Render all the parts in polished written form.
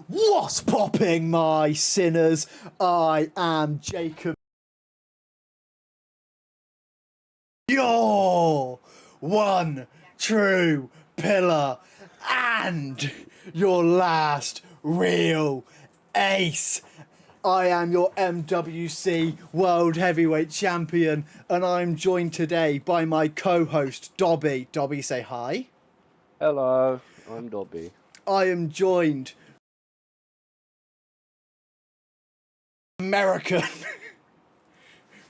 What's popping, my sinners? I am Jacob. Your one true pillar and your last real ace. I am your MWC World Heavyweight Champion, and I'm joined today by my co-host, Dobby. Dobby, say hi. Hello, I'm Dobby. I am joined American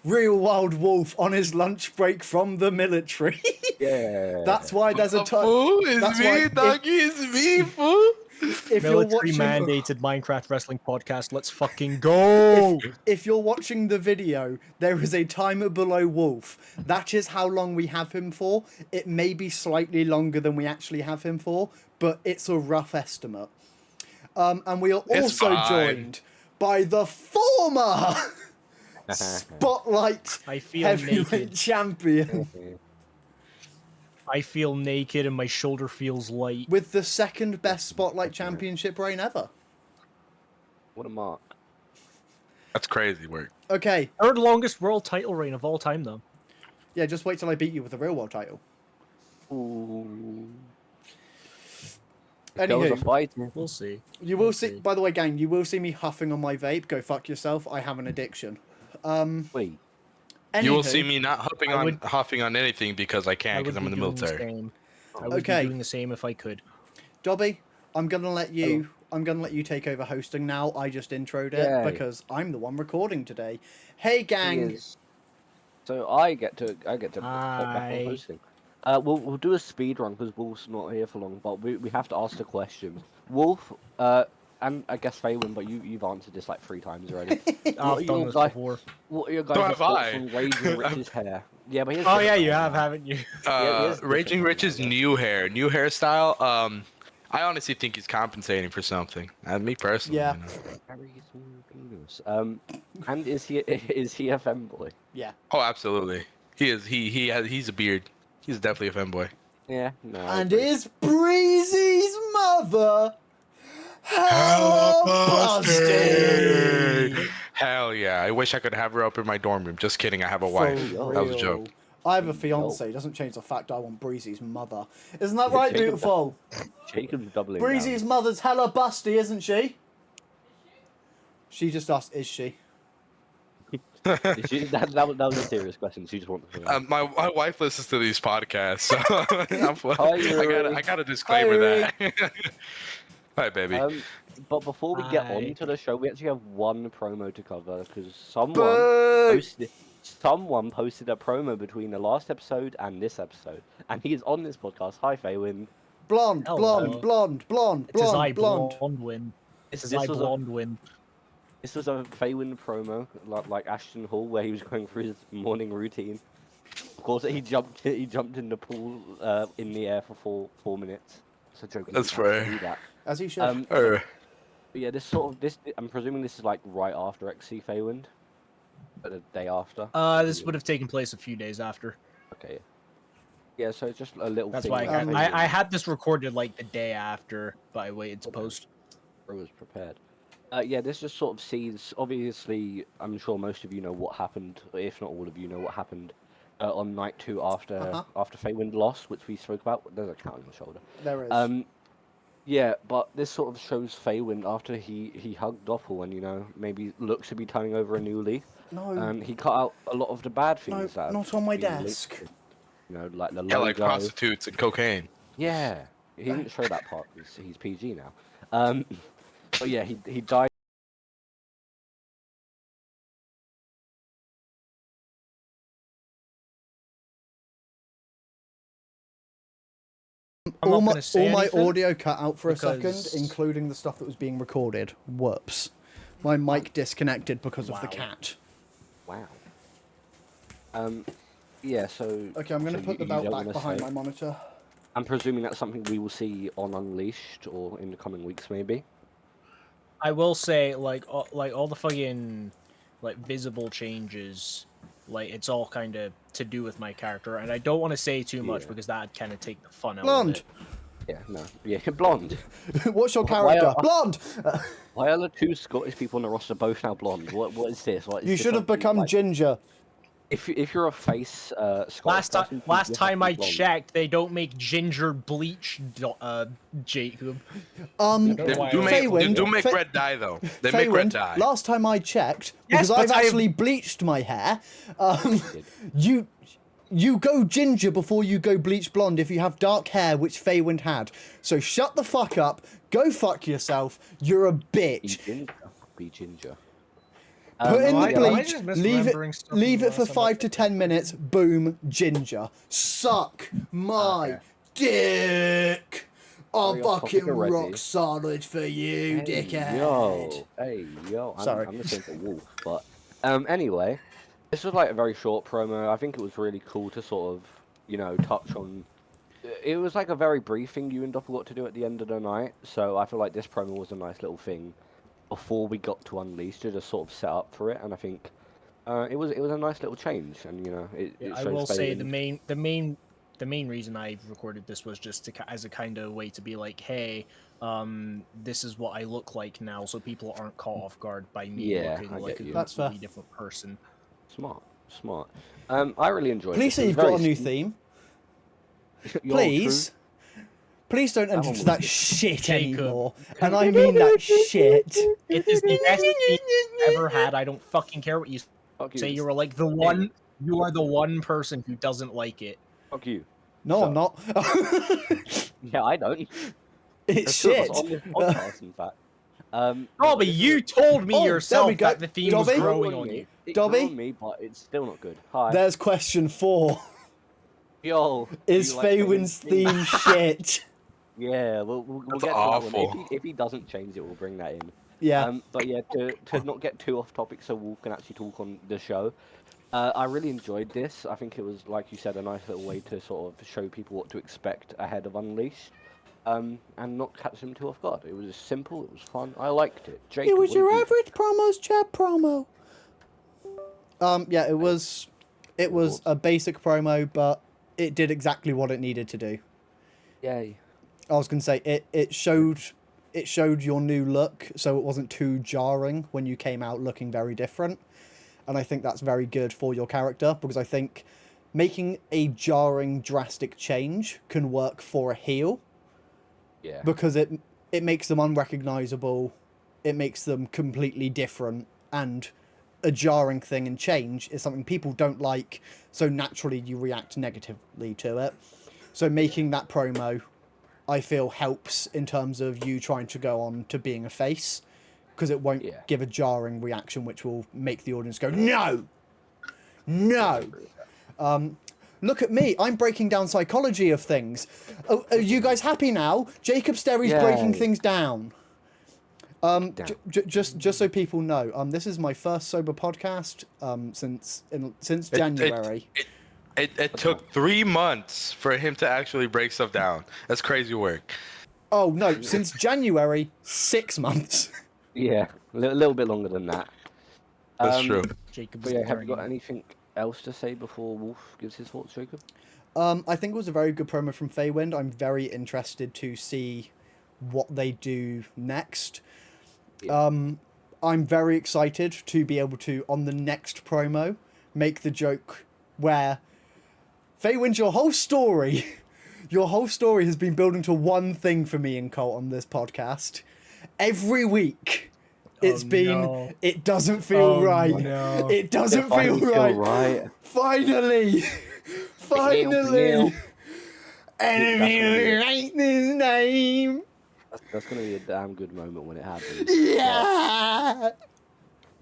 real wild wolf on his lunch break from the military. Yeah. That's why there's a Fool, it's me, doggy, it's me, fool. If you're Military watching, mandated Minecraft wrestling podcast. Let's fucking go! if you're watching the video, there is a timer below Wolf. That is how long we have him for. It may be slightly longer than we actually have him for, but it's a rough estimate. And we are It's also fine. joined by the former Spotlight I feel Heavyweight naked. Champion I feel naked and my shoulder feels light. with the second best Spotlight Championship reign ever. What a mark. That's crazy work. Okay, Third longest world title reign of all time, though. yeah, just wait till I beat you with the real world title. Ooh. There was a Anywho, fight. We'll see. you will We'll see. see. By the way, gang, you will see me huffing on my vape. Go fuck yourself. I have an addiction. Wait. You will Anywho, see me not I would- huffing on anything because I can't because I'm in the military. Same. I would Okay. be doing the same if I could. Dobby, I'm gonna let you. I'm gonna let you take over hosting now. I just introed it Yay. because I'm the one recording today. Hey, He gang. is- So I get to pop back on Hi. hosting. We'll do a speed run because Wolf's not here for long, but we have to ask the questions. Wolf, and I guess Faywin, but you've answered this like 3 times already. I've done this before. What are your So guys' have thoughts I. on Raging Rich's hair? Yeah, but here's Oh the- yeah, you have, haven't you? here's the Raging difference, Rich's right? new hairstyle. I honestly think he's compensating for something. Me personally. Yeah. You know. Very small penis. And is he a femboy? Yeah. Oh, absolutely. He is. He's a beard. He's definitely a femboy. Yeah. No. I And agree. is Breezy's mother hella busted? Hell yeah! I wish I could have her up in my dorm room. Just kidding. I have a wife. For That was a real. joke. I have a fiance. Doesn't change the fact I want Breezy's mother. Isn't that right, Jacob- beautiful? Jacob's doubling Breezy's mother's hella busty, isn't she? She just asked, is she? down. That was a serious question. She just wanted to know. My wife listens to these podcasts, so Yuri. I got a disclaimer Hi, that. Hi, baby. But before we get Hi. on to the show, we actually have one promo to cover because Boo! someone posted a promo between the last episode and this episode, and he is on this podcast. Hi, Faywin. Blonde, Hello. blonde, blonde, blonde, It's his eye blonde, blonde. blonde win. It's his This eye was a- blonde win. This was a Faywin promo, like Ashton Hall, where he was going through his morning routine. Of course, he jumped in the pool in the air for 4 minutes. So joking. That's he had to fair. do that. As he should. Er, But yeah, I'm presuming this is like right after XC Feywind, but the day after. This would have taken place a few days after. Okay. Yeah, so it's just a little. That's thing why where Feywind I had this recorded like the day after, but I waited to post. was prepared. Yeah, this just sort of sees. Obviously, I'm sure most of you know what happened, if not all of you know what happened on night 2 after after Feywind lost, which we spoke about. There's a count on the shoulder. There is. Yeah, but this sort of shows Feywind after he hugged Doppel and maybe looks to be turning over a new leaf. No, He cut out a lot of the bad no, things. that have not on my been linked desk. to, like the yeah, like logo. prostitutes and cocaine. Yeah, he didn't show that part. He's PG now. But yeah, he died. I'm all not my, gonna say all my anything audio cut out for a second, because- including the stuff that was being recorded. Whoops. My mic disconnected because of the Wow. cat. Wow. Yeah. So. Okay, I'm going to so put the you belt don't back wanna behind say- my monitor. I'm presuming that's something we will see on Unleashed or in the coming weeks, maybe. I will say, like all the fucking like visible changes, like it's all kind of to do with my character, and I don't want to say too much Yeah. because that'd kind of take the fun out Blonde. of it. Yeah, no, yeah, blonde. What's your Why character? are- Blonde. Why are the two Scottish people on the roster both now blonde? What is this? What, is You this should have something, become like, ginger. if you're a face Scottish person, you Last have time to be I blonde. checked, they don't make ginger bleach, Jacob. Um, They They do make, Feywind- they do make Fe- red dye though. They make red Feywind, dye. last time I checked, Yes, because I've but I have- actually bleached my hair, Did. you go ginger before you go bleach blonde if you have dark hair, which Feywind had. So shut the fuck up, go fuck yourself, you're a Be bitch. ginger. Be ginger. Put in the yeah, am I bleach, just leave misremembering it, stuff leave from it for last time? 5 to 10 minutes, boom, ginger. Suck my Okay. dick. I'm Very off topic fucking already. rock solid for you, dickhead. Yo. Sorry. I'm listening to Wolf, but anyway, this was like a very short promo. I think it was really cool to sort of, touch on. It was like a very brief thing you and Doppel got to do at the end of the night, so I feel like this promo was a nice little thing before we got to Unleashed to just sort of set up for it, and I think it was a nice little change, and it Yeah, shows I will say Feywind. the main reason I recorded this was just as a kind of way to be like, hey, this is what I look like now, so people aren't caught off guard by me Yeah, looking I like get a you. That's fair. completely different person. Smart. I really enjoyed Please this. say It you've was got a very new sm- theme. Yo, Please. true. Please don't enter one into was that good. shit Jacob. anymore. And I mean that shit. It is the best thing I've ever had. I don't fucking care what you Fuck you. say. You are like the one. You are the one person who doesn't like it. Fuck you. No, I'm not. Yeah, I don't. It's There's two of shit. us on this podcast, in fact. Dobby, you told me Oh, there we yourself go. that the theme was Dobby? growing on you. Dobby? On me, but it's still not good. Hi. There's question 4. Yo. Is do you like Feywin's theme shit? Yeah, we'll That's get to that one. awful. If he doesn't change it, we'll bring that in. Yeah. But yeah, to not get too off topic, so Wolf can actually talk on the show. I really enjoyed this. I think it was, like you said, a nice little way to sort of show people what to expect ahead of Unleashed, and not catch them too off guard. It was simple. It was fun. I liked it. Jacob, It was what your did you average promos chat promo. Yeah, it was a basic promo, but it did exactly what it needed to do. Yay. I was gonna say it showed your new look, so it wasn't too jarring when you came out looking very different. And I think that's very good for your character, because I think making a jarring, drastic change can work for a heel, Yeah. because it makes them unrecognizable, it makes them completely different, and a jarring thing and change is something people don't like, so naturally you react negatively to it. So making that promo, I feel, helps in terms of you trying to go on to being a face, because it won't Yeah. give a jarring reaction which will make the audience go, no! No! Look at me, I'm breaking down psychology of things. Oh, are you guys happy now? Jacob Sterry's breaking Yay. things down. Just so people know, this is my first sober podcast since January. It took 3 months for him to actually break stuff down. That's crazy work. Oh no, since January, 6 months. Yeah, a little bit longer than that. That's true. Jacob's But yeah, have you got learning. anything else to say before Wolf gives his thoughts, Jacob? I think it was a very good promo from Feywind. I'm very interested to see what they do next. Yeah. I'm very excited to be able to, on the next promo, make the joke where Feywind, your whole story has been building to one thing for me and Colt on this podcast. Every week, it's no. it doesn't feel right. No. It doesn't feel right. Finally, enemy write his name. That's gonna be a damn good moment when it happens. Yeah.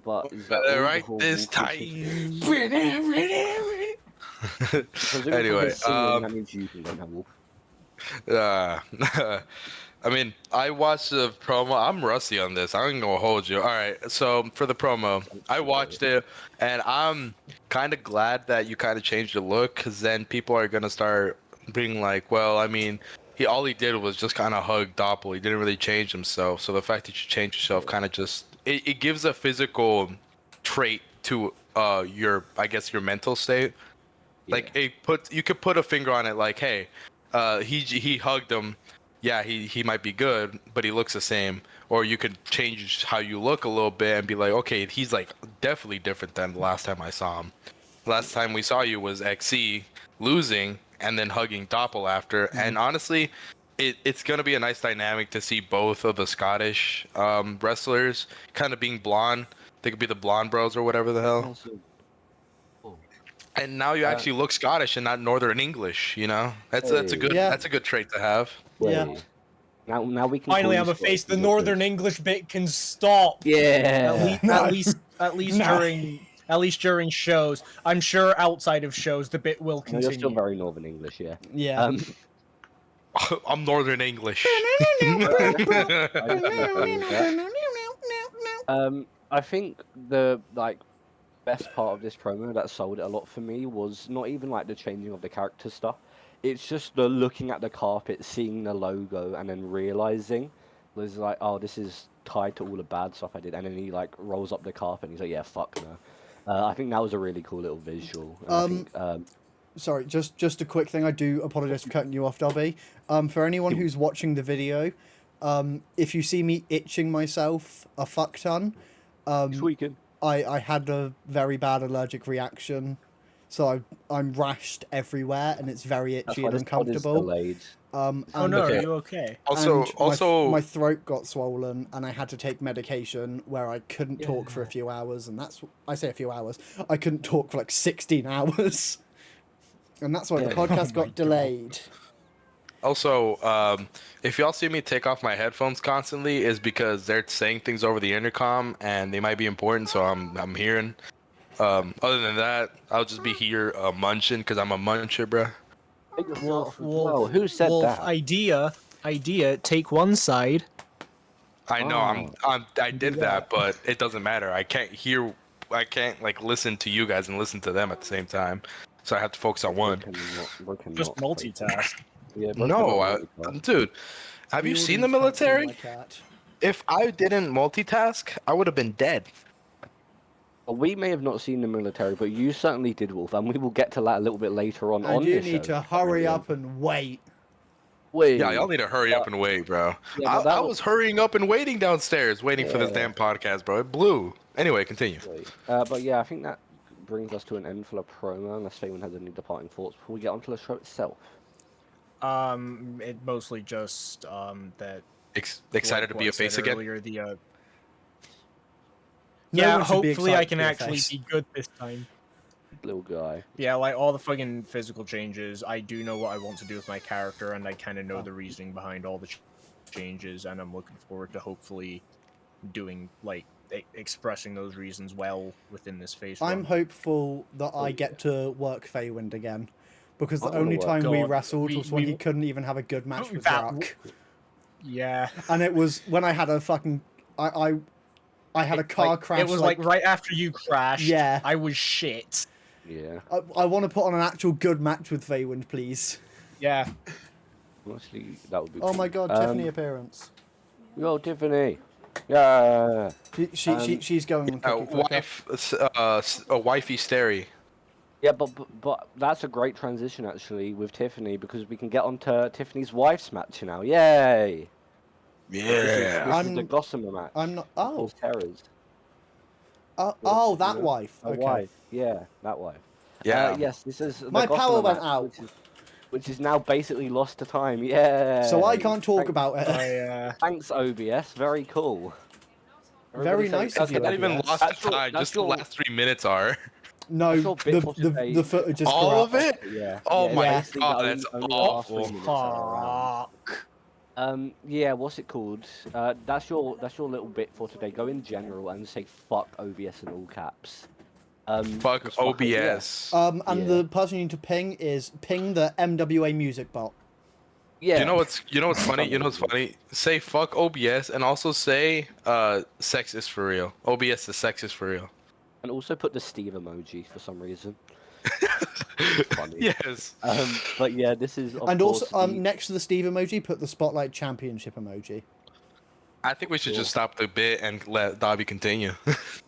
But is that all the Right whole this Wolf issue? Because you're Anyway, singing, that means you can go now, Wolf. I mean, I watched the promo. I'm rusty on this. I ain't gonna hold you. All right, so for the promo, I watched it, and I'm kind of glad that you kind of changed the look, because then people are gonna start being like, well, I mean, all he did was just kind of hug Doppel. He didn't really change himself. So the fact that you change yourself kind of just it gives a physical trait to your, I guess, your mental state. Like you could put a finger on it, like, hey, he hugged him, yeah, he might be good, but he looks the same. Or you could change how you look a little bit and be like, okay, he's like definitely different than the last time I saw him. Last time we saw you was XC losing and then hugging Doppel after. And honestly, it's gonna be a nice dynamic to see both of the Scottish wrestlers kind of being blonde. They could be the blonde bros or whatever the hell. Awesome. Cool. And now you actually look Scottish and not Northern English. You know, that's a good Yeah. that's a good trait to have. Yeah. Wait. Now we can. Finally, call I'm you a face. The Scottish Northern because- English bit can stop. Yeah. At least No. during shows. I'm sure outside of shows, the bit will No, continue. you're still very Northern English, yeah. Yeah. I'm Northern English. I think the best part of this promo that sold it a lot for me was not even like the changing of the character stuff. It's just the looking at the carpet, seeing the logo, and then realizing was like, oh, this is tied to all the bad stuff I did. And then he like rolls up the carpet and he's like, yeah, fuck no. I think that was a really cool little visual. And I think, Sorry, just a quick thing. I do apologize for cutting you off, Dobby. For anyone who's watching the video, if you see me itching myself a fuck ton, tweaking. I had a very bad allergic reaction, so I'm rashed everywhere and it's very That's itchy why and this pod is uncomfortable. delayed. And, Oh no, Okay. are you okay? Also, and my throat got swollen and I had to take medication where I couldn't talk for a few hours, and I say a few hours. I couldn't talk for like 16 hours. And that's why the podcast got delayed. Also, if y'all see me take off my headphones constantly, is because they're saying things over the intercom and they might be important, so I'm hearing. Other than that, I'll just be here munching because I'm a muncher, bruh. Who said Wolf, that? idea, take one side. I know I did that. that, but it doesn't matter. I can't like listen to you guys and listen to them at the same time, so I have to focus on one. Just multitask. Yeah, No, dude, have you seen the military? My cat. If I didn't multitask, I would have been dead. We may have not seen the military, but you certainly did, Wolf, and we will get to that a little bit later on. And you this need show. to hurry up and wait. Wait. Yeah, y'all need to hurry up and wait, bro. Yeah, but that I was hurrying up and waiting downstairs, waiting for this damn podcast, bro. It blew. Anyway, continue. But yeah, I think that brings us to an end for the promo, unless anyone has any departing thoughts before we get onto the show itself. It mostly just that. Excited to like be what I a face said again? earlier, No yeah, one should be hopefully I excited can to be a actually face. be good this time. Little guy. Yeah, like all the fucking physical changes, I do know what I want to do with my character, and I kind of know the reasoning behind all the changes, and I'm looking forward to hopefully doing, like, expressing those reasons well within this face I'm run. hopeful that I get to work Feywind again, because the I wanna only work time we God, wrestled was when we- he couldn't even have a good match with That- Rock. Yeah. And it was when I had a fucking I had a car Like, crash. It was like right after you crashed. Yeah. I was shit. Yeah. I want to put on an actual good match with Feywind, please. Yeah. Honestly, that would be. Oh cool. my god, Tiffany appearance. Yo, Tiffany. Yeah. She's going on Cookie Clicker. A wifey stary. Yeah, but that's a great transition actually with Tiffany, because we can get onto Tiffany's wife's match now. Yay! This is the Gossamer match. I'm not. Oh, Terrors. oh, that wife. A Okay. wife. Yeah, that wife. Yeah. Yes, this is the My Gossamer power went match, out. which is now basically lost to time. Yeah. So I can't talk about it. Thanks, OBS. Very cool. Very Everybody say- nice of you, Not even OBS. lost That's the your- time. that's Just the your- last 3 minutes are. No, That's all bit for the today. footage is All of corrupt. it? Yeah. Oh yeah, my basically the god, only- that's only the last 3 awful. minutes that are around. Yeah, what's it called? That's your little bit for today. Go in general and say fuck OBS in all caps. Fuck just OBS. And Yeah. the person you need to ping the MWA music bot. Yeah. You know what's funny? You know what's funny? Say fuck OBS and also say sex is for real. OBS the sex is for real. And also put the Steve emoji for some reason. Funny. Yes. But yeah, this is of And course also, the- next to the Steve emoji, put the Spotlight Championship emoji. I think we should just stop the bit and let Dobby continue.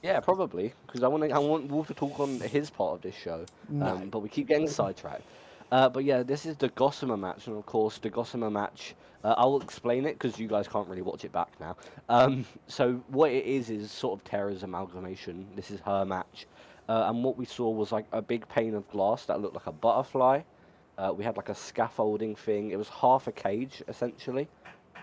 Yeah, probably, because I want Wolf to talk on his part of this show. No. But we keep getting sidetracked. But yeah, this is the Gossamer match, and of course, the Gossamer match. I'll explain it because you guys can't really watch it back now. So what it is sort of Terra's amalgamation. This is her match, and what we saw was like a big pane of glass that looked like a butterfly. We had like a scaffolding thing. It was half a cage essentially,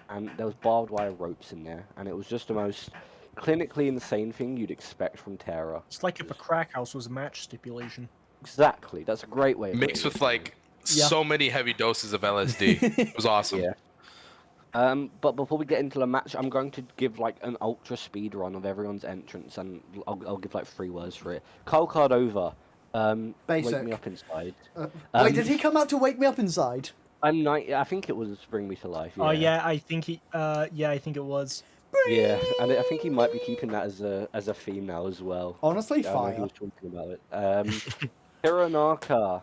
and there was barbed wire ropes in there, and it was just the most clinically insane thing you'd expect from Terra. It's like if a crack house was a match stipulation. Exactly, that's a great way of Mixed putting with it. like so many heavy doses of LSD. It was awesome. Yeah. But before we get into the match, I'm going to give like an ultra speed run of everyone's entrance, and I'll give like 3 words for it. Kyle Cardova, wake Basic. me up inside. Wait, did he come out to wake me up inside? I think it was Bring Me to Life. Yeah. Oh yeah, I think he. Yeah, I think it was. Yeah, and I think he might be keeping that as a theme now as well. Honestly, I know he fire. was talking about it. Hironaka,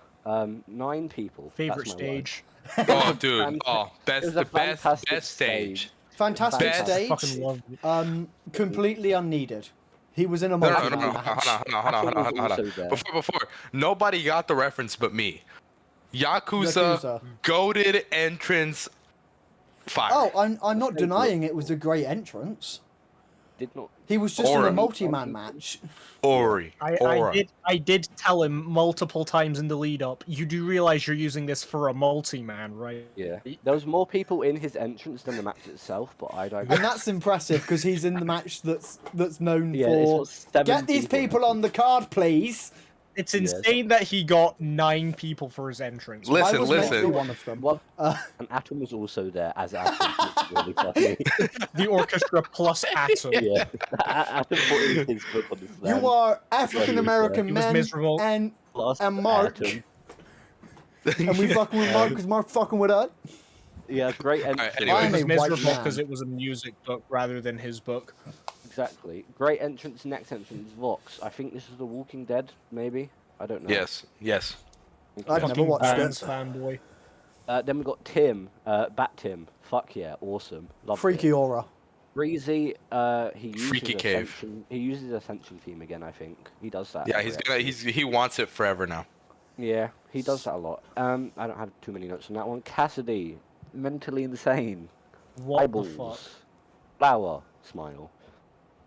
9 people. Favorite That's my stage. Oh, dude. Oh, It was the a best fantastic stage. Fantastic Best- stage. Fucking loved it. Completely unneeded. He was in a No, multi no, no, no, match. hold on. Also there. Before. Nobody got the reference but me. Yakuza. Yakuza. Goated entrance. Fire. Oh, I'm not Thank denying it was a great entrance. Did not. He was just in Aura. a multi-man match. Ori. Aura. I did tell him multiple times in the lead up. You do realize you're using this for a multi-man, right? Yeah, there was more people in his entrance than the match itself, but I don't. And that's impressive because he's in the match that's known Yeah, it's for what, 7 get these people on the card, please. It's Yes. insane that he got 9 people for his entrance. Listen, I was meant to be listen. one of them. What? And Atom was also there as Atom. Which is really funny. The orchestra plus Atom. Yeah, Atom put in his book on the slam. You are African American He was men miserable. and Plus Mark. Atom. and we fucking with Mark because Mark fucking with us. Yeah, great Alright, entrance. anyway. It I'm was a white miserable man. because it was a music book rather than his book. Exactly. Great entrance. Next entrance, Vox. I think this is The Walking Dead. Maybe. I don't know. Yes. I've never watched Bands it. fanboy. Then we got Tim. Bat Tim. Fuck yeah, awesome. Loved Freaky it. aura. Breezy. He uses Freaky cave. Ascension. He uses Ascension theme again. I think he does that. Yeah, every he wants it forever now. Yeah, he does that a lot. I don't have too many notes on that one. Cassidy, mentally insane. What Eyeballs. the fuck? Flower, smile.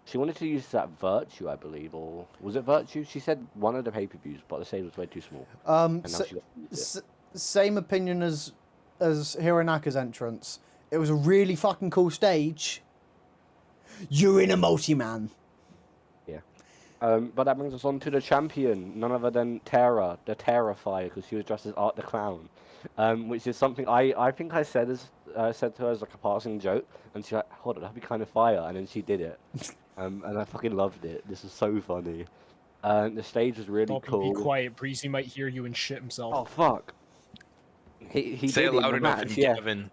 She wanted to use that Virtue, I believe, or was it Virtue? She said one of the pay-per-views, but the stage was way too small. And now So- she got to use it. Same opinion as Hironaka's entrance. It was a really fucking cool stage. You're in a multi-man. But that brings us on to the champion, none other than Terra, the Terrifier, because she was dressed as Art the Clown, which is something I think I said said to her as like a passing joke, and she's like, hold on, that'd be kind of fire, and then she did it, and I fucking loved it. This is so funny. The stage was really Stop cool. and be quiet, Breezy might hear you and shit himself. Oh fuck! He Say did it in loud the enough, match, and yeah. Kevin.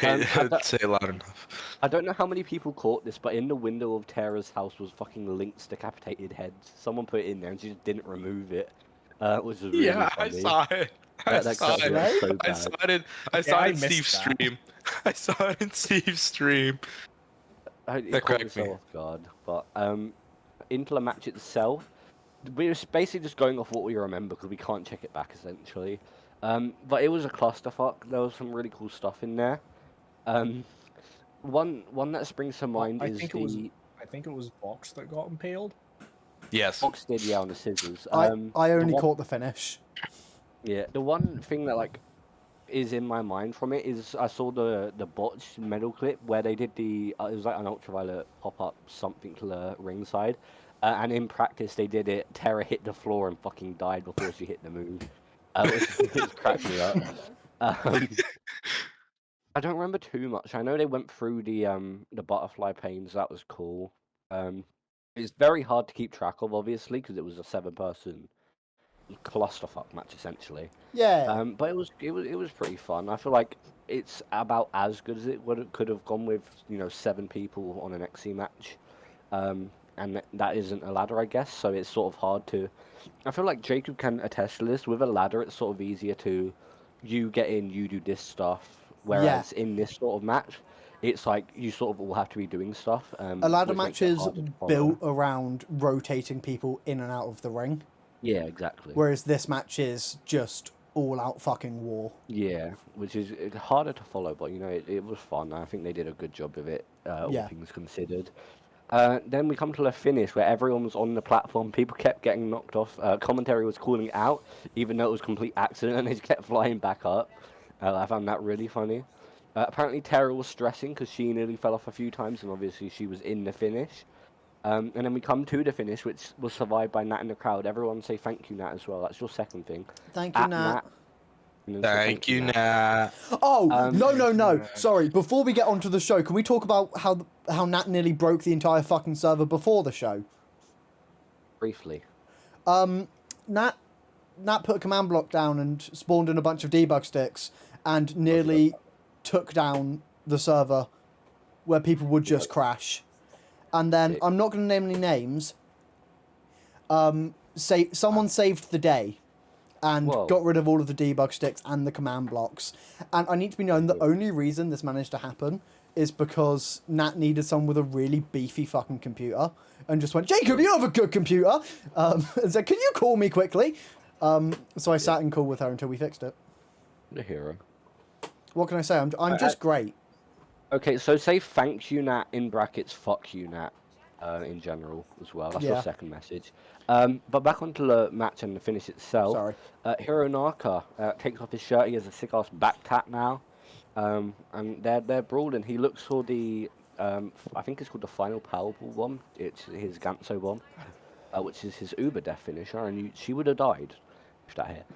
I Say it loud enough. I don't know how many people caught this, but in the window of Terra's house was fucking Link's decapitated heads. Someone put it in there and she just didn't remove it, which was really Yeah, funny. I saw it. I That saw cut it. was so I bad. saw it. I Yeah, saw I it in missed Steve's that. stream. I saw it in Steve's stream. It That caught cracked me me. so off guard. But into the match itself, we're basically just going off what we remember because we can't check it back essentially. But it was a clusterfuck. There was some really cool stuff in there. One that springs to mind I is think it was Vox that got impaled. Yes. Fox did, yeah, on the scissors. I the only one- caught the finish. Yeah, the one thing that like is in my mind from it is I saw the botched medal clip where they did the it was like an ultraviolet pop up something to the ringside, and in practice they did it. Terra hit the floor and fucking died before she hit the move. It cracked me up. I don't remember too much. I know they went through the butterfly panes. That was cool. It's very hard to keep track of, obviously, because it was a 7-person clusterfuck match essentially. Yeah. But it was pretty fun. I feel like it's about as good as it could have gone with 7 people on an XC match, and that isn't a ladder, I guess. So it's sort of hard to. I feel like Jacob can attest to this. With a ladder, it's sort of easier to you get in, you do this stuff. Whereas in this sort of match, it's like you sort of all have to be doing stuff. A ladder which match makes it is harder to follow. built around rotating people in and out of the ring, Yeah, exactly. whereas this match is just all-out fucking war. Yeah, which is harder to follow, but it was fun. I think they did a good job of it, all Yeah. things considered. Then we come to the finish where everyone was on the platform. People kept getting knocked off. Commentary was calling out, even though it was a complete accident, and they just kept flying back up. I found that really funny. Apparently, Tara was stressing because she nearly fell off a few times, and obviously she was in the finish. And then we come to the finish, which was survived by Nat in the crowd. Everyone say thank you, Nat, as well. That's your second thing. Thank you, At Nat. and then say Thank you, Nat. Oh, no. Nat. Sorry, before we get onto the show, can we talk about how Nat nearly broke the entire fucking server before the show? Briefly. Nat put a command block down and spawned in a bunch of debug sticks and nearly took down the server where people would just crash. And then, I'm not going to name any names, someone saved the day and got rid of all of the debug sticks and the command blocks. And I need to be known, the only reason this managed to happen is because Nat needed someone with a really beefy fucking computer and just went, Jacob, you have a good computer! And said, can you call me quickly? So I sat in call with her until we fixed it. The hero. What can I say? I'm just great. Okay, so say thank you, Nat, in brackets, fuck you, Nat, in general, as well. That's your second message. But back onto the match and the finish itself. Sorry. Hiro Naka takes off his shirt. He has a sick-ass back tat now. And they're brawling. He looks for the, I think it's called the final Powerball bomb. It's his Ganso bomb, which is his Uber death finisher. And she would have died if that hit.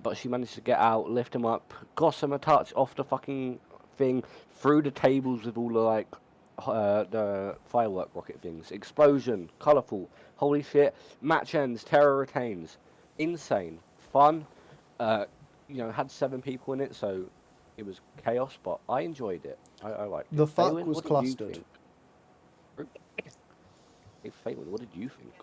But she managed to get out, lift him up, gossamer touch off the fucking thing, through the tables with all the the firework rocket things. Explosion, colourful, holy shit. Match ends, Terror retains. Insane, fun. Had 7 people in it, so it was chaos, but I enjoyed it. I liked it. The fuck Faywin, was what did you clustered. think? Hey, Faywin, what did you think?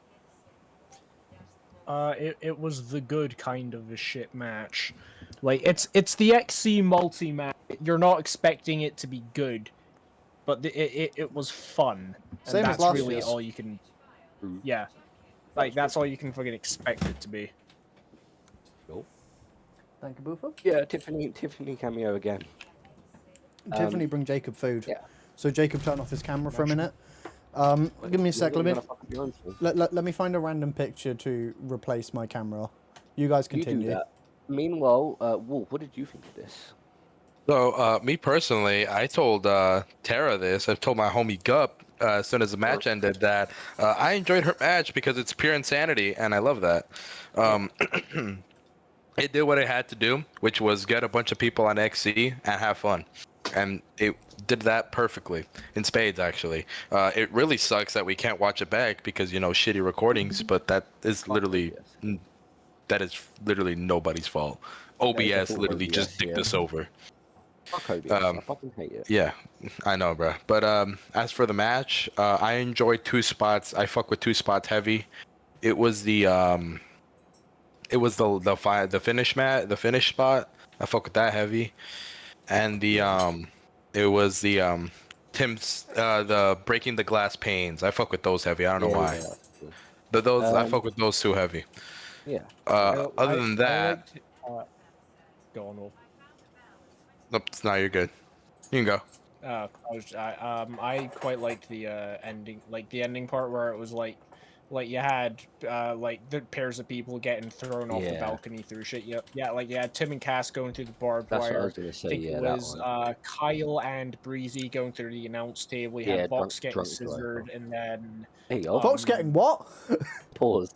It was the good kind of a shit match. Like, it's the XC multi-match. You're not expecting it to be good, but it was fun. Same and as that's last really year's. all you can... Yeah. Like, that's all you can fucking expect it to be. Cool. Thank you, Boofer. Yeah, Tiffany cameo again. Tiffany, bring Jacob food. Yeah. So Jacob, turn off his camera for a minute. Give me a sec. Let me find a random picture to replace my camera. You guys continue. You do that. Meanwhile, Wolf, what did you think of this? So, me personally, I told Tara this. I told my homie Gup as soon as the match ended that I enjoyed her match because it's pure insanity, and I love that. It did what it had to do, which was get a bunch of people on XC and have fun. And it did that perfectly, in spades, actually. It really sucks that we can't watch it back because, shitty recordings, but that is literally nobody's fault. OBS literally just dicked us over. Fuck OBS, I fucking hate it. Yeah, I know, bro. But as for the match, I enjoyed 2 spots. I fuck with 2 spots heavy. It was the finish spot. I fuck with that heavy, and it was the Tim's the breaking the glass panes. I fuck with those heavy. I don't know why. Yeah. But those I fuck with those 2 heavy. Yeah. Other than that, go on, Wolf. nope. No, you're good. You can go. I quite liked the ending, like the ending part where it was like you had the pairs of people getting thrown off the balcony through shit. Yeah, like you had Tim and Cass going through the barbed That's wire. what I was gonna say. I think Yeah, it was Kyle and Breezy going through the announce table. You had Vox getting scissored, and then Vox getting what? Pause.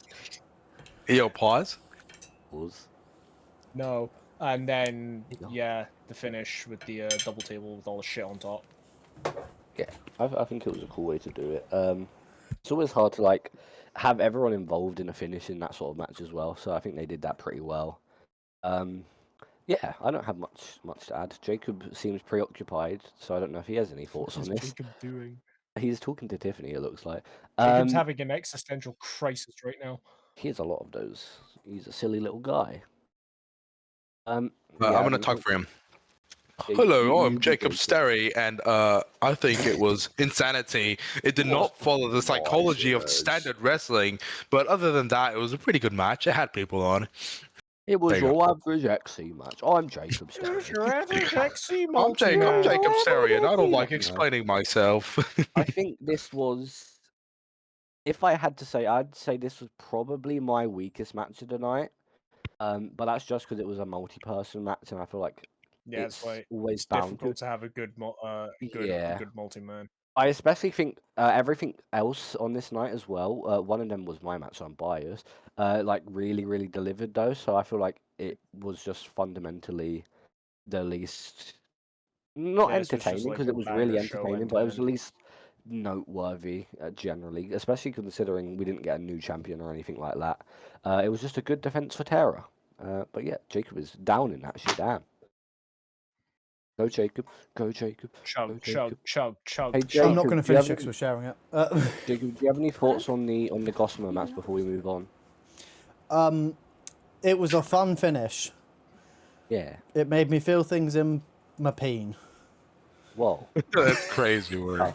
Yo, pause. No, and then the finish with the double table with all the shit on top. Yeah, I think it was a cool way to do it. It's always hard to have everyone involved in a finish in that sort of match as well. So I think they did that pretty well. Yeah, I don't have much to add. Jacob seems preoccupied, so I don't know if he has any thoughts on this. What's Jacob doing? He's talking to Tiffany, it looks like. Jacob's having an existential crisis right now. He has a lot of those. He's a silly little guy. I'm gonna talk for him. Hello, I'm Jacob Sterry, and I think it was insanity. It did not follow the psychology of standard wrestling, but other than that, it was a pretty good match. It had people on. It was There you go. your average XC match. I'm Jacob It was Sterry. your average XC I'm multi-man. Jacob Sarian. I don't like No. explaining myself. I think this was, if I had to say, I'd say this was probably my weakest match of the night. But that's just because it was a multi-person match, and I feel like Yeah, that's why it's always it's bound difficult to have a good Yeah. multi-man. I especially think everything else on this night as well. One of them was my match, so I'm biased. Like really delivered though. So I feel like it was just fundamentally the least not Yeah, this was just entertaining like because a it was banger really show entertaining, end but it to was at end. least noteworthy generally, especially considering we didn't get a new champion or anything like that. It was just a good defense for Terra. But yeah, Jacob is down in that shit. Damn. Go Jacob. Go Jacob. Go Chug, Jacob. chug, chug, Hey, chug. I'm not Jacob, going to do you finish have it 'cause any- we're sharing it. Jacob, do you have any thoughts on the Gossamer match before we move on? It was a fun finish. Yeah. It made me feel things in my peen. Whoa. That's crazy word.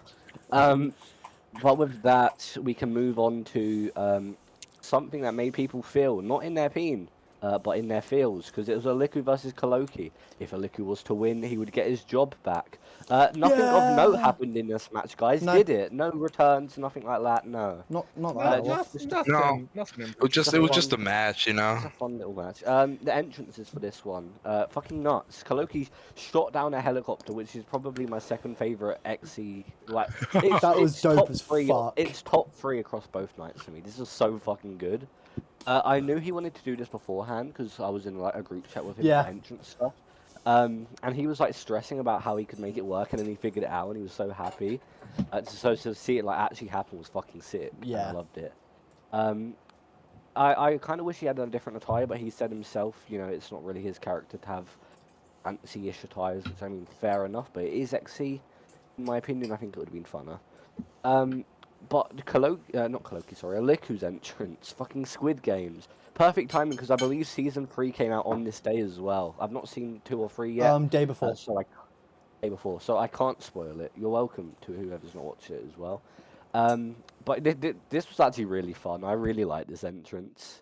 But with that, we can move on to something that made people feel not in their peen, but in their feels, because it was Aliku versus Kaloki. If Aliku was to win, he would get his job back. Nothing of note Yeah. happened in this match, guys. No. Did it? No returns, nothing like that. No. Not that. No, I know of. nothing. It was just a match, you know. It's a fun little match. The entrances for this one, fucking nuts. Kaloki shot down a helicopter, which is probably my second favorite XE. Like, That was dope top as three. fuck. It's top 3 across both nights for me. This is so fucking good. I knew he wanted to do this beforehand because I was in like a group chat with him Yeah. for entrance stuff. And he was like stressing about how he could make it work, and then he figured it out, and he was so happy. So to see it like actually happen was fucking sick. And Yeah. I loved it. I kind of wish he had a different attire, but he said himself, you know, it's not really his character to have fancy-ish attires, which I mean, fair enough, but it is XC. In my opinion, I think it would have been funner. But Aliku's entrance, fucking Squid Games. Perfect timing, because I believe Season 3 came out on this day as well. I've not seen 2 or 3 yet. Day before. So I can't spoil it. You're welcome to whoever's not watched it as well. But this was actually really fun. I really liked this entrance.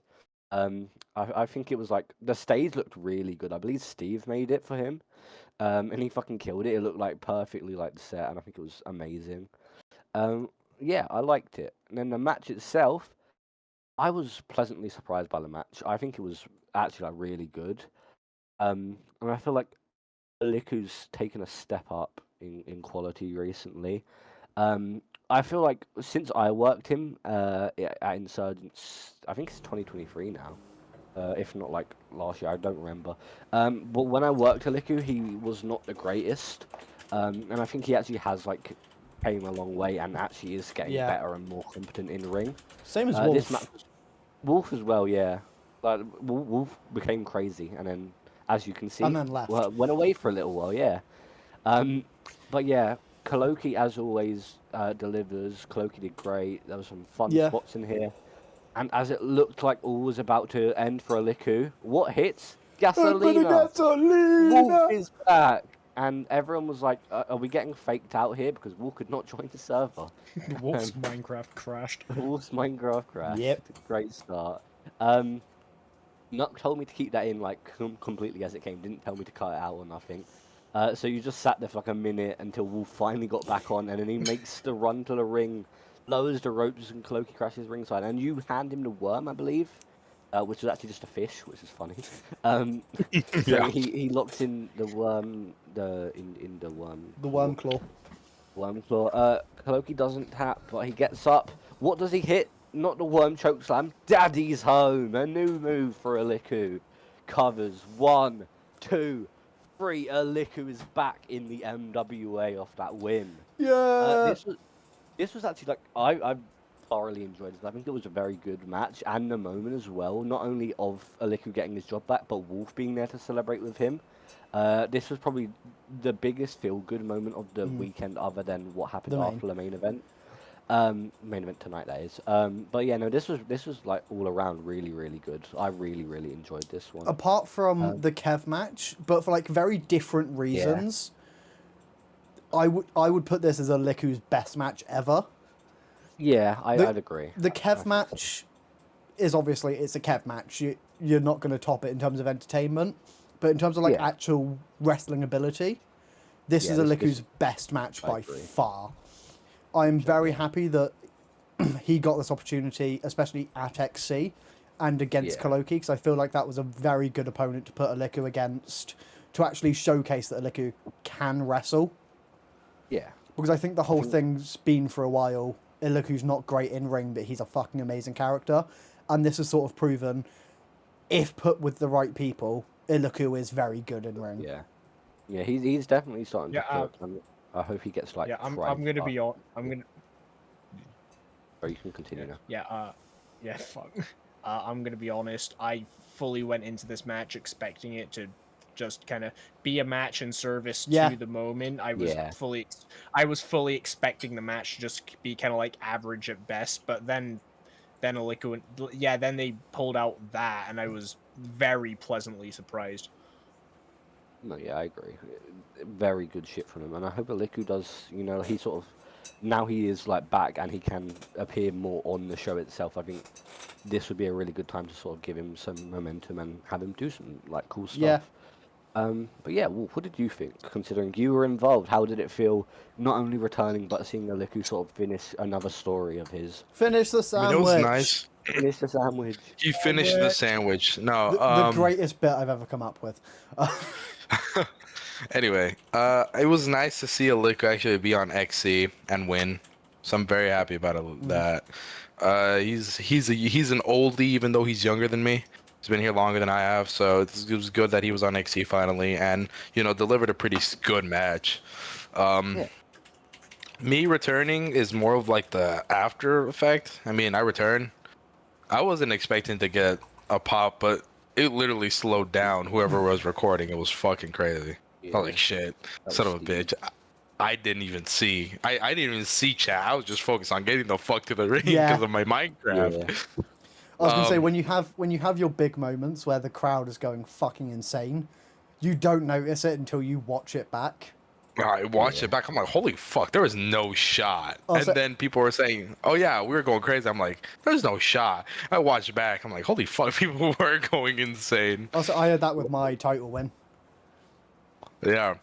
I think it was like the stage looked really good. I believe Steve made it for him, and he fucking killed it. It looked like perfectly like the set, and I think it was amazing. Yeah, I liked it. And then the match itself, I was pleasantly surprised by the match. I think it was actually like really good. And I feel like Aliku's taken a step up in quality recently. I feel like since I worked him at Insurgents, I think it's 2023 now, if not like last year, I don't remember. But when I worked Aliku, he was not the greatest, and I think he actually has like came a long way and actually is getting Yeah. better and more competent in the ring. Same as This Wolf. match, Wolf as well, yeah. Like Wolf became crazy, and then as you can see, And then left. went away for a little while, yeah. But yeah, Kaloki as always delivers. Kaloki did great. There was some fun Yeah. spots in here, and as it looked like all was about to end for Aliku, what hits? Gasolina. Wolf is back. And everyone was like, are we getting faked out here? Because Wolf could not join the server. Wolf's Minecraft crashed. Wolf's Minecraft crash. Yep. Great start. Nuck told me to keep that in like completely as it came. Didn't tell me to cut it out or nothing. So you just sat there for like a minute until Wolf finally got back on, and then he makes the run to the ring, lowers the ropes, and Kaloki crashes ringside. And you hand him the worm, I believe, which was actually just a fish, which is funny. So Yeah. he locks in the worm, the worm. The worm claw. Worm claw. Kaloki doesn't tap, but he gets up. What does he hit? Not the worm choke slam. Daddy's home. A new move for Aliku. Covers 1, 2, 3. Aliku is back in the MWA off that win. Yeah. This was actually like I thoroughly enjoyed it. I think it was a very good match and the moment as well. Not only of Aliku getting his job back, but Wolf being there to celebrate with him. This was probably the biggest feel-good moment of the weekend, other than what happened after the main event. Main event tonight, that is. But yeah, no, this was like all around really, really good. I really, really enjoyed this one. Apart from the Kev match, but for like very different reasons, I would put this as Aliku's best match ever. Yeah, I'd agree. The Kev match is obviously it's a Kev match. you're not going to top it in terms of entertainment, but in terms of like Yeah. actual wrestling ability, this Yeah, is this- Aliku's this- best match I by agree. far. I'm very yeah. happy that he got this opportunity, especially at XC and against Yeah. Koloki, because I feel like that was a very good opponent to put Aliku against, to actually showcase that Aliku can wrestle. Yeah. Because I think the whole think- thing's been for a while, Iliku's not great in ring, but he's a fucking amazing character. And this has sort of proven, if put with the right people, Iliku is very good in ring. Yeah. Yeah, he's definitely starting Yeah, to cook. And I hope he gets like. Yeah, I'm prime gonna stuff. be on. I'm gonna. Or you can continue now. Yeah, fuck. I'm gonna be honest. I fully went into this match expecting it to just kind of be a match in service Yeah. to the moment. I was Yeah. fully expecting the match to just be kind of like average at best. But then Aliku, then they pulled out that, and I was very pleasantly surprised. No, yeah, I agree. Very good shit from him, and I hope Aliku does. You know, he sort of now he is like back and he can appear more on the show itself. I think this would be a really good time to sort of give him some momentum and have him do some like cool stuff. Yeah. But yeah, Wolf, what did you think? Considering you were involved, how did it feel not only returning but seeing Aliku sort of finish another story of his? Finish the I sandwich. mean, it was nice. Finish the sandwich. He finished the sandwich. No, The greatest bit I've ever come up with. Anyway, it was nice to see Aliku actually be on XC and win. So I'm very happy about that. He's an oldie, even though he's younger than me. He's been here longer than I have, so it was good that he was on XC finally, and delivered a pretty good match. Yeah. Me returning is more of like the after effect. I mean, I returned. I wasn't expecting to get a pop, but it literally slowed down whoever was recording. It was fucking crazy. I was like, shit, That son was of a steep. bitch. I didn't even see. I didn't even see chat. I was just focused on getting the fuck to the ring because Yeah. of my Minecraft. Yeah. I was gonna say when you have your big moments where the crowd is going fucking insane, you don't notice it until you watch it back. I watched it back. I'm like, holy fuck, there was no shot. Also- And then people were saying, oh yeah, we were going crazy. I'm like, there's no shot. I watched back. I'm like, holy fuck, people were going insane. Also, I had that with my title win. Yeah.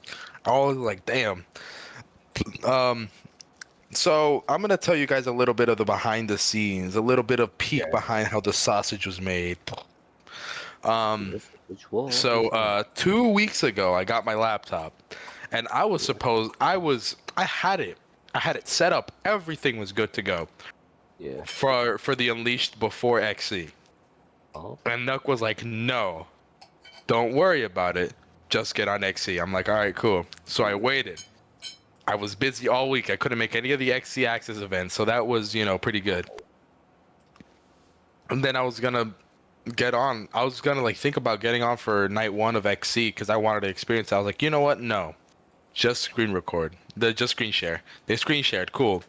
I was like, damn. So I'm gonna tell you guys a little bit of the behind the scenes, a little bit of peek behind how the sausage was made. Which was So 2 weeks ago, I got my laptop, and I had it set up. Everything was good to go yeah. for the Unleashed before XC. Oh. And Nuck was like, no, don't worry about it. Just get on XC. I'm like, all right, cool. So I waited. I was busy all week. I couldn't make any of the XC Access events, so that was, pretty good. And then I was gonna get on. I was gonna think about getting on for night 1 of XC because I wanted to experience it. I was like, you know what? No, just screen record. Just screen share. They screen shared. Cool.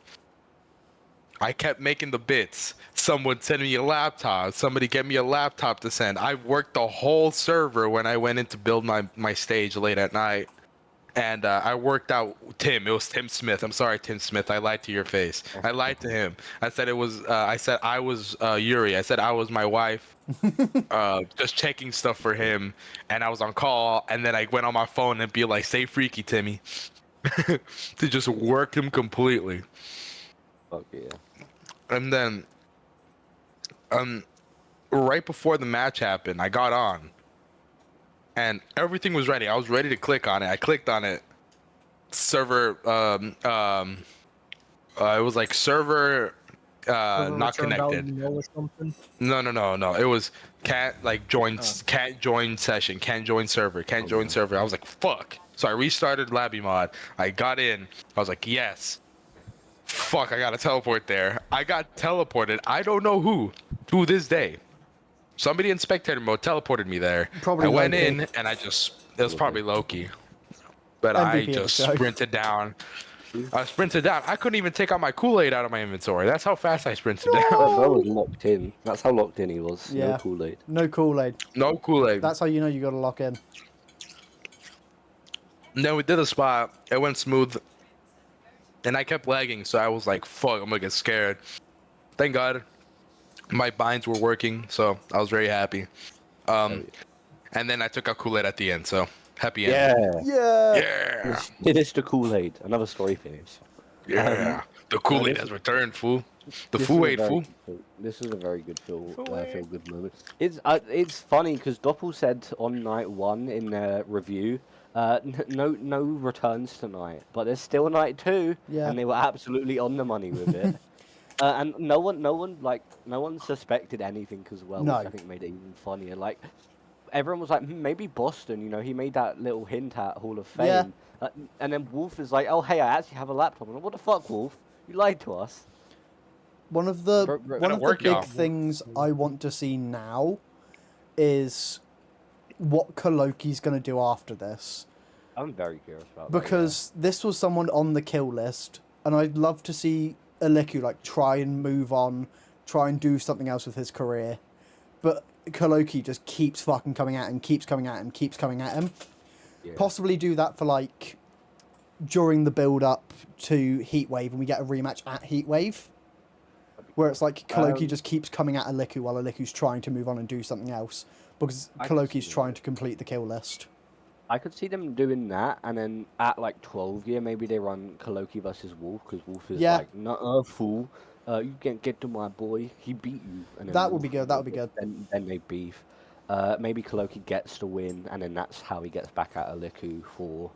I kept making the bits. Someone send me a laptop. Somebody get me a laptop to send. I worked the whole server when I went in to build my stage late at night. And I worked out Tim. It was Tim Smith. I'm sorry, Tim Smith. I lied to your face. I lied to him. I said it was. I said I was Yuri. I said I was my wife. Just checking stuff for him, and I was on call. And then I went on my phone and be like, "Say freaky, Timmy," to just work him completely. Fuck yeah. And then, right before the match happened, I got on. And everything was ready. I was ready to click on it. I clicked on it. Server, it was like server, not connected. No. It was can't join session, can't join server, can't join server. I was like, fuck. So I restarted Labby mod. I got in. I was like, yes. Fuck, I gotta teleport there. I got teleported. I don't know who to this day. Somebody in spectator mode teleported me there. Probably I went Loki. in and it was probably Loki. But I MVP of the just show. sprinted down. I sprinted down. I couldn't even take out my Kool-Aid out of my inventory. That's how fast I sprinted down. Bro was locked in. That's how locked in he was. Yeah. No Kool-Aid. No Kool-Aid. No Kool-Aid. That's how you know you got to lock in. And then we did a spot. It went smooth. And I kept lagging, so I was like, fuck, I'm gonna get scared. Thank God my binds were working, so I was very happy. And then I took out Kool-Aid at the end, so happy end. Yeah. Yeah. Finish the Kool-Aid. Another story finish. Yeah. The Kool-Aid has returned, fool. The Foo-Aid, fool. This is a very good feel Foo-Aid. good moment. It's funny because Doppel said on night 1 in their review, no returns tonight, but there's still night 2, Yeah. and they were absolutely on the money with it. And no one suspected anything as well, No. which I think made it even funnier. Like, everyone was like, maybe Boston, he made that little hint at Hall of Fame. Yeah. And then Wolf is like, oh, hey, I actually have a laptop. I'm like, what the fuck, Wolf? You lied to us. One of the work, big y'all. things I want to see now is what Koloki's going to do after this. I'm very curious about Because this was someone on the kill list, and I'd love to see Aliku like try and move on, try and do something else with his career. But Koloki just keeps fucking coming at him, keeps coming at him, keeps coming at him. Yeah. Possibly do that for like during the build up to Heatwave, and we get a rematch at Heatwave. Where it's like Koloki just keeps coming at Aliku while Aliku's trying to move on and do something else. Because I can Koloki's see trying that. to complete the kill list. I could see them doing that, and then at like 12 year, maybe they run Koloki versus Wolf, because Wolf is like, nah, fool. You can't get to my boy. He beat you. And then That would be Wolf- good, that would be good. Then they beef. Maybe Koloki gets the win, and then that's how he gets back at Aliku for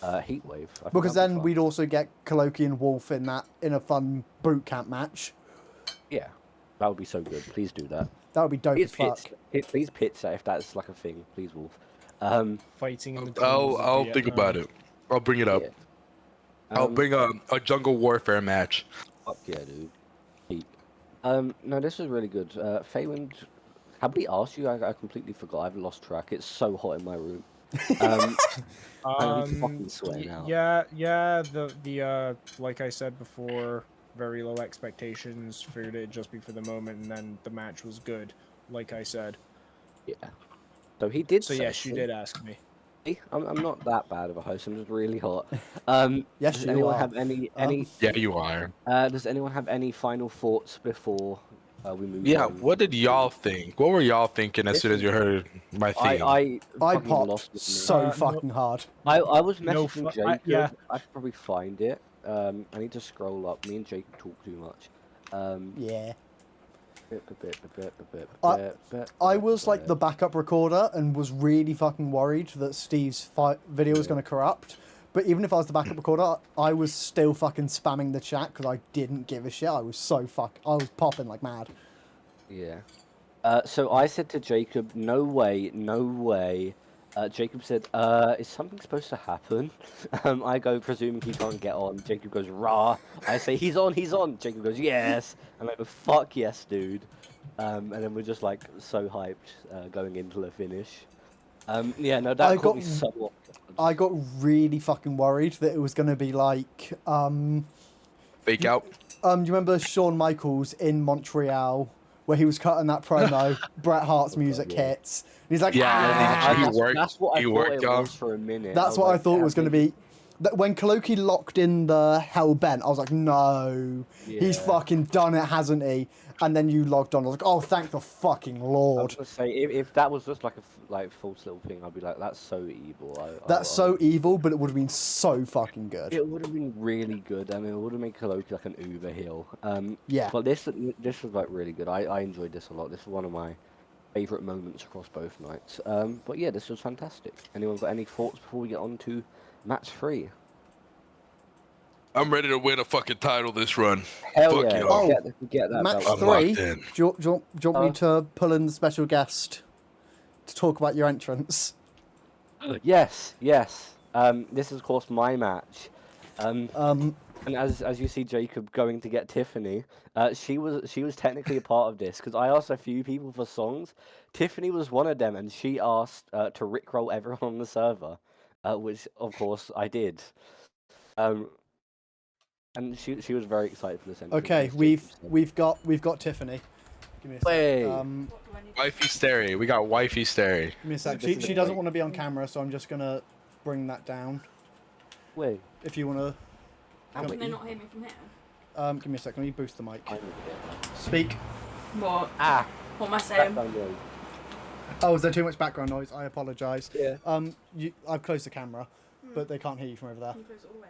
Heatwave. I think Because that'd be then fun. we'd also get Koloki and Wolf in a fun boot camp match. Yeah, that would be so good. Please do that. That would be dope as fuck. Please pitch that if that's like a thing. Please, Wolf. Fighting in the I'll think about it. I'll bring it up. Yeah. I'll bring a jungle warfare match. Fuck yeah, dude. Peak. No, this was really good. Feywind, have we asked you? I completely forgot. I've lost track. It's so hot in my room. I'm fucking sweating out. Yeah. The like I said before, very low expectations. Figured it'd just be for the moment, and then the match was good. Like I said. Yeah. So he did. So yes, you did ask me. I'm not that bad of a host. I'm just really hot. Yes, does you anyone are. have any? Yeah, you are. Does anyone have any final thoughts before we move Yeah, on? what did y'all think? What were y'all thinking as soon as you heard my theme? I I fucking popped lost it. so No. fucking hard. I was No messaging fu- Jacob. yeah. I should probably find it. I need to scroll up. Me and Jacob talk too much. Yeah. I was like the backup recorder and was really fucking worried that Steve's video was going to corrupt. But even if I was the backup recorder, I was still fucking spamming the chat because I didn't give a shit. I was I was popping like mad. Yeah. So I said to Jacob, no way, no way. Jacob said, is something supposed to happen? I go, presuming he can't get on. Jacob goes, rah. I say, he's on. Jacob goes, yes. And I go, fuck yes, dude. And then we're just like so hyped going into the finish. Yeah, no, that caught me so off. I got really fucking worried that it was going to be like, Fake out. do you remember Shawn Michaels in Montreal where he was cutting that promo? Bret Hart's music yeah. hits. And he's like, Yeah, he worked. That's what I He thought worked it on. was for a minute. That's what I thought it was going to be. That when Koloki locked in the Hell Bent, I was like, no, he's Yeah. fucking done it, hasn't he? And then you logged on. I was like, oh, thank the fucking I Lord. was gonna say if that was just like a false little thing, I'd be like, that's so evil. That's so evil, but it would have been so fucking good. It would have been really good. I mean, it would have made Koloki like an Uber heel. Yeah. But this was like really good. I enjoyed this a lot. This was one of my favorite moments across both nights. But yeah, this was fantastic. Anyone got any thoughts before we get on to match 3? I'm ready to win a fucking title this run. Hell Fuck yeah! y'all. Get that Match belt. I'm locked 3. in. Do you want me to pull in the special guest to talk about your entrance? Yes. This is of course my match. And as you see Jacob going to get Tiffany, she was technically a part of this because I asked a few people for songs. Tiffany was one of them, and she asked to rickroll everyone on the server, which of course I did. And she was very excited for this entrance. Okay, as Jacob said. we've got Tiffany. Give me a Wait. sec. Wifey Stary. We got Wifey Stary. Give me a sec. This is She a doesn't break. want to be on camera, so I'm just gonna bring that down. Wait. If you wanna, How can they not hear me from here? give me a sec. Let me boost the mic. I need to get that. Speak. What? Ah. What am I Back saying? down low. Oh, is there too much background noise? I apologise. Yeah. I've closed the camera, but they can't hear you from over there. Can you close it all the way?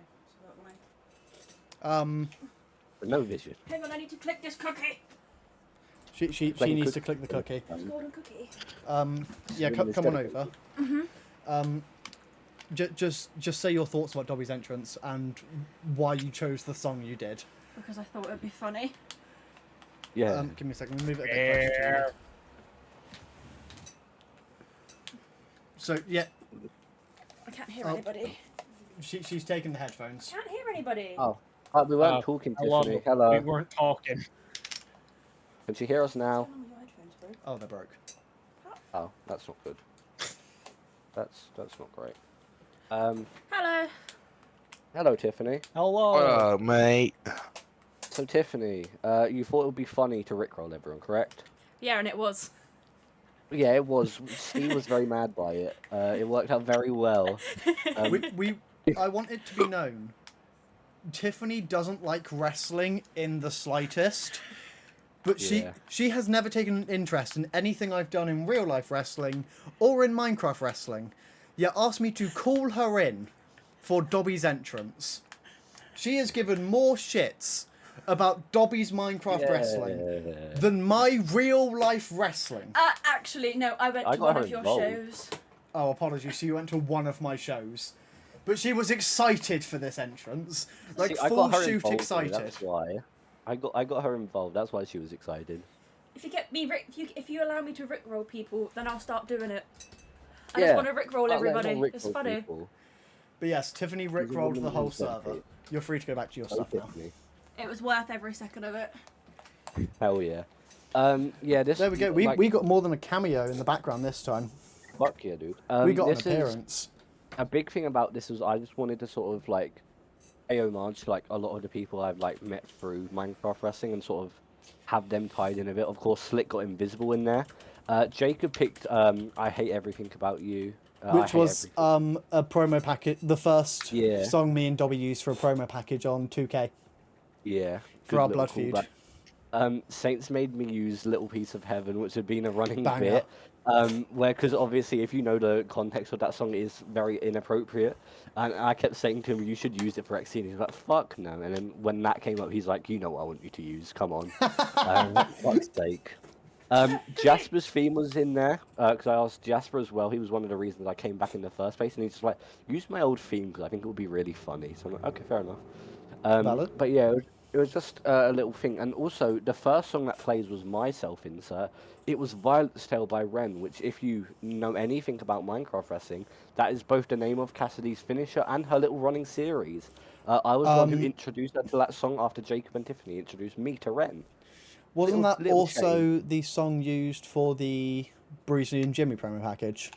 So that way. No vision. Hang on, I need to click this cookie. She needs to click the cookie. It's golden cookie. Yeah, come on over. Just say your thoughts about Dobby's entrance and why you chose the song you did. Because I thought it'd be funny. Yeah. Give me a second. Let me move it a bit closer to you. So yeah, I can't hear anybody. she's taking the headphones. I can't hear anybody. Oh, we weren't talking, Tiffany. We Hello. weren't talking. Can she hear us now? Turn on your headphones, bro. Oh, they're broke. Oh, that's not good. That's not great. Hello. Hello, Tiffany. Hello. Mate. So, Tiffany, you thought it would be funny to rickroll everyone, correct? Yeah, and it was. Yeah, it was. Steve was very mad by it. It worked out very well. I want it to be known, Tiffany doesn't like wrestling in the slightest, but she has never taken an interest in anything I've done in real life wrestling or in Minecraft wrestling, yet asked me to call her in for Dobby's entrance. She has given more shits about Dobby's Minecraft wrestling than my real life wrestling. Actually, no, I went to one of your shows. Oh, apologies. So you went to one of my shows. But she was excited for this entrance. Like, full shoot excited. That's why. I got her involved. That's why she was excited. If you get me, if you allow me to rickroll people, then I'll start doing it. I just want to rickroll everybody. It's funny. People. But yes, Tiffany rickrolled the whole server. You're free to go back to your stuff now. It was worth every second of it. Hell yeah. Yeah, this... There we go. We got more than a cameo in the background this time. Fuck yeah, dude. We got an appearance. A big thing about this was I just wanted to sort of, like, pay homage to, like, a lot of the people I've, like, met through Minecraft wrestling and sort of have them tied in a bit. Of course, Slick got invisible in there. Jacob picked I Hate Everything About You. Which was a promo package, the first song me and Dobby used for a promo package on 2K. Yeah. For our blood feud. Saints made me use Little Piece of Heaven, which had been a running Banger. bit. Because obviously, if you know the context of that song, it is very inappropriate. And I kept saying to him, you should use it for Xtreme. He's like, fuck no. And then when that came up, he's like, you know what I want you to use. Come on. Fuck's sake. Jasper's theme was in there, because I asked Jasper as well. He was one of the reasons I came back in the first place. And he's just like, use my old theme, because I think it would be really funny. So I'm like, okay, fair enough. Valid. But yeah, it was just a little thing. And also, the first song that plays was my self-insert. It was Violet's Tale by Ren, which if you know anything about Minecraft wrestling, that is both the name of Cassidy's finisher and her little running series. I was the one who introduced her to that song after Jacob and Tiffany introduced me to Ren. Wasn't that also the song used for the Bruce Lee and Jimmy promo package?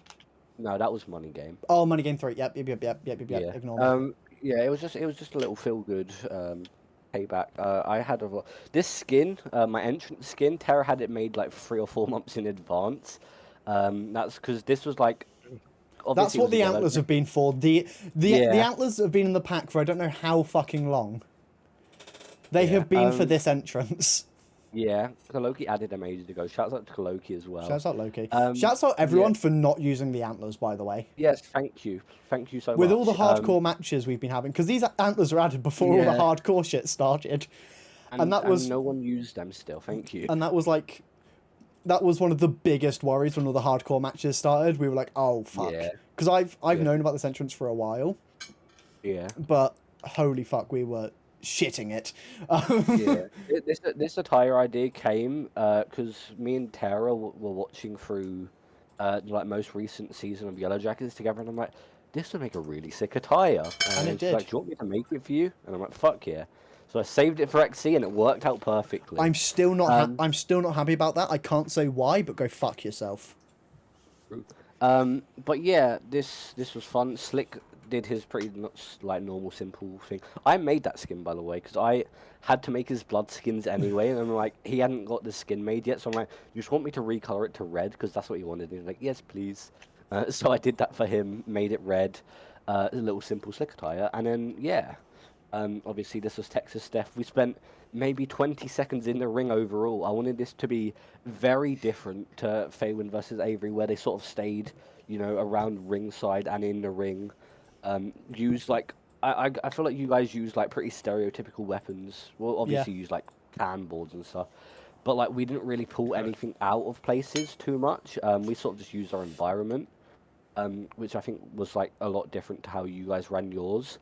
No, that was Money Game. Oh, Money Game 3. Yep. Ignore me. Yeah, it was just a little feel-good payback. I had this skin, my entrance skin. Tara had it made like 3 or 4 months in advance. That's because this was like. That's what the antlers have been for. The antlers have been in the pack for I don't know how fucking long. They have been for this entrance. Yeah, Loki added them ages ago. Shouts out to Loki as well. Shouts out Loki. Shouts out everyone for not using the antlers, by the way. Yes, thank you. Thank you so much. With all the hardcore matches we've been having, because these antlers were added before all the hardcore shit started. And that was... no one used them still, thank you. And that was like... That was one of the biggest worries when all the hardcore matches started. We were like, oh, fuck. Because I've known about this entrance for a while. Yeah. But holy fuck, we were... shitting it. This attire idea came because me and Tara were watching through like most recent season of Yellow Jackets together, and I'm like, this would make a really sick attire. And it did. Like, do you want me to make it for you? And I'm like, fuck yeah. So I saved it for XC, and it worked out perfectly. I'm still not happy about that. I can't say why, but go fuck yourself. But yeah, this was fun. Slick did his pretty like normal simple thing. I made that skin, by the way, because I had to make his blood skins anyway, and I'm like, he hadn't got the skin made yet, so I'm like, you just want me to recolor it to red because that's what he wanted. And he's like, yes please. So I did that for him, made it red, a little simple Slick attire, and then yeah, Obviously, this was Texas Death. We spent maybe 20 seconds in the ring overall. I wanted this to be very different to Faywin versus Avery, where they sort of stayed, around ringside and in the ring. Used like I feel like you guys use like pretty stereotypical weapons. Well, obviously use like cannonballs and stuff, but like we didn't really pull anything out of places too much. We sort of just used our environment, which I think was like a lot different to how you guys ran yours.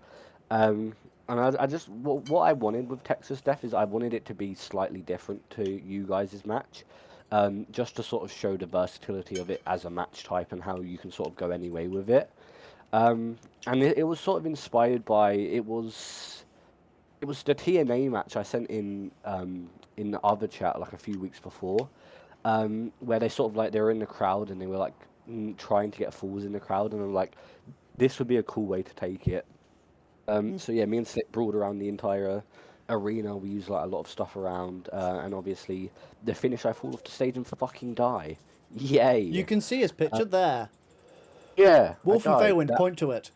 And I just what I wanted with Texas Death is I wanted it to be slightly different to you guys' match, just to sort of show the versatility of it as a match type and how you can sort of go any way with it. And it was sort of inspired by it was the TNA match I sent in the other chat like a few weeks before, where they sort of like they were in the crowd and they were like trying to get falls in the crowd, and I'm like, this would be a cool way to take it. So yeah, me and Slick brawled around the entire arena. We used like a lot of stuff around, and obviously the finish, I fall off the stage and fucking die. Yay! You can see his picture there. Yeah. Wolf and Feywind, point to it.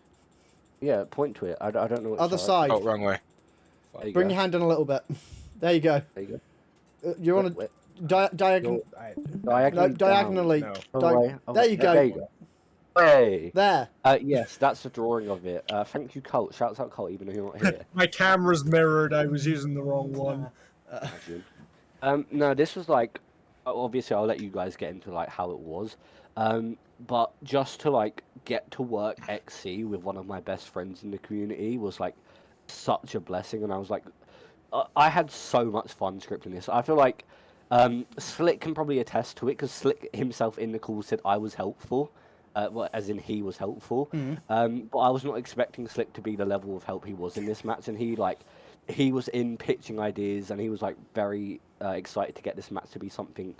Yeah, point to it. I don't know. What Other side. Oh, wrong way. Bring your hand in a little bit. There you go. There you go. You're on a diagonally. Diagonally. No. There you go. There you go. Hey. There. Yes, that's a drawing of it. Thank you, Colt. Shouts out, Colt, even though you're not here. My camera's mirrored. I was using the wrong one. No, this was like, obviously, I'll let you guys get into like how it was. But just to like get to work XC with one of my best friends in the community was like such a blessing, and I was like, I had so much fun scripting this. I feel like Slick can probably attest to it because Slick himself in the call said I was helpful. Well, as in he was helpful, but I was not expecting Slick to be the level of help he was in this match, and he was in pitching ideas, and he was like very excited to get this match to be something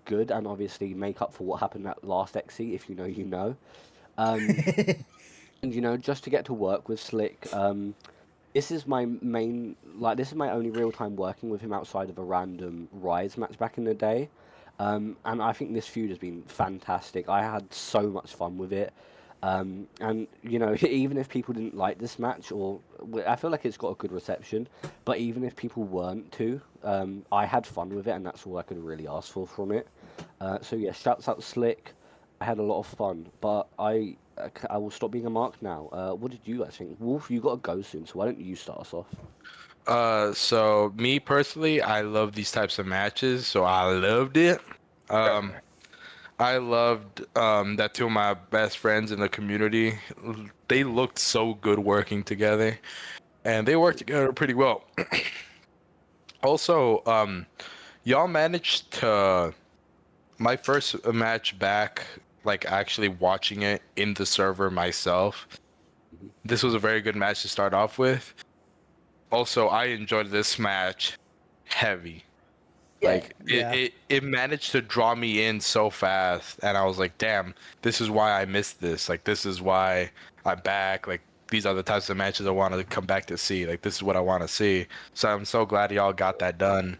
good, and obviously make up for what happened at last XC. If you know, you know, and just to get to work with Slick. This is my this is my only real time working with him outside of a random Rise match back in the day. And I think this feud has been fantastic. I had so much fun with it. And, even if people didn't like this match, or I feel like it's got a good reception, but even if people weren't to, I had fun with it, and that's all I could really ask for from it. So yeah, shouts out Slick. I had a lot of fun, but I will stop being a mark now. What did you guys think? Wolf, you got to go soon, so why don't you start us off? So me personally, I love these types of matches, so I loved it. I loved that two of my best friends in the community, they looked so good working together, and they worked together pretty well. Also, y'all managed to, my first match back, like actually watching it in the server myself, this was a very good match to start off with. Also, I enjoyed this match heavy. Like it managed to draw me in so fast, and I was like, damn, this is why I missed this. Like, this is why I'm back. Like, these are the types of matches I want to come back to see. Like, this is what I want to see. So I'm so glad y'all got that done.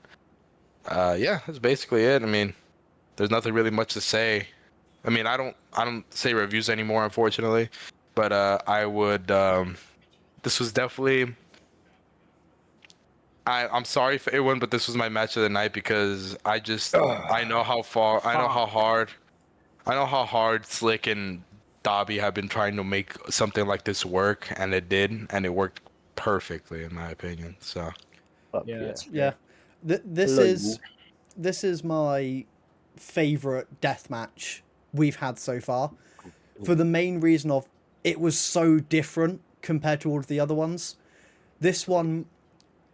Yeah, that's basically it. I mean, there's nothing really much to say. I mean, I don't say reviews anymore, unfortunately, but I would. This was definitely. I'm sorry for everyone, but this was my match of the night because I know how hard Slick and Dobby have been trying to make something like this work, and it did, and it worked perfectly in my opinion. So This is my favorite death match we've had so far, for the main reason of it was so different compared to all of the other ones. This one,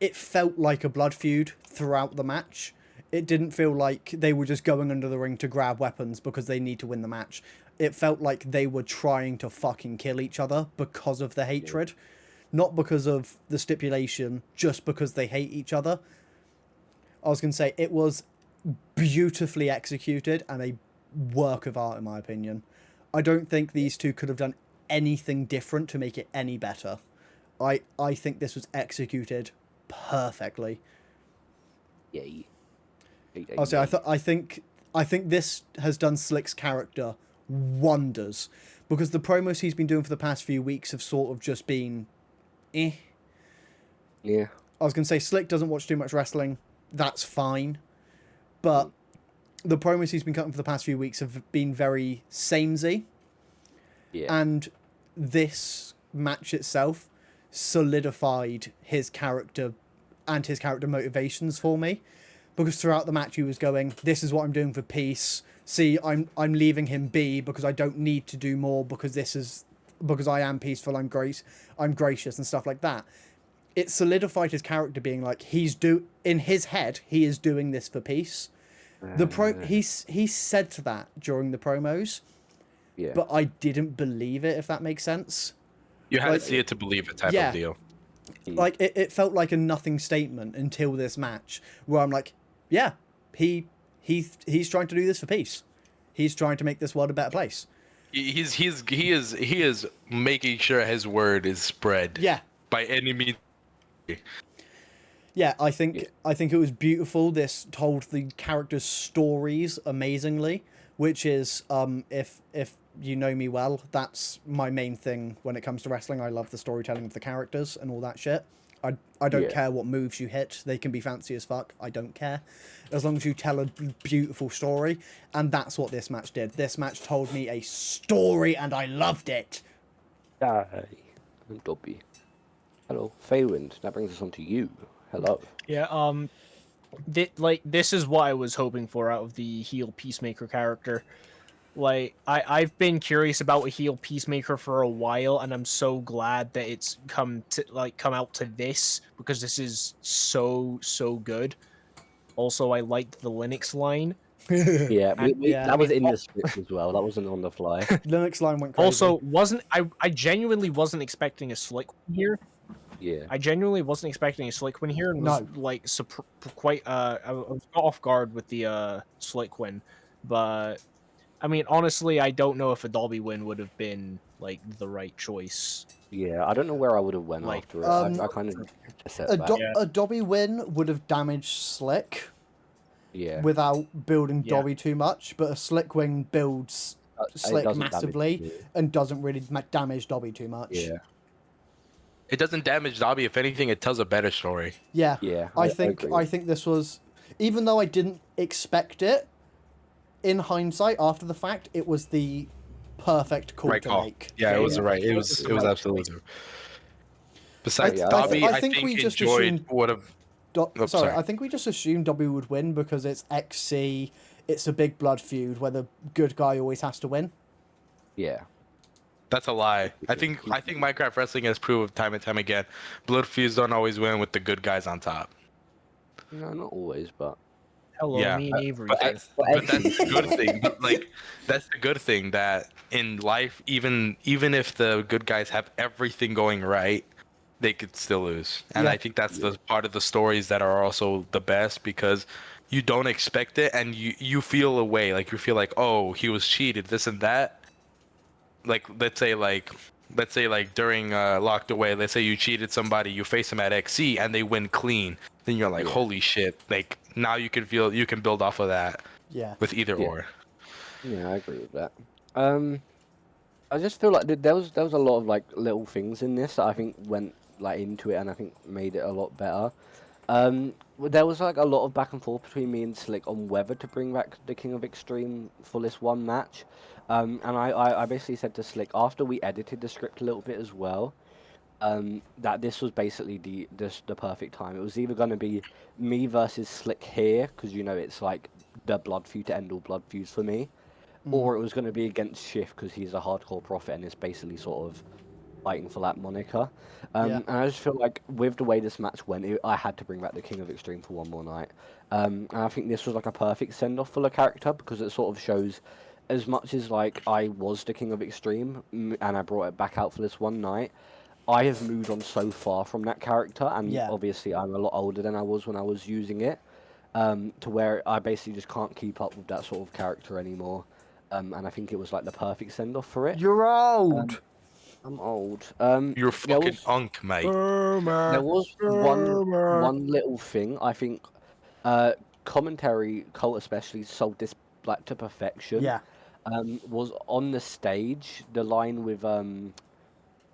it felt like a blood feud throughout the match. It didn't feel like they were just going under the ring to grab weapons because they need to win the match. It felt like they were trying to fucking kill each other because of the hatred. Not because of the stipulation, just because they hate each other. I was going to say, it was beautifully executed and a work of art, in my opinion. I don't think these two could have done anything different to make it any better. I think this was executed perfectly. I think this has done Slick's character wonders, because the promos he's been doing for the past few weeks have sort of just been Yeah. I was gonna say Slick doesn't watch too much wrestling. That's fine, but the promos he's been cutting for the past few weeks have been very samey, Yeah. and this match itself solidified his character and his character motivations for me, because throughout the match he was going, "This is what I'm doing for peace. See, I'm leaving him be because I don't need to do more because I am peaceful. I'm gracious and stuff like that." It solidified his character being like in his head he is doing this for peace. He said that during the promos, Yeah. but I didn't believe it, if that makes sense. You had Like- to see it to believe it type Yeah. of deal. Like it felt like a nothing statement until this match, where I'm like, yeah, he's trying to do this for peace. He's trying to make this world a better place. He is making sure his word is spread. Yeah. By any means. Yeah, I think it was beautiful. This told the characters' stories amazingly, which is if you know me well, that's my main thing when it comes to wrestling. I love the storytelling of the characters and all that shit. I don't care what moves you hit. They can be fancy as fuck. I don't care. As long as you tell a beautiful story, and that's what this match did. This match told me a story and I loved it. Hi. I'm Dobby. Hello. Feywind. That brings us on to you. Hello. Yeah, this is what I was hoping for out of the heel Peacemaker character. Like, I've been curious about a heel Peacemaker for a while, and I'm so glad that it's come out to this, because this is so good. Also, I liked the Linux line. Yeah, Yeah. that was in the script as well. That wasn't on the fly. Linux line went crazy. Also, I genuinely wasn't expecting a slick one here. Yeah. I genuinely wasn't expecting a slick win here, and was like quite I was caught off guard with the slick win, but I mean honestly I don't know if a Dolby win would have been like the right choice. Yeah, I don't know where I would have went Like, after it. I kind of set back. a Dobby win would have damaged Slick Yeah. without building Yeah. Dobby too much, but a Slick win builds It Slick doesn't damage massively me. and doesn't really damage Dobby too much. Yeah. It doesn't damage Dobby. If anything, it tells a better story. Yeah. Yeah. I agree. think this was, even though I didn't expect it, in hindsight, after the fact, it was the perfect call Right to call. make. Yeah, it was Yeah. right. It was absolutely. Besides, I Dobby, I I think think we just enjoyed assumed- would have. Sorry, sorry. I think we just assumed Dobby would win because it's XC, it's a big blood feud where the good guy always has to win. Yeah. That's a lie. I think Minecraft Wrestling has proved time and time again, blood feuds don't always win with the good guys on top. No, not always, but Hello, Yeah, me and Avery But here. that's the good thing. But like, that's the good thing that in life, even if the good guys have everything going right, they could still lose. And Yeah. I think that's the part of the stories that are also the best, because you don't expect it and you feel a way, like you feel like, oh, he was cheated, this and that. Like let's say during Locked Away, let's say you cheated somebody, you face them at XC and they win clean, then you're like, Yeah. holy shit, like now you can build off of that Yeah. with either Yeah. or. yeah, I agree with that. I just feel like there was a lot of like little things in this that I think went like into it and I think made it a lot better. There was like a lot of back and forth between me and Slick on whether to bring back the King of Xtreme for this one match. And I basically said to Slick after we edited the script a little bit as well, that this was basically the perfect time. It was either going to be me versus Slick here, because it's like the blood feud to end all blood feuds for me, or it was going to be against Shift because he's a hardcore prophet and is basically sort of fighting for that moniker. And I just feel like with the way this match went, I had to bring back the King of Xtreme for one more night. And I think this was like a perfect send-off for the character, because it sort of shows, as much as like I was the King of Xtreme and I brought it back out for this one night, I have moved on so far from that character, and obviously I'm a lot older than I was when I was using it, to where I basically just can't keep up with that sort of character anymore. And I think it was like the perfect send-off for it. You're old. I'm old. You're fucking unk, mate. There was one little thing. I think commentary, Cole especially, sold this like to perfection. Yeah. Was on the stage, the line with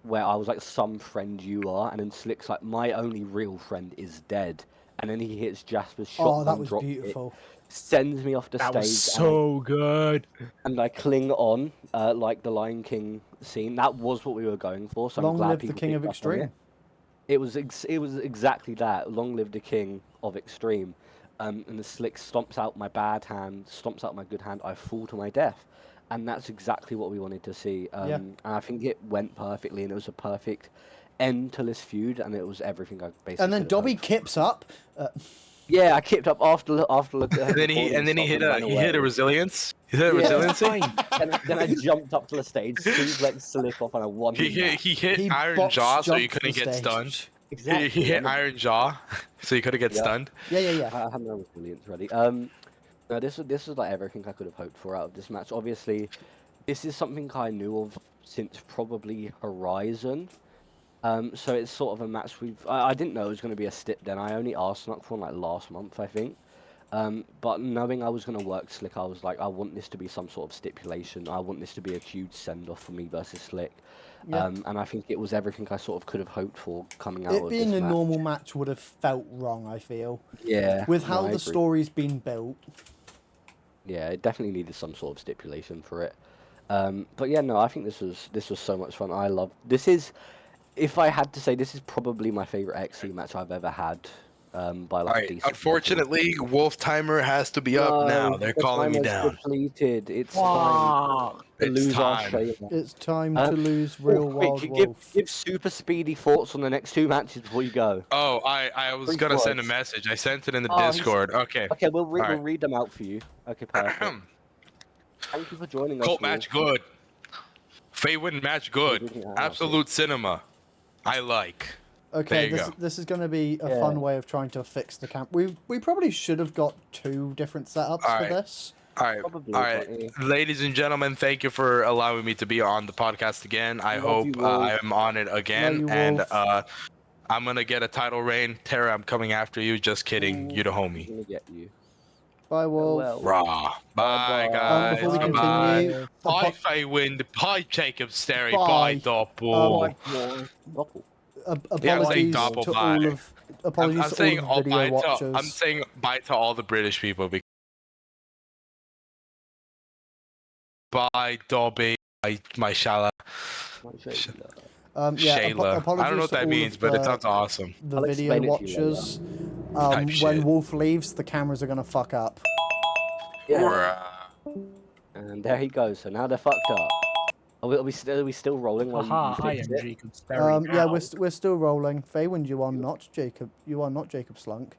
where I was like, "Some friend you are," and then Slick's like, "My only real friend is dead," and then he hits Jasper's Oh, that shotgun was drop kick, beautiful. sends me off the That was stage, so good. and I cling on, like the Lion King scene. That was what we were going for, so I'm Long glad live the people King of picked up on Extreme. it. It was exactly that. Long live the King of Extreme. And the Slick stomps out my bad hand, stomps out my good hand. I fall to my death, and that's exactly what we wanted to see. Yeah. And I think it went perfectly, and it was a perfect end to this feud, and it was everything I basically. And then could have Dobby hoped for. kips up. Yeah, I kicked up after the And then he hit a resilience. He hit a Yeah, resiliency. then I jumped up to the stage, suplex Slick off, and I won. He hit He Iron box Jaw, so he jumped couldn't the get stage. stunned. Exactly. He hit I'm a- Iron Jaw, so he couldn't get Yeah. stunned. Yeah. I have no resilience ready. No, this was like everything I could have hoped for out of this match. Obviously, this is something I knew of since probably Horizon. So it's sort of a match I didn't know it was going to be a stip then. I only asked Snuck for like last month, I think. But knowing I was going to work Slick, I was like, I want this to be some sort of stipulation. I want this to be a huge send-off for me versus Slick. Yeah. And I think it was everything I sort of could have hoped for coming out It of being this a match. normal match would have felt wrong, I feel. Yeah. With no, how I the agree. story's been built. Yeah, it definitely needed some sort of stipulation for it. But yeah, no, I think this was so much fun. I love this is, if I had to say, this is probably my favorite XC match I've ever had. By like All right. decent margin. Unfortunately, Wolf Timer has to be up now. They're the calling me timer's down. depleted. It's time Wow. to It's lose our time. Shayna. It's time Uh, to lose Real quick, Wild give Wolf. super speedy thoughts on the next two matches before you go. Oh, I was 3 gonna send a words. message. I sent it in the Oh, he's- Discord. Okay. Okay, we'll Alright. read them out for you. Okay, perfect. Thank you for joining us. Colt match good. Faywin match good. Everything else, Absolute cinema. I like. Okay, There you go. this is going to be a Yeah. fun way of trying to fix the camp. We probably should have got 2 different setups for Alright. this. Alright. Probably, Alright. but, yeah. Ladies and gentlemen, thank you for allowing me to be on the podcast again. I Love hope you, Wolf. I am on it again. you, And Wolf. I'm gonna get a title reign. Tara, I'm coming after you. Just kidding. Ooh, You the I'm homie. gonna get you. Bye, Wolf. Well. Rah. Bye, Bye-bye. guys. Before we Bye-bye. continue, Bye, Faywin. Bye, Jacob Sterry. Bye. Bye, Doppel. Doppel. Yeah, I'm saying apologies double to bye. all of apologies I'm to saying all of the video watchers. I'm saying bye to all the British people. Bye, Dobby. My Shala. Yeah, Shayla. apologies I don't know what to that all means, of but it the- sounds awesome. The I'll video explain it to you later. watchers. Type When shit. Wolf leaves, the cameras are gonna fuck up. Yeah. Rah. And there he goes. So now they're fucked up. Are we still rolling? While Haha, you I fix am it? Jacob Sterry Yeah, now. we're still rolling. Feywind, you are not Jacob. You are not Jacob Slunk.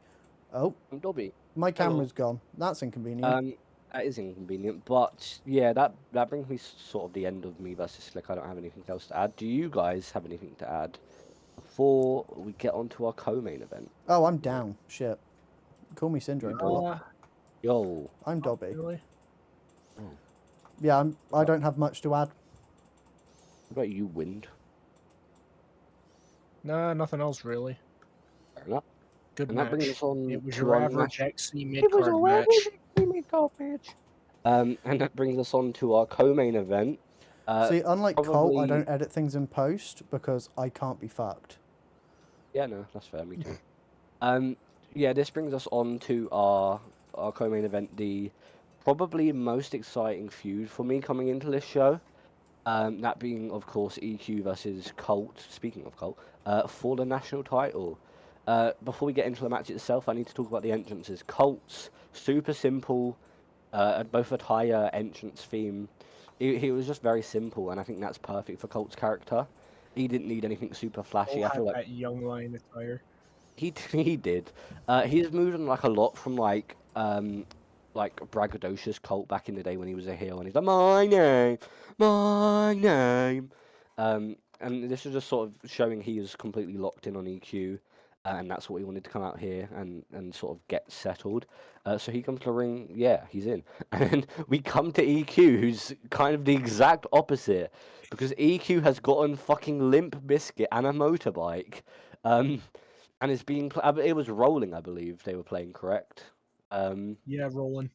Oh, I'm Dobby. my camera's gone. That's inconvenient. That is inconvenient, but yeah, that brings me sort of the end of me versus Slick. I don't have anything else to add. Do you guys have anything to add before we get on to our co-main event? Oh, I'm down. Shit. Call me Syndrome. Yo, I'm Dobby. Really? Yeah, I don't have much to add. what about you, Wind? Nah, nothing else really. Fair enough. Good And that brings match. us on It was to your our average match. XC mid-card match. And that brings us on to our co-main event. See, unlike Colt, I probably- don't edit things in post because I can't be fucked. Yeah, no, that's fair. Me too. Yeah, this brings us on to our co-main event, the probably most exciting feud for me coming into this show. That being, of course, EQ versus Colt. Speaking of Colt, for the national title. Before we get into the match itself, I need to talk about the entrances. Colt's super simple, both attire, entrance theme. He was just very simple, and I think that's perfect for Colt's character. He didn't need anything super flashy. All I feel had like that young lion attire. he did. He's moved on like a lot from like braggadocious Colt back in the day when he was a heel, and he's like my name. And this is just sort of showing he is completely locked in on EQ, and that's what he wanted to come out here and sort of get settled. So he comes to the ring, yeah, he's in. And then we come to EQ, who's kind of the exact opposite, because EQ has gotten fucking Limp Bizkit and a motorbike, and it's being it was rolling, I believe they were playing, correct? Yeah, rolling.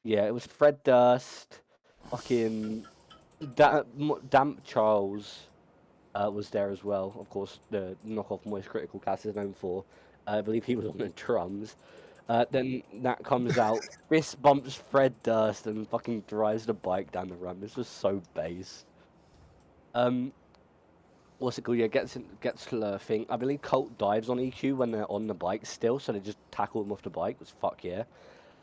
Yeah, it was Fred Durst, fucking Damp Charles, was there as well. Of course, the knockoff Moist Critical Cast is known for. I believe he was on the drums. Then Nat comes out, fist bumps Fred Durst, and fucking drives the bike down the run. This was so base. What's it called? Yeah, gets to the thing. I believe Colt dives on EQ when they're on the bike still, so they just tackle him off the bike. It was fuck yeah.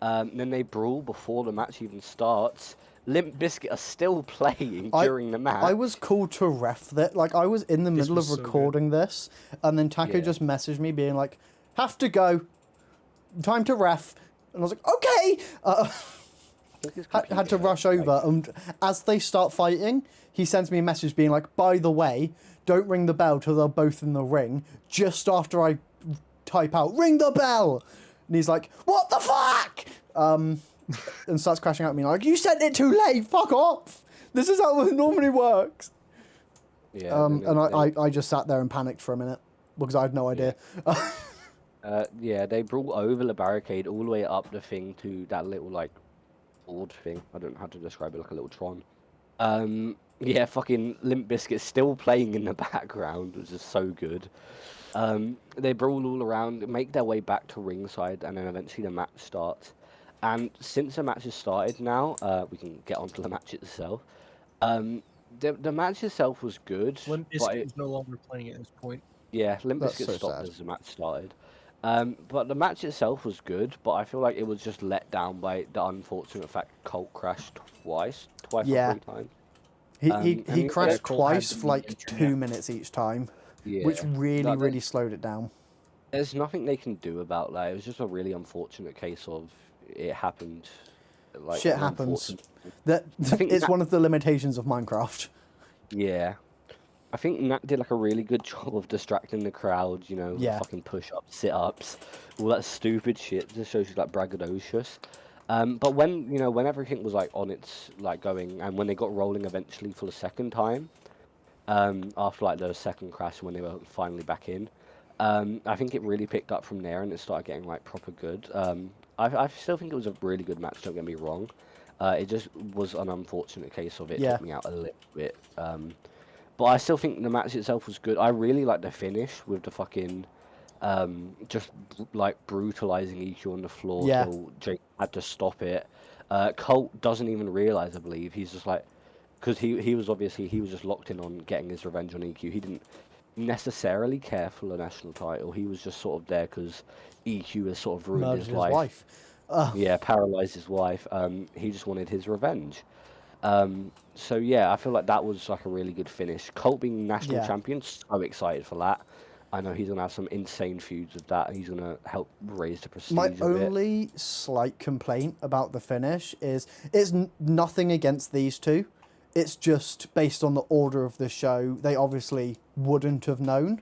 Then they brawl before the match even starts. Limp Bizkit are still playing during the match. I was called to ref that. Like, I was in the middle of recording this, and then Taco just messaged me being like, have to go. Time to ref. And I was like, okay! Had to rush over, and as they start fighting, he sends me a message being like, by the way, don't ring the bell till they're both in the ring, just after I type out, ring the bell! And he's like, what the fuck? And starts crashing out at me like, you sent it too late, fuck off! This is how it normally works. Yeah. I just sat there and panicked for a minute, because I had no idea. Yeah, they brawl over the barricade all the way up the thing to that little, like, board thing. I don't know how to describe it, like a little Tron. Yeah, fucking Limp Bizkit still playing in the background, which is so good. They brawl all around, make their way back to ringside, and then eventually the match starts. And since the match has started now, we can get onto the match itself. The match itself was good. Limp Bizkit is no longer playing at this point. Yeah, Limp That's Bizkit so stopped sad. as the match started. But the match itself was good, but I feel like it was just let down by the unfortunate fact Colt crashed twice Yeah. or 3 times. He crashed Colt twice had for like the 2 minutes each time, Yeah, which really, Like, really slowed it down. there's nothing they can do about that. It was just a really unfortunate case of it happened. Like, Shit an happens. unfortunate- think It's that- one of the limitations of Minecraft. Yeah. I think Nat did like a really good job of distracting the crowd, you know, Yeah. fucking push-ups, sit-ups, all that stupid shit. Just shows you like braggadocious. But when everything was like on its like going, and when they got rolling eventually for the second time, after like the second crash when they were finally back in, I think it really picked up from there and it started getting like proper good. I still think it was a really good match. Don't get me wrong. It just was an unfortunate case of it Yeah. took me out a little bit. But I still think the match itself was good. I really like the finish with the fucking, just like brutalizing EQ on the floor Yeah. till Jake had to stop it. Colt doesn't even realize, I believe. He's just like, because he was just locked in on getting his revenge on EQ. He didn't necessarily care for the national title. He was just sort of there because EQ has sort of ruined Murdered his his life. wife. Yeah, paralyzed his wife. He just wanted his revenge. So yeah, I feel like that was like a really good finish. Colt being national Yeah. champion, so excited for that. I know he's gonna have some insane feuds with that. He's gonna help raise the prestige My of it. only slight complaint about the finish is it's nothing against these two. It's just based on the order of the show. They obviously wouldn't have known.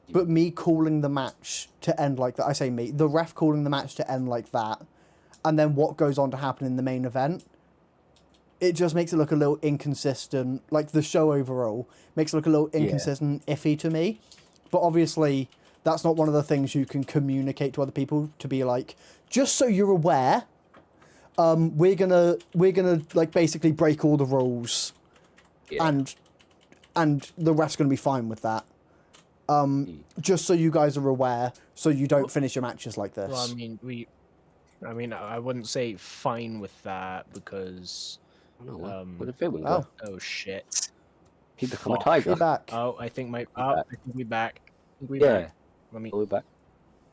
But me calling the match to end like that, I say me, the ref calling the match to end like that, and then what goes on to happen in the main event, it just makes it look a little inconsistent. Like the show overall makes it look a little inconsistent, iffy to me. But obviously, that's not one of the things you can communicate to other people to be like, just so you're aware, we're gonna like basically break all the rules, Yeah. and the ref's gonna be fine with that. Just so you guys are aware, so you don't finish your matches like this. Well, I mean, I wouldn't say fine with that because. I don't know what did Fayetteville oh. go? Oh shit! He become a Fuck. tiger. Be back. Oh, I think back. I think we back. I think we Yeah. back. Let me. Are we back?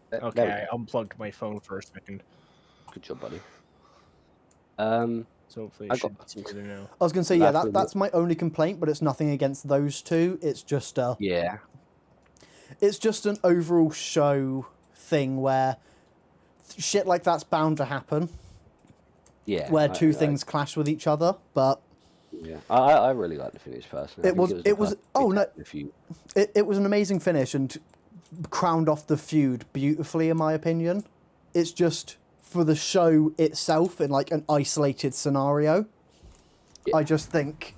There we Okay, I go. unplugged my phone for a second, Good job, buddy. so hopefully I it should got- be smoother now. I was gonna say, yeah, That's really that's my only complaint, but it's nothing against those two. It's just Yeah. it's just an overall show thing where shit like that's bound to happen, Yeah. where two I- things clash with each other. But Yeah. I really like the finish personally. I It think was- the it was- perfect oh, no. if you it was an amazing finish and crowned off the feud beautifully, in my opinion. It's just for the show itself in like an isolated scenario. Yeah. I just think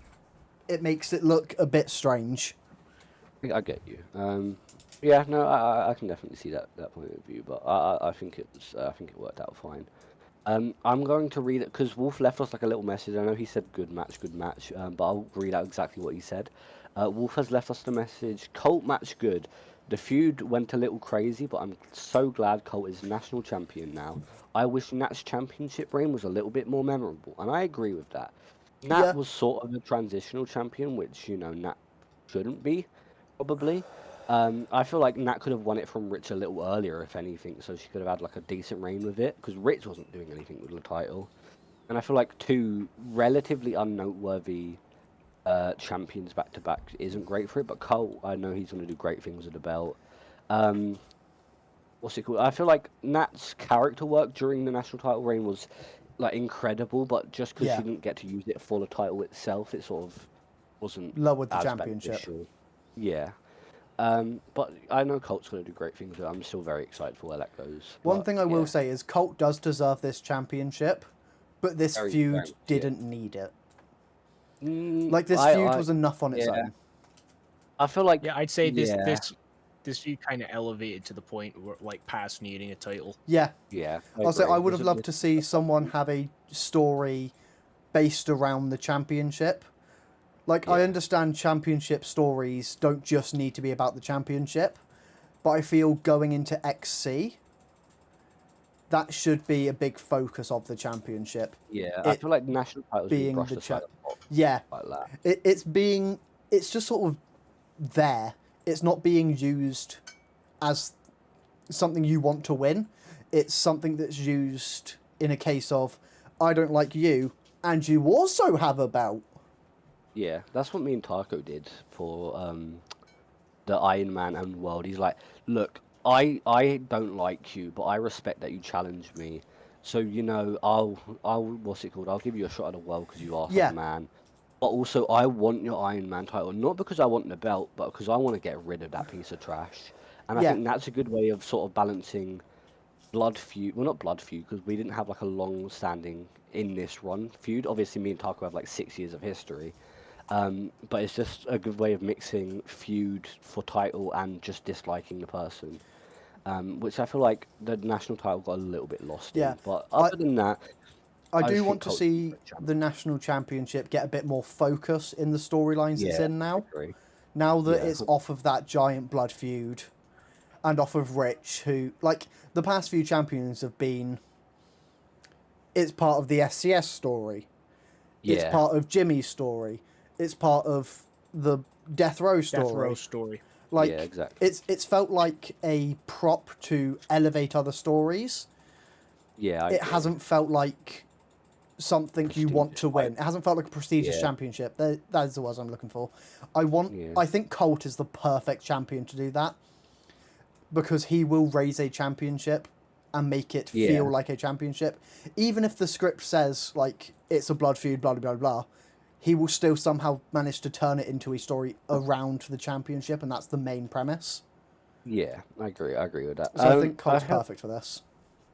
it makes it look a bit strange. I get you. Yeah, no, I can definitely see that point of view, but I think it was I think it worked out fine. I'm going to read it because Wolf left us like a little message. I know he said good match, but I'll read out exactly what he said. Wolf has left us the message, Colt match good. The feud went a little crazy, but I'm so glad Colt is national champion now. I wish Nat's championship reign was a little bit more memorable, and I agree with that. Nat Yeah. was sort of a transitional champion, which, Nat shouldn't be, probably. I feel like Nat could have won it from Rich a little earlier, if anything, so she could have had like a decent reign with it, because Rich wasn't doing anything with the title. And I feel like two relatively unnoteworthy champions back to back isn't great for it, but Cole, I know he's going to do great things with the belt. What's it called? I feel like Nat's character work during the national title reign was like incredible, but just because Yeah. she didn't get to use it for the title itself, it sort of wasn't Lowered the as championship. beneficial. Yeah. But I know Colt's going to do great things. I'm still very excited for where that goes. One But, thing I will yeah, say is Colt does deserve this championship, but this very feud much, yeah. didn't need it. Mm, Like, this feud was enough on its yeah. own. I feel like Yeah, I'd say yeah, this feud kind of elevated to the point where like past needing a title. Yeah. yeah. I'll say I would There's have a loved bit- to see someone have a story based around the championship. Like, I Yeah. understand championship stories don't just need to be about the championship, but I feel going into XC, that should be a big focus of the championship. Yeah, I it feel like national titles being being brushed the aside cha- a lot Yeah, like that. it's just sort of there. It's not being used as something you want to win. It's something that's used in a case of, I don't like you, and you also have a belt. Yeah, that's what me and Taco did for the Iron Man and World. He's like, look, I don't like you, but I respect that you challenged me. So I'll what's it called? I'll give you a shot at the world because you asked Yeah. like a man. But also, I want your Iron Man title, not because I want the belt, but because I want to get rid of that piece of trash. And I Yeah. think that's a good way of sort of balancing blood feud. Well, not blood feud, because we didn't have like a long-standing in this run feud. Obviously, me and Taco have like 6 years of history. But it's just a good way of mixing feud for title and just disliking the person. Which I feel like the national title got a little bit lost Yeah. in. But other than that, I do think want to Colt's see great champion. the national championship get a bit more focus in the storylines it's Yeah, in I now. agree. Now that Yeah. it's off of that giant blood feud and off of Rich, who, like, the past few champions have been, it's part of the SCS story. It's Yeah. part of Jimmy's story. It's part of the Death Row story. Death Row story. Like, Yeah, exactly. it's felt like a prop to elevate other stories. Yeah, I It agree. hasn't felt like something you want to Prestigious, win. It hasn't felt like a prestigious Yeah. championship. That is the words I'm looking for. Yeah. I think Colt is the perfect champion to do that, because he will raise a championship and make it Yeah. feel like a championship. Even if the script says, like, it's a blood feud, blah, blah, blah, blah, he will still somehow manage to turn it into a story around the championship, and that's the main premise. Yeah, I agree with that. So I think Colt's I feel, perfect for this.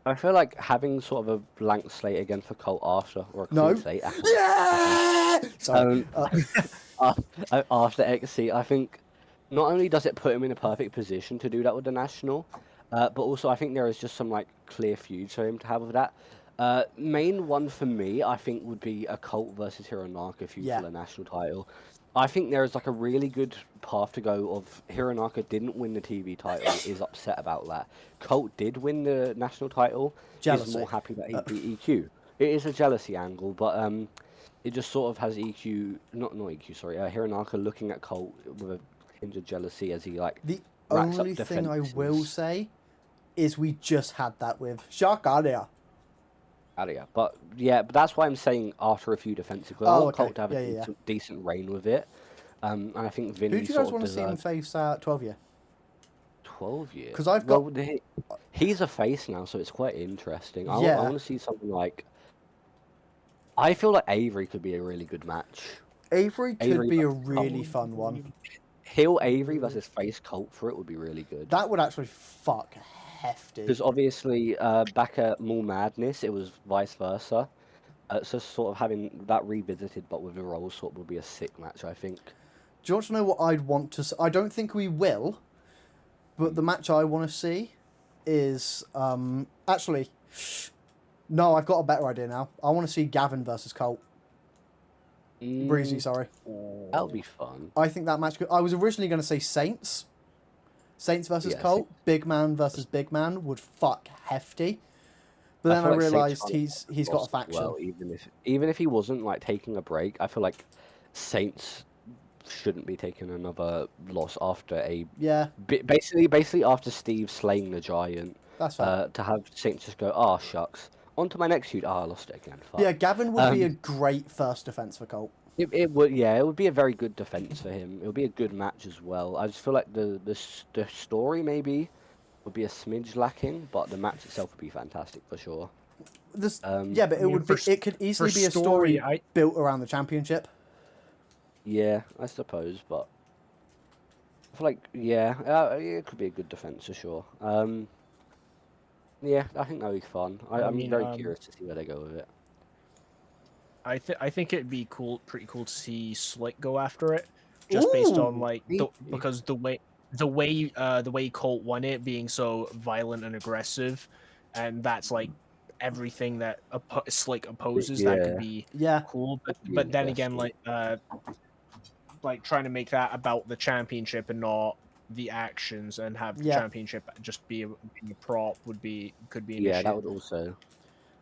I feel like having sort of a blank slate again for Colt after, or a clean No. slate after, Yeah! Sorry. after XC, I think not only does it put him in a perfect position to do that with the national, but also I think there is just some like clear feuds for him to have with that. Main one for me, I think, would be a Colt versus Hironaka feud Yeah. for the national title. I think there is like a really good path to go of Hironaka didn't win the TV title, is upset about that. Colt did win the national title, is Jealousy. more happy that he beat EQ. It is a jealousy angle, but it just sort of has EQ, not EQ, sorry, Hironaka looking at Colt with a hint of jealousy as he like The racks up only thing I will defenses. say is we just had that with Shakaria. Area. But yeah, but that's why I'm saying after a few defensive. I Oh, want okay. Colt to have Yeah, a yeah, yeah. decent reign with it. And I think Who Vinny do you sort guys of want to see him deserves face 12 year? 12 years. 'Cause I've Well, he's a face now, so it's quite interesting. I Yeah. want to see something like. I feel like Avery could be a really good match. Avery could Avery be a versus really Colt. fun one. Heel Avery versus face Colt for it would be really good. That would actually fuck hefty. Because obviously, back at Mall Madness, it was vice versa. So sort of having that revisited, but with the roles sort of would be a sick match, I think. Do you want to know what I'd want to see? I don't think we will, but the match I want to see is actually No, I've got a better idea now. I want to see Gavin versus Colt. Breezy, sorry. That'll be fun. I think that match could... I was originally going to say Saints. Saints versus Yeah, Colt. Big man versus big man would fuck hefty. But then I feel like Saints realised kinda he's got a lost as faction. well, even if he wasn't like taking a break, I feel like Saints shouldn't be taking another loss after a Yeah, basically after Steve slaying the Giant. that's fair. To have Saints just go, oh shucks, on to my next feud. I lost it again. Fuck. Yeah, Gavin would be a Um, great first defence for Colt. It would, yeah, it would be a very good defense for him. It would be a good match as well. I just feel like the story maybe would be a smidge lacking, but the match itself would be fantastic for sure. Yeah, but it could easily be a story built around the championship. Yeah, I suppose, but I feel like yeah, it could be a good defense for sure. Yeah, I think that'd be fun. I'm very curious to see where they go with it. I think it'd be pretty cool to see Slick go after it, just based on like because the way Colt won it being so violent and aggressive, and that's like everything that Slick opposes. Yeah. That could be cool, but then again, like trying to make that about the championship and not the actions, and have the championship just be a prop could be an issue. That would also.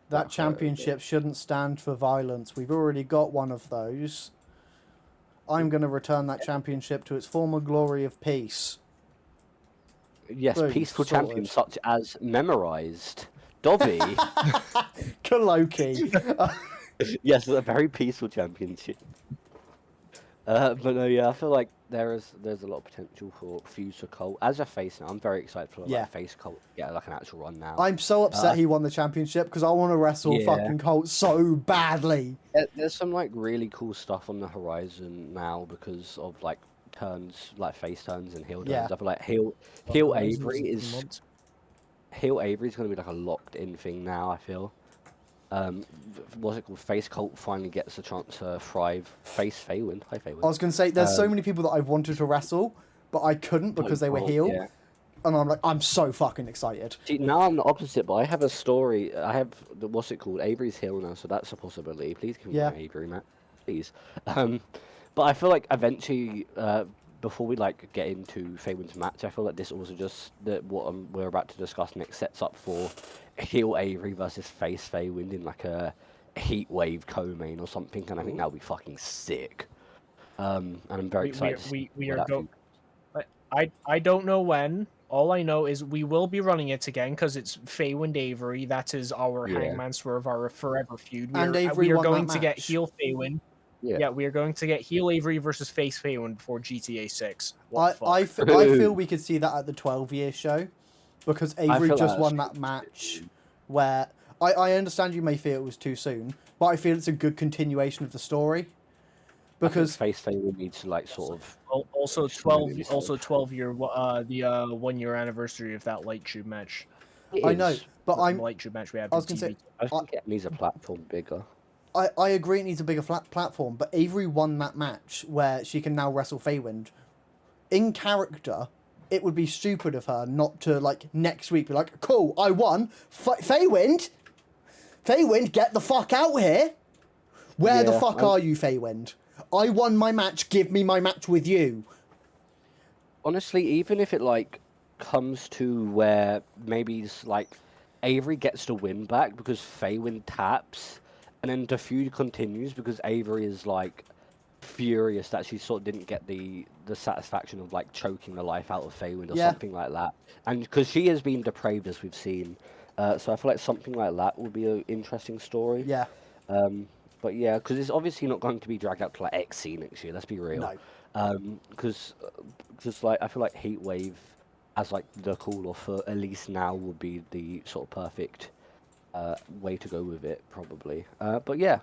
That championship shouldn't stand for violence. We've already got one of those. I'm going to return that championship to its former glory of peace. Yes, Boom, peaceful sorted. champions such as Memorized, Dobby. Kaloki. Yes, a very peaceful championship. But no, yeah, I feel like there's a lot of potential for future Colt. As a face now, I'm very excited for face Colt to get like an actual run now. I'm so upset he won the championship because I want to wrestle fucking Colt so badly. There's some like really cool stuff on the horizon now because of like turns, like face turns and heel turns. I feel like heel Avery is going to be like a locked in thing now. I feel. What's it called? Face Colt finally gets a chance to thrive. Face Feywind. Hi Feywind. I was going to say, there's so many people that I've wanted to wrestle, but I couldn't because they were heel. Yeah. And I'm like, I'm so fucking excited. See, now I'm the opposite, but I have a story. I have what's it called? Avery's heel now, so that's a possibility. Please give me my Avery, Matt. Please. But I feel like eventually, before we like get into Feywind's match, I feel like this also just what we're about to discuss next sets up for heel Avery versus face Feywind in like a heat wave co-main or something, and I think that'll be fucking sick. And I'm very excited. We are going. I don't know when. All I know is we will be running it again because it's Feywind Avery. That is our Hangman Swerve, our forever feud. We are going to get heel Feywind. Yeah, we are going to get heel Avery versus face Feywind before GTA 6. I feel we could see that at the 12-year show because Avery just won that match where I understand you may feel it was too soon, but I feel it's a good continuation of the story. Because face Feywind needs to like sort of also 12-year the 1 year anniversary of that light tube match. I know, but light tube match we had. I was going to say, I think it needs a platform bigger. I agree it needs a bigger platform, but Avery won that match where she can now wrestle Feywind. In character, it would be stupid of her not to, like, next week be like, cool, I won. Feywind, get the fuck out here. Where the fuck are you, Feywind? I won my match, give me my match with you. Honestly, even if it, like, comes to where maybe, like, Avery gets the win back because Feywind taps, and then the feud continues because Avery is, like, furious that she sort of didn't get the satisfaction of, like, choking the life out of Feywind or something like that. And because she has been depraved, as we've seen. So I feel like something like that would be an interesting story. Yeah. But yeah, because it's obviously not going to be dragged out to, like, XC next year, let's be real. No. Because, like, I feel like Heatwave as, like, the call-off for at least now would be the sort of perfect way to go with it, probably. But yeah,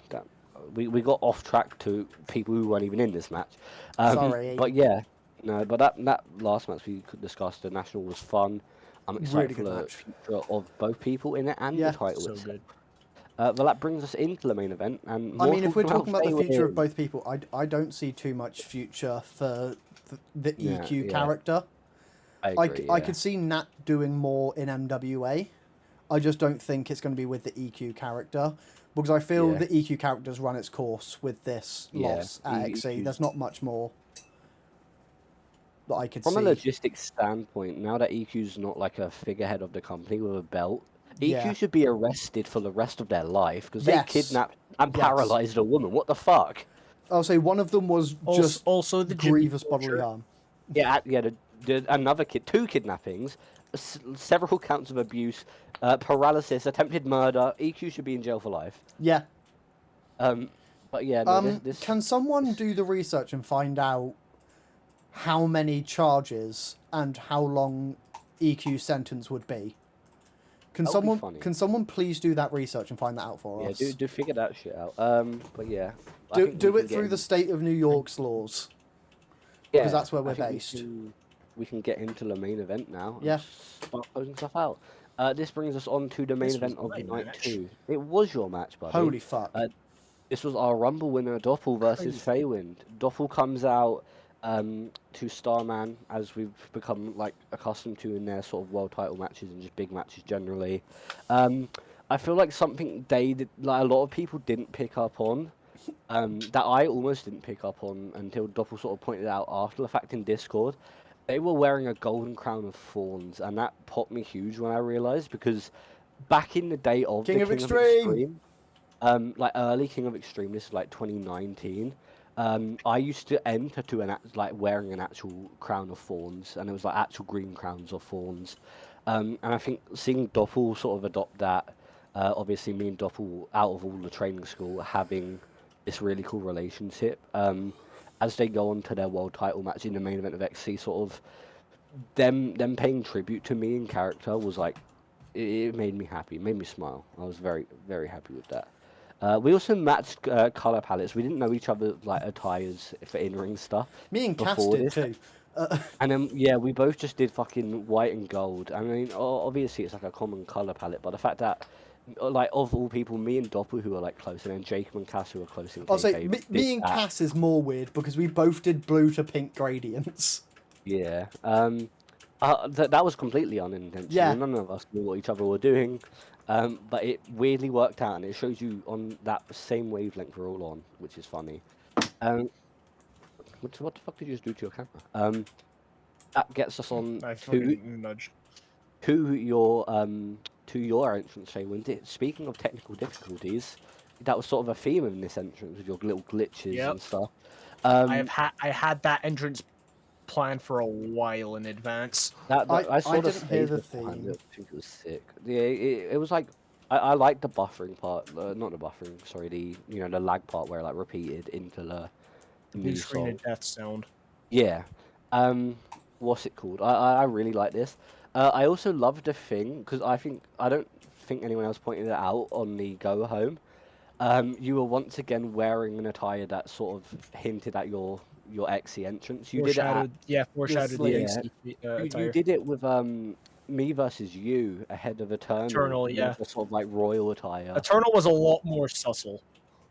we got off track to people who weren't even in this match. Sorry. But yeah, no, but that last match we could discuss, the National, was fun. I'm excited for the future of both people in it and the title so itself. good. But that brings us into the main event. And I mean, if we're talking about the future of Feywind. both people, I don't see too much future for the EQ character. I agree, I could see Nat doing more in MWA. I just don't think it's going to be with the EQ character, because I feel Yeah. the EQ character's run its course with this Yeah, loss at XC. There's not much more that I could From see. a logistics standpoint, now that EQ's not like a figurehead of the company with a belt, Yeah. EQ should be arrested for the rest of their life because they Yes. kidnapped and Yes. paralyzed a woman. What the fuck? I'll say one of them was just Also the Jimmy grievous bodily torture. harm. Yeah, another kid, 2 kidnappings, several counts of abuse, paralysis, attempted murder. EQ should be in jail for life. Yeah. But yeah, no, this Can someone do the research and find out how many charges and how long EQ's sentence would be? Can That would be someone funny. please do that research and find that out for yeah, us? do figure that shit out. But yeah, I do think do we it can get through in- the state of New York's laws. yeah, because that's where we're I think based. We can get into the main event now. And Yeah. start closing stuff out. This brings us on to the main This event was of my night match. 2. It was your match, buddy. Holy fuck. This was our Rumble winner, Doppel versus Feywind. Doppel comes out to Starman, as we've become like accustomed to in their sort of world title matches and just big matches generally. I feel like something like a lot of people didn't pick up on, that I almost didn't pick up on until Doppel sort of pointed out after the fact in Discord. They were wearing a golden crown of thorns, and that popped me huge when I realised, because back in the day of King the of King Xtreme! of Extreme, like early King of Extreme, this is like 2019. I used to enter to like wearing an actual crown of thorns, and it was like actual green crowns of thorns. And I think seeing Doppel sort of adopt that, obviously me and Doppel out of all the training school having this really cool relationship. As they go on to their world title match in the main event of XC, sort of them paying tribute to me in character was like, it made me happy, it made me smile. I was very, very happy with that. We also matched color palettes. We didn't know each other's like attires for in-ring stuff. Me and Cass before did this. too. And then yeah, we both just did fucking white and gold. I mean, obviously it's like a common color palette, but the fact that like of all people, me and Doppel who are like close, and then Jacob and Cass who are close in I'll KK, say me and Cass is more weird because we both did blue to pink gradients. Yeah. That was completely unintentional. Yeah. None of us knew what each other were doing, but it weirdly worked out, and it shows you on that same wavelength we're all on, which is funny. What the fuck did you just do to your camera? That gets us on I to fucking nudged. your entrance, Feywind. Speaking of technical difficulties, that was sort of a theme in this entrance with your little glitches Yep. and stuff. I had that entrance planned for a while in advance. I saw the didn't hear stage the beforehand, theme. I think it was sick. Yeah, it was like I liked the buffering part, not the buffering, sorry, the lag part where it like repeated into the new Blue screen song. of death sound. Yeah. What's it called? I really like this. I also love the thing because I don't think anyone else pointed it out on the go home. You were once again wearing an attire that sort of hinted at your XE entrance. You Foreshadowed the Yeah. AC you attire. did it with me versus you ahead of Eternal. Eternal, yeah. with a sort of like royal attire. Eternal was a lot more subtle.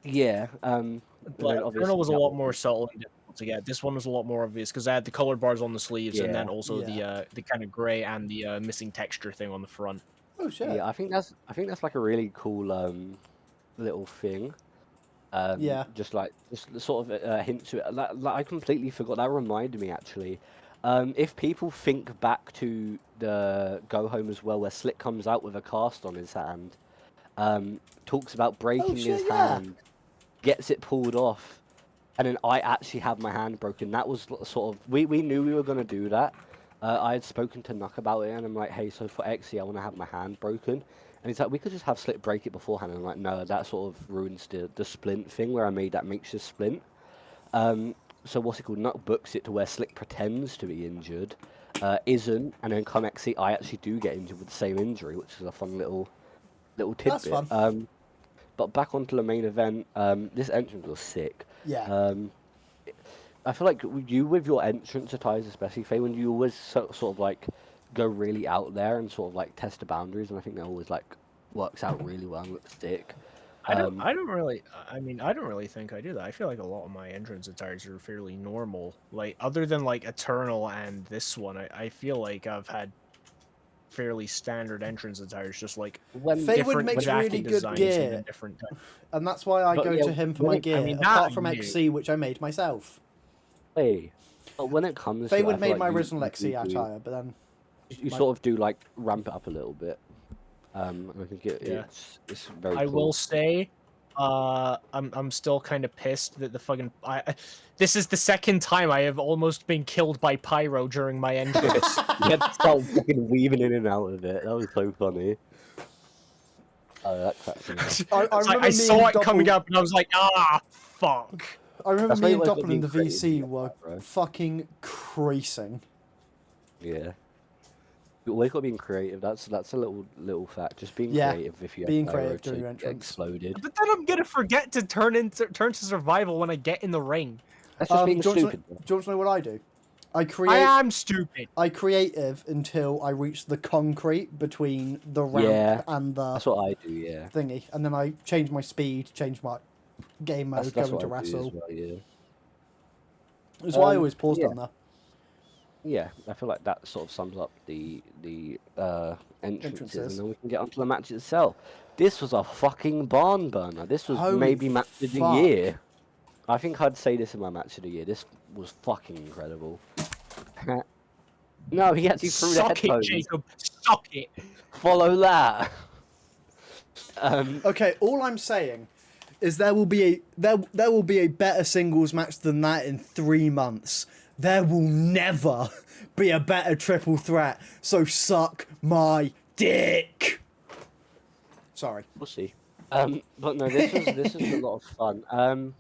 Yeah. Like, obviously Eternal was a that lot was- more subtle and difficult to get. This one was a lot more obvious because I had the colored bars on the sleeves and then Yeah. also the kind of gray and the missing texture thing on the front. Oh shit. Yeah, I think that's like a really cool little thing. Yeah. Just sort of hint to it. Like, I completely forgot. That reminded me actually. If people think back to the go home as well, where Slick comes out with a cast on his hand, talks about breaking his shit, yeah. hand, gets it pulled off, and then I actually have my hand broken. That was sort of we knew we were gonna do that. I had spoken to Nuck about it, and I'm like, hey, so for XE, I want to have my hand broken. And he's like, we could just have Slick break it beforehand. And I'm like, no, that sort of ruins the splint thing where I made that makeshift splint. So what's it called? Nuck books it to where Slick pretends to be injured, isn't, and then come XE, I actually do get injured with the same injury, which is a fun little tidbit. That's fun. But back onto the main event, this entrance was sick. Yeah. I feel like you, with your entrance attires especially, Faye, when you always sort of like go really out there and sort of like test the boundaries, and I think that always like works out really well and looks sick. I don't really think I do that. I feel like a lot of my entrance attires are fairly normal. Like other than like Eternal and this one, I feel like I've had fairly standard entrance attires, just like When Feywind different makes jacket really good designs gear. and different. And that's why I But go yeah, to him for when my it- gear, I mean, apart that from I XC, which I made myself. Hey, but when it comes to it, I Feywind feel made like my you- original you XC do- attire, but then You my- sort of do like ramp it up a little bit. And I think Yeah. it's very I cool. will say, I'm still kind of pissed that the fucking this is the second time I have almost been killed by pyro during my entrance. You had to start fucking weaving in and out of it. That was so funny. Oh, that cracked me up. It's I like, remember I me saw and it coming Doppel- up, and I was like, fuck. I remember That's me why you and always gotta Doppel be in the creative VC like were that, bro. fucking creasing. Yeah. You always got being creative. That's a little fact. Just being Yeah, creative if you have being pyro creative during to your get entrance. exploded. But then I'm gonna forget to turn to survival when I get in the ring. That's just being do you want to stupid. know- do you want to know what I do? I I create. am stupid. I creative until I reach the concrete between the ramp Yeah, and the That's what I do. Yeah. thingy, and then I change my speed, change my game mode, That's go what into I do as wrestle. well, yeah. That's why I always paused yeah. on there. Yeah, I feel like that sort of sums up the entrances, Entrances. and then we can get onto the match itself. This was a fucking barn burner. This was Holy maybe match of the fuck. year. I think I'd say this in my match of the year. This was fucking incredible. No, he actually threw the Suck it, headphones. Jacob. Suck it. Follow that. Okay, all I'm saying is there will be a better singles match than that in 3 months. There will never be a better triple threat. So suck my dick. Sorry. We'll see. But no, this was a lot of fun.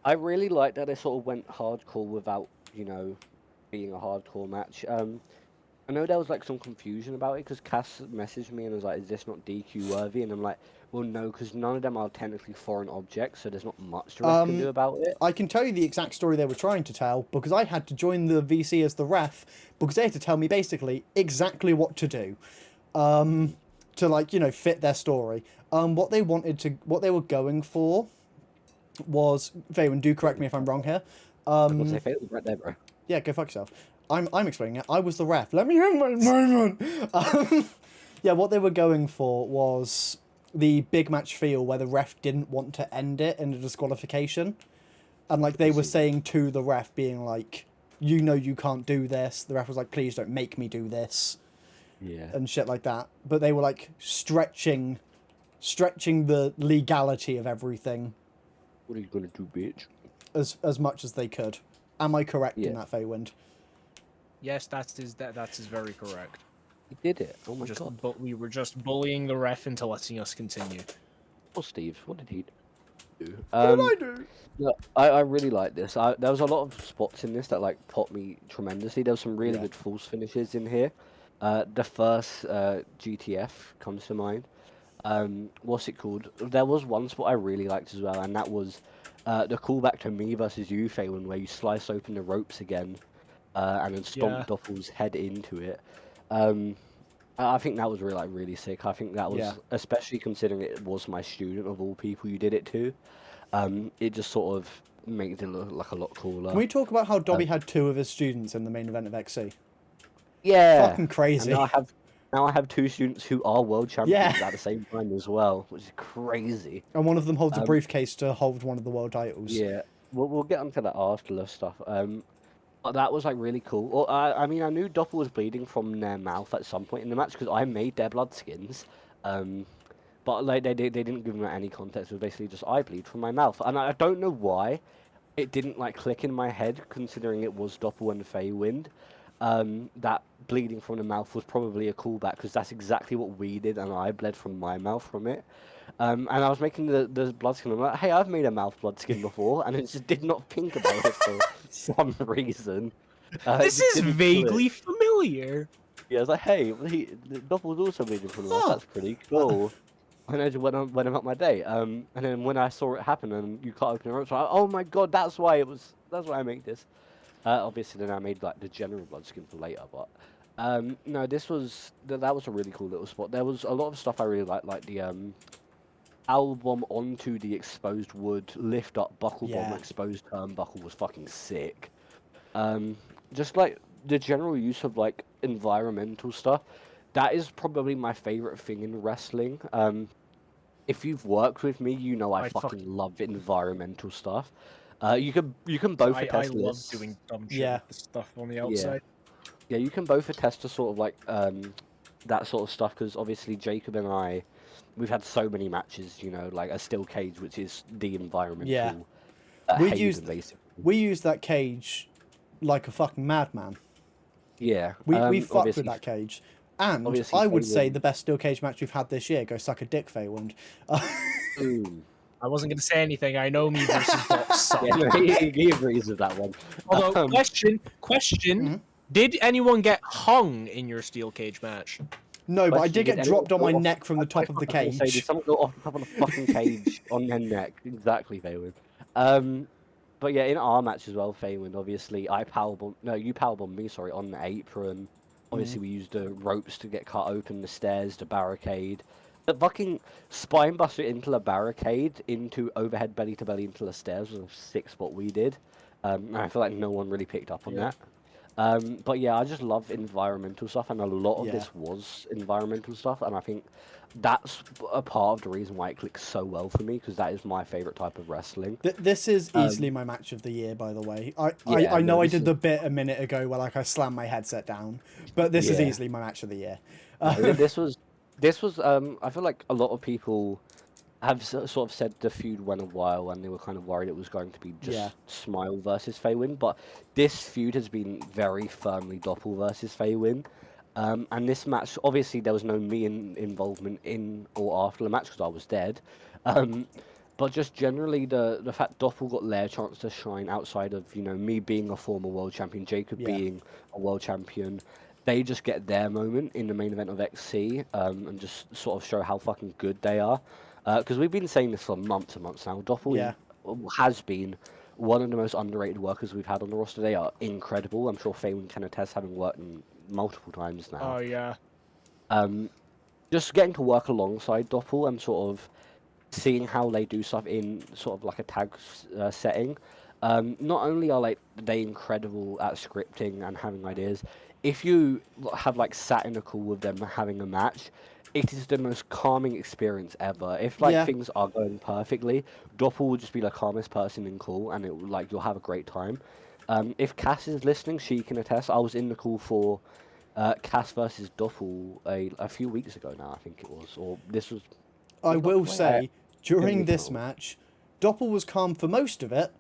I really liked that they sort of went hardcore without, being a hardcore match. I know there was like some confusion about it because Cass messaged me and was like, "Is this not DQ worthy?" And I'm like, "Well, no, because none of them are technically foreign objects, so there's not much the ref can do about it." I can tell you the exact story they were trying to tell because I had to join the VC as the ref because they had to tell me basically exactly what to do, to fit their story. What they were going for was, Faywin, do correct me if I'm wrong here. What's their favourite right there, bro? Yeah, go fuck yourself. I'm explaining it. I was the ref. Let me have my moment. Yeah, what they were going for was the big match feel where the ref didn't want to end it in a disqualification. And they were saying to the ref, being like, you can't do this. The ref was like, please don't make me do this. Yeah. And shit like that. But they were stretching the legality of everything What are you gonna do, bitch? as much as they could. Am I correct Yeah. in that, Feywind? Yes, that is very correct. He did it. Oh my god. But we were just bullying the ref into letting us continue. Oh, Steve, what did he do? What did I do? No, I really like this. There was a lot of spots in this that popped me tremendously. There was some really Yeah. good false finishes in here. The first GTF comes to mind. What's it called? There was one spot I really liked as well, and that was the callback to me versus you, Phelan, where you slice open the ropes again and then stomp Yeah. Doppel's head into it. I think that was really sick. I think that was, Yeah. especially considering it was my student of all people you did it to. It just sort of makes it look like a lot cooler. Can we talk about how Dobby had 2 of his students in the main event of XC? Yeah. Fucking crazy. And now I have 2 students who are world champions Yeah. at the same time as well, which is crazy. And one of them holds a briefcase to hold one of the world titles. Yeah, we'll get onto that after love stuff. But that was really cool. Well, I mean, I knew Doppel was bleeding from their mouth at some point in the match because I made their blood skins. But they didn't give them any context. It was basically just I bleed from my mouth, and I don't know why it didn't click in my head, considering it was Doppel and Feywind. That bleeding from the mouth was probably a callback because that's exactly what we did, and I bled from my mouth from it. And I was making the blood skin. I'm like, hey, I've made a mouth blood skin before, and it just did not think about it for some reason. This is vaguely familiar. Yeah, I was like, hey, the Doppel's also bleeding from the mouth. That's pretty cool. And I just went about my day. And then when I saw it happen, and you cut open the ropes, I was like, oh my god, that's why I make this. Obviously, then I made the general blood skin for later, but no, that was a really cool little spot. There was a lot of stuff I really liked, like the album onto the exposed wood, lift up buckle bomb, exposed turnbuckle was fucking sick. Just the general use of environmental stuff. that is probably my favorite thing in wrestling. If you've worked with me, you know I fucking love environmental stuff. You can both I attest to love this. doing dumb shit Yeah. with the stuff on the Yeah. outside. Yeah, you can both attest to sort of like that sort of stuff because obviously Jacob and I, we've had so many matches, you know, like a steel cage, which is the environmental We haven, used basically. we used that cage like a fucking madman. Yeah, We fucked with obviously, that cage. And obviously, I would say Feywind. the best steel cage match we've had this year. Go suck a dick, Feywind. Ooh. I wasn't going to say anything. I know me versus bots suck. Yeah, no, he agrees with that one. Although, question: Mhm. did anyone get hung in your steel cage match? No, but I did get anyone dropped on go my off- neck from the top of the I was gonna say, did cage. someone go off the top of the fucking cage on their neck? Exactly, Feywind. But yeah, in our match as well, Feywind, obviously, you powerbombed me, sorry, on the apron. Obviously, we used the ropes to get cut open, the stairs, the barricade. The fucking spine buster into the barricade, into overhead belly to belly into the stairs was a sick spot we did. And I feel like no one really picked up on Yeah. that. But yeah, I just love environmental stuff, and a lot of Yeah. this was environmental stuff, and I think that's a part of the reason why it clicks so well for me, because that is my favorite type of wrestling. This is easily my match of the year, by the way. I Yeah, know no, I this did is- the bit a minute ago where like I slammed my headset down, but this is Yeah. easily my match of the year. No, this was I feel like a lot of people have sort of said the feud went a while and they were kind of worried it was going to be just Yeah. Smile versus Feywind, but this feud has been very firmly Doppel versus Feywind. And this match, obviously there was no involvement in or after the match because I was dead. But just generally the fact Doppel got their chance to shine outside of, you know, me being a former world champion, Jacob Yeah. being a world champion, they just get their moment in the main event of XC and just sort of show how fucking good they are. Because we've been saying this for months and months now. Doppel Yeah. has been one of the most underrated workers we've had on the roster. They are incredible. I'm sure Feywind can attest, having worked them multiple times now. Oh yeah. Just getting to work alongside Doppel and sort of seeing how they do stuff in sort of like a tag setting. Not only are like they incredible at scripting and having ideas, if you have like sat in a call with them having a match, it is the most calming experience ever. If like Yeah. things are going perfectly, Doppel will just be the calmest person in call, and you'll have a great time. If Cass is listening, she can attest. I was in the call for Cass versus Doppel a few weeks ago now, I think it was, or this was. I Not will quite. say during we this can't. match, Doppel was calm for most of it.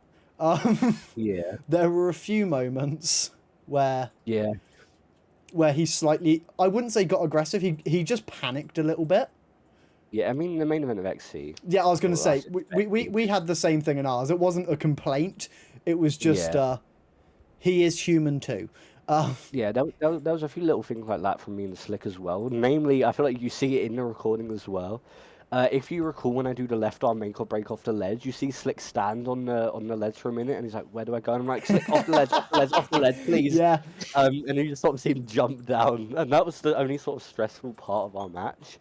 Yeah, There were a few moments where yeah. he slightly, I wouldn't say got aggressive. He just panicked a little bit. Yeah, I mean, the main event of XC. Yeah, I was going to Well, say that's we had the same thing in ours. It wasn't a complaint. It was just Yeah. he is human too. Yeah, there was a few little things like that from me and the Slick as well. Namely, I feel like you see it in the recording as well. If you recall, when I do the left arm make or break off the ledge, you see Slick stand on the ledge for a minute, and he's like, "Where do I go?" And I'm like, "Slick, off the ledge, off the ledge, off the ledge, please." Yeah, And then you just sort of see him jump down, and that was the only sort of stressful part of our match.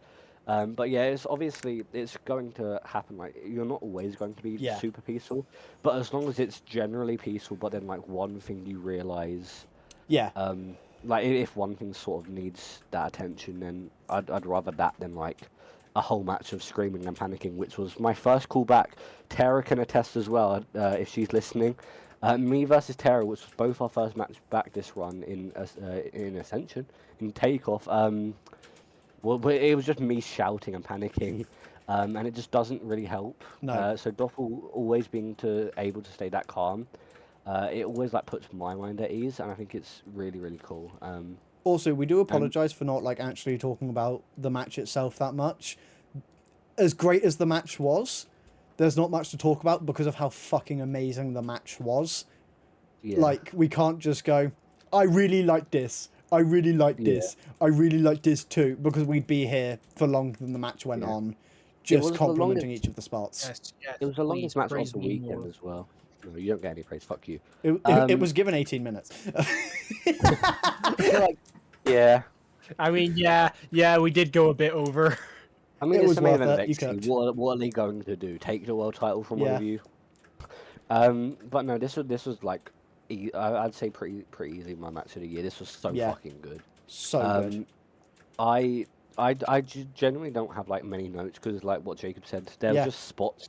But yeah, it's going to happen. Like, you're not always going to be Yeah. super peaceful, but as long as it's generally peaceful, but then like one thing you realize, yeah, like if one thing sort of needs that attention, then I'd rather that than like a whole match of screaming and panicking, which was my first call back. Tara can attest as well, if she's listening. Me versus Tara, which was both our first match back this run in Ascension, in Takeoff. Well, it was just me shouting and panicking, and it just doesn't really help. No. So Doppel always being able to stay that calm, it always like puts my mind at ease, and I think it's really really cool. Also, we do apologize for not like actually talking about the match itself that much. As great as the match was, there's not much to talk about because of how fucking amazing the match was. Yeah. Like, we can't just go, I really like this. I really like this. I really like this too, because we'd be here for longer than the match went Yeah. on, was just the complimenting longest- each of the spots. Yes, yes. It was the please longest match of praise the me weekend more. as well. No, you don't get any praise. Fuck you. It was given 18 minutes. I feel like, yeah. I mean, yeah, we did go a bit over. I mean, It it's was the main worth event of it, you XT. cooked. What are they going to do? Take the world title from one Yeah. of you? But no, this was like, I'd say pretty easily my match of the year. This was so Yeah. fucking good. So good. I genuinely don't have like many notes because, like what Jacob said, there were Yeah. just spots,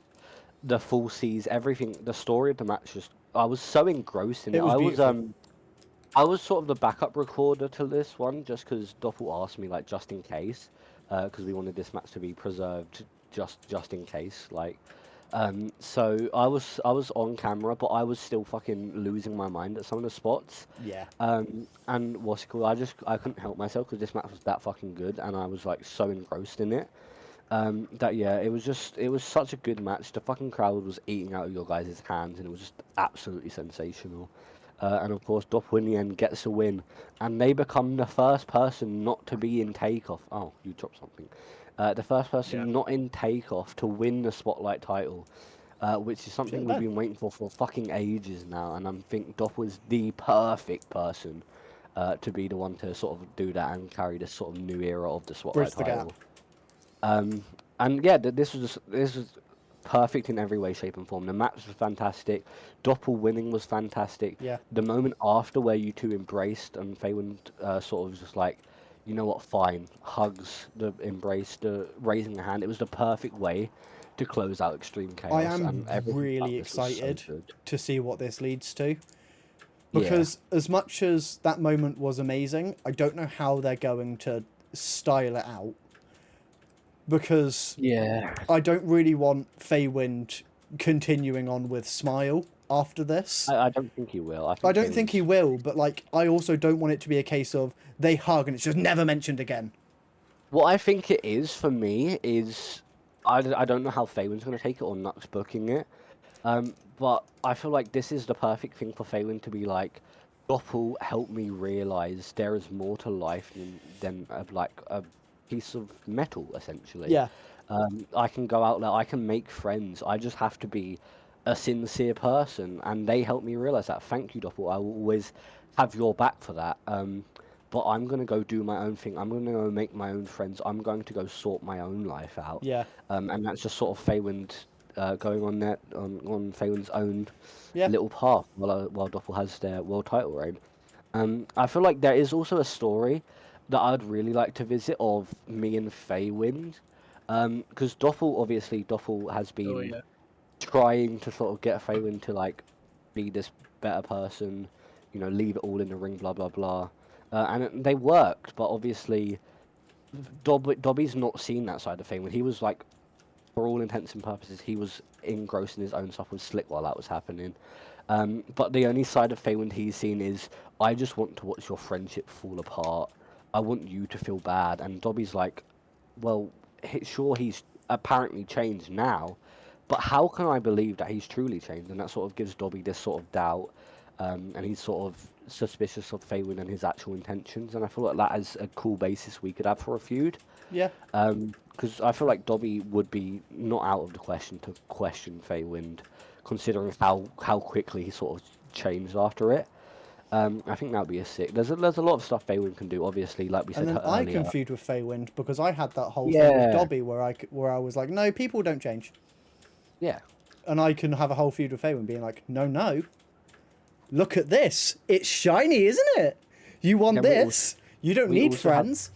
the full seas, everything, the story of the match. Just I was so engrossed in it. It was beautiful. I was sort of the backup recorder to this one, just because Doppel asked me, like, just in case, because we wanted this match to be preserved, just in case, like. So I was on camera, but I was still fucking losing my mind at some of the spots. Yeah. And what's it called? I couldn't help myself because this match was that fucking good, and I was like so engrossed in it. That yeah, it was such a good match. The fucking crowd was eating out of your guys' hands, and it was just absolutely sensational. And of course, Doppel in the end gets a win, and they become the first person not to be in takeoff. Oh, you dropped something. The first person Yeah. not in takeoff to win the Spotlight title, which is something we've no. been waiting for fucking ages now. And I think Doppel is the perfect person to be the one to sort of do that and carry this sort of new era of the Spotlight Bridge the gap. title. And yeah, this was perfect in every way, shape, and form. The match was fantastic. Doppel winning was fantastic. Yeah. The moment after where you two embraced and Feywind sort of was just like, you know what, fine, hugs, the embrace, the raising the hand. It was the perfect way to close out Extreme Chaos. I am and everything about really this was so excited good. to see what this leads to. Yeah. Because as much as that moment was amazing, I don't know how they're going to style it out. Because Yeah. I don't really want Feywind continuing on with Smile after this. I don't think he will. I don't think he will, but like I also don't want it to be a case of they hug and it's just never mentioned again. What I think it is for me is I don't know how Feywin's going to take it or Nux booking it. But I feel like this is the perfect thing for Feywin to be like, Doppel helped me realize there is more to life than like a piece of metal, essentially. Yeah. I can go out there, I can make friends. I just have to be a sincere person, and they helped me realize that. Thank you, Doppel. I will always have your back for that. But I'm gonna go do my own thing. I'm gonna go make my own friends. I'm going to go sort my own life out. Yeah. And that's just sort of Feywind going on that on Feywin's own Yeah. little path while Doppel has their world title reign. I feel like there is also a story that I'd really like to visit of me and Feywind, because Doppel has been Oh yeah. trying to sort of get Feywind to like be this better person, you know, leave it all in the ring, blah blah blah, they worked, but obviously Dobby's not seen that side of Feywind. He was like, for all intents and purposes, he was engrossed in his own stuff with Slick while that was happening. But the only side of Feywind he's seen is, I just want to watch your friendship fall apart. I want you to feel bad. And Dobby's like, well, sure, he's apparently changed now, but how can I believe that he's truly changed? And that sort of gives Dobby this sort of doubt, and he's sort of suspicious of Feywind and his actual intentions. And I feel like that is a cool basis we could have for a feud. Yeah. Because I feel like Dobby would be not out of the question to question Feywind, considering how quickly he sort of changed after it. I think that would be a sick. There's a lot of stuff Feywind can do, obviously, like we said And then earlier. I can feud with Feywind because I had that whole thing Yeah. with Dobby where I was like, no, people don't change. Yeah. And I can have a whole feud with Feywind being like, no, look at this. It's shiny, isn't it? You want Yeah, this. You don't we need also have- friends.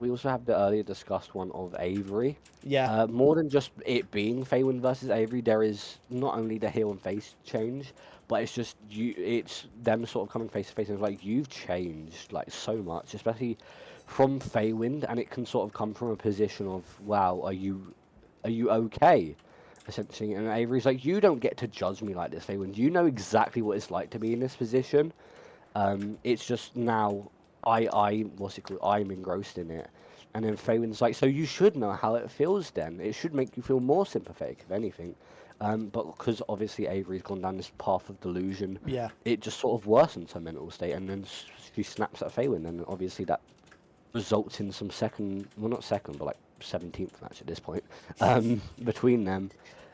We also have the earlier discussed one of Avery. Yeah. More than just it being Feywind versus Avery, there is not only the heel and face change, but it's just it's them sort of coming face to face and it's like, you've changed like so much, especially from Feywind, and it can sort of come from a position of, wow, are you okay? Essentially, and Avery's like, you don't get to judge me like this, Feywind. You know exactly what it's like to be in this position. It's just now what's it called? I'm engrossed in it. And then Feywin's like, so you should know how it feels then. It should make you feel more sympathetic, if anything. But because obviously Avery's gone down this path of delusion, Yeah. it just sort of worsens her mental state. And then she snaps at Feywin. And obviously that results in some not second, but like 17th match at this point, between them.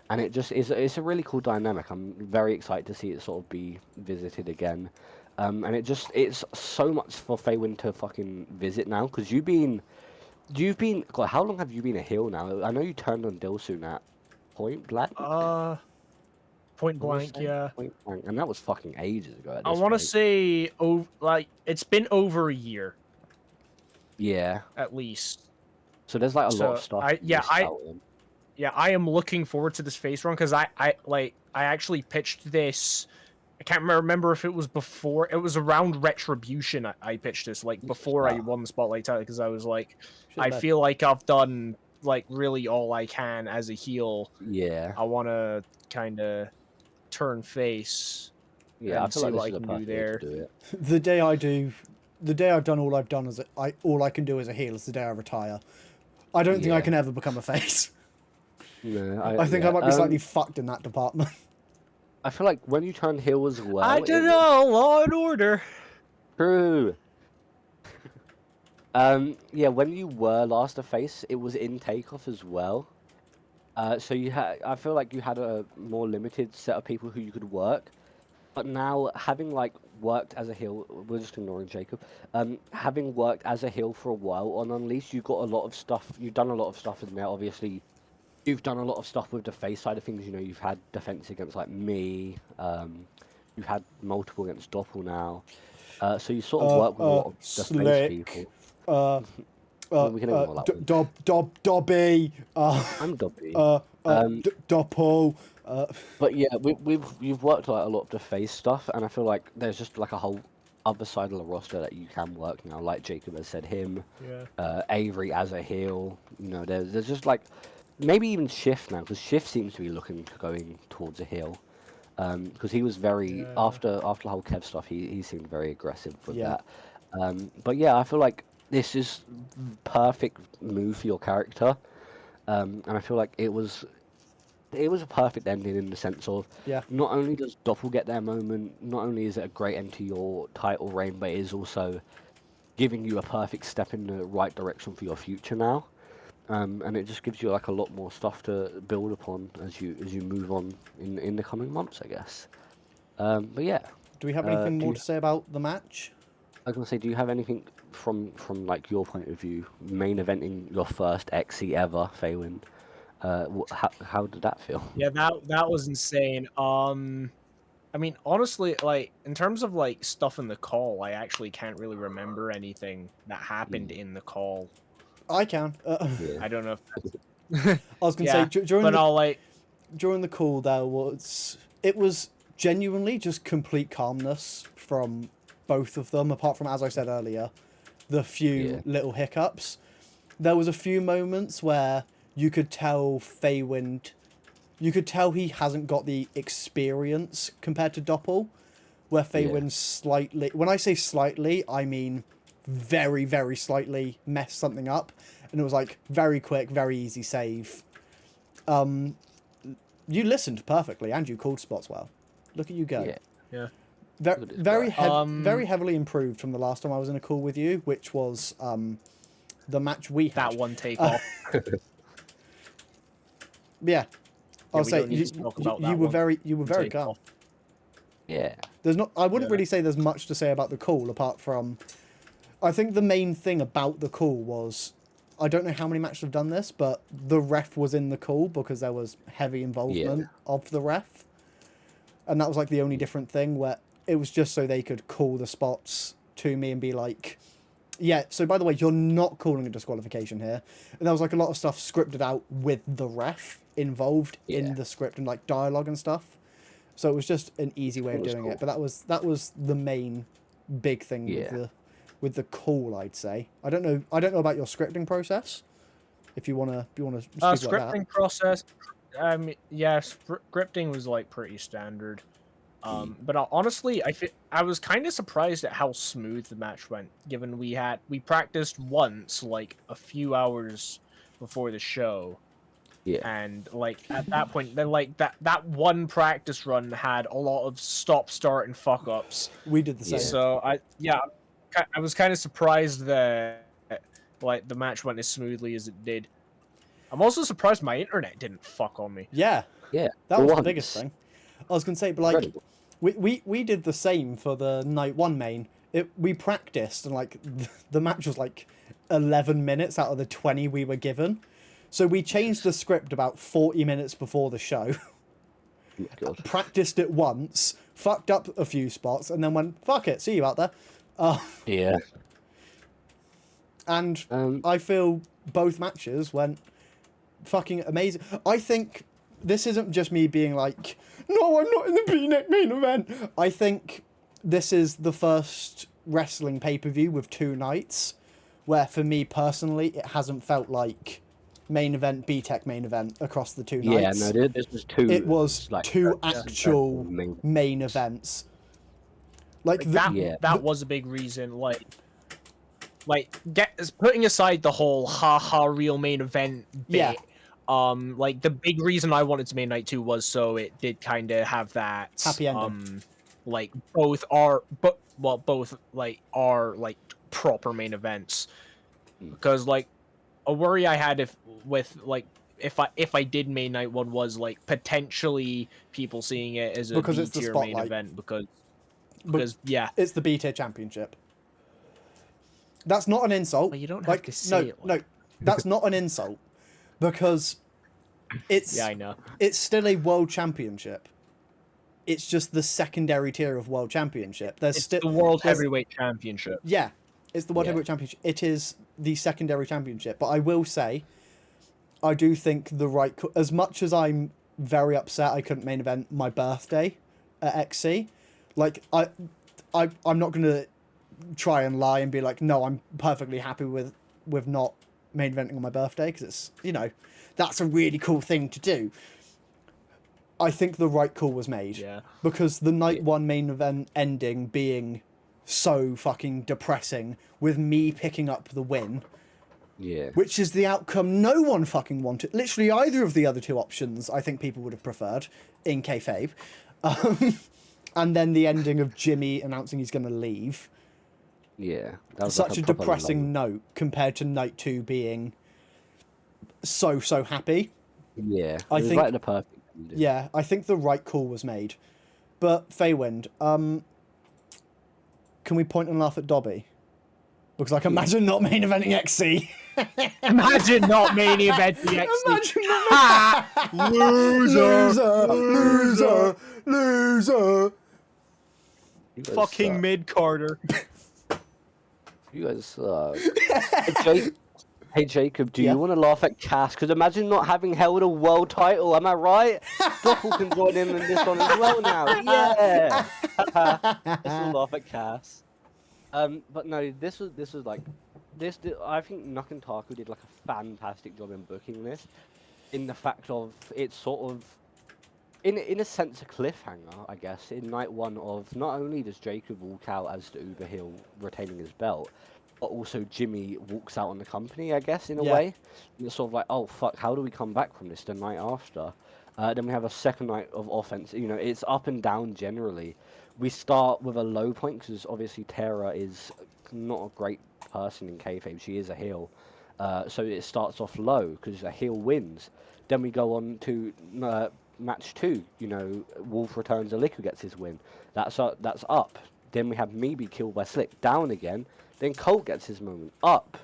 And it just it's a really cool dynamic. I'm very excited to see it sort of be visited again. And it's so much for Feywind to fucking visit now, because you've been, God, how long have you been a heel now? I know you turned on Dilsun at Point Blank. Point blank, yeah. Point Blank, and that was fucking ages ago. At I this want to point. say, like, it's been over a year. Yeah. at least. So there's like a lot So, of stuff. I am looking forward to this face run because I actually pitched this. I can't remember if it was before. It was around Retribution. I pitched this like before I won the Spotlight title because I was like, I feel like I've done like really all I can as a heel. Yeah. I want to kind of turn face. Yeah, I and feel see like what this I is a can do perfect way there. to do it. The day I've done all I've done as all I can do as a heel is the day I retire. I don't think I can ever become a face. No, I think I might be slightly fucked in that department. I feel like when you turn heel as well. I don't know, Law and Order. True. Yeah, when you were last a face, it was in Takeoff as well. So you had, I feel like you had a more limited set of people who you could work. But now, having like worked as a heel, we're just ignoring Jacob. Having worked as a heel for a while on Unleashed, you've got a lot of stuff. You've done a lot of stuff in there. Obviously, you've done a lot of stuff with the face side of things. You know, you've had defense against like me. You've had multiple against Doppel now. So you sort of work with a lot of the face people. We can ignore that one. Dobby. I'm Dobby. Doppel. But yeah, you've worked like a lot of the face stuff, and I feel like there's just like a whole other side of the roster that you can work now. Like Jacob has said, him, Avery as a heel. You know, there's just like maybe even Shift now, because Shift seems to be looking going towards a heel. Because he was very after the whole Kev stuff, he seemed very aggressive with that. But yeah, I feel like this is perfect move for your character, and I feel like it was a perfect ending in the sense of not only does Doppel get their moment, not only is it a great end to your title reign, but it is also giving you a perfect step in the right direction for your future now. And it just gives you like a lot more stuff to build upon as you move on in the coming months, I guess. But yeah. Do we have anything more to say about the match? I was gonna say, do you have anything from like your point of view, main eventing your first XC ever, Faywin? How did that feel? Yeah, that was insane. I mean, honestly, like in terms of like stuff in the call, I actually can't really remember anything that happened in the call. I can. I don't know. I was gonna say during the call it was genuinely just complete calmness from both of them, apart from, as I said earlier, the few little hiccups. There was a few moments where you could tell he hasn't got the experience compared to Doppel, where Faywin slightly, when I say slightly, I mean very, very slightly messed something up, and it was like very quick, very easy save. You listened perfectly, and you called spots well. Look at you go. Yeah. Very heavily improved from the last time I was in a call with you, which was the match we had. That one takeoff. Yeah. I'll say you were very calm. Yeah. I wouldn't really say there's much to say about the call apart from, I think the main thing about the call was, I don't know how many matches have done this, but the ref was in the call because there was heavy involvement of the ref. And that was like the only different thing, where it was just so they could call the spots to me and be like, yeah, so by the way, you're not calling a disqualification here. And there was like a lot of stuff scripted out with the ref involved in the script and like dialogue and stuff. So it was just an easy way of doing it. But that was the main big thing with the call, I'd say. I don't know about your scripting process. If you wanna speak about that. Scripting process, scripting was like pretty standard. But honestly, I was kind of surprised at how smooth the match went, given we practiced once like a few hours before the show. Yeah. And like at that point, then like that one practice run had a lot of stop, start, and fuck ups. We did the same. So I was kind of surprised that like the match went as smoothly as it did. I'm also surprised my internet didn't fuck on me. Yeah. Yeah. That was the biggest thing. I was gonna say, but like we did the same for the night one main. We practiced and like the match was like 11 minutes out of the 20 we were given. So we changed the script about 40 minutes before the show. Practiced it once, fucked up a few spots, and then went, fuck it, see you out there. Yeah. And Um, I feel both matches went fucking amazing. I think this isn't just me being like, no, I'm not in the B-Neck main event. I think this is the first wrestling pay-per-view with 2 nights where, for me personally, it hasn't felt like main event, B-Tech main event across the 2 yeah, nights. no, this was 2. It was like 2 very actual successful main events. Like, That Yeah. that was a big reason. Putting aside the whole haha real main event bit. Yeah. Like the big reason I wanted to main night 2 was so it did kind of have that Happy ending. like both are like proper main events. Because like a worry I had if I did main night 1 was like potentially people seeing it as a Because it's the B-tier main spotlight. event because yeah. It's the B-Tier championship. That's not an insult. Well, you don't have to say it No, that's not an insult. Because it's Yeah, I know. it's still a world championship. It's just the secondary tier of world championship. There's It's still the World Heavyweight Championship. Yeah, it's the world Yeah. heavyweight championship. It is the secondary championship. But I will say, I do think as much as I'm very upset I couldn't main event my birthday at XC, like I'm not gonna try and lie and be like, no, I'm perfectly happy with not main eventing on my birthday, because it's, that's a really cool thing to do. I think the right call was made. Yeah. Because the night 1 main event ending being so fucking depressing, with me picking up the win, Yeah. which is the outcome no one fucking wanted. Literally either of the other 2 options I think people would have preferred in kayfabe. And then the ending of Jimmy announcing he's going to leave. Yeah. That was Such like a proper depressing low. note compared to night 2 being so happy. Yeah. I it was think- like the perfect ending. Yeah, I think the right call was made. But Feywind, can we point and laugh at Dobby? Because I can imagine not main eventing XC. Imagine not main eventing XC. Imagine Ha! Loser. You guys Fucking suck. mid Carter. You guys suck. Hey, Jacob, do Yeah? you want to laugh at Cass? Because imagine not having held a world title, am I right? Doppel can join in this one as well now. Yeah! Let's all laugh at Cass. But no, this was like... I think Nuck and Taku did like a fantastic job in booking this. In the fact of, it's sort of... In a sense, a cliffhanger, I guess, in night 1 of not only does Jacob walk out as the Uber heel retaining his belt, but also Jimmy walks out on the company, I guess, in a Yeah. way. And it's sort of like, oh fuck, how do we come back from this the night after? Then we have a second night of offense. It's up and down generally. We start with a low point because obviously Tara is not a great person in kayfabe. She is a heel. So it starts off low because a heel wins. Then we go on to match 2. Wolf returns a lick who gets his win. That's up. Then we have me be killed by Slick, down again. Then Colt gets his moment, up.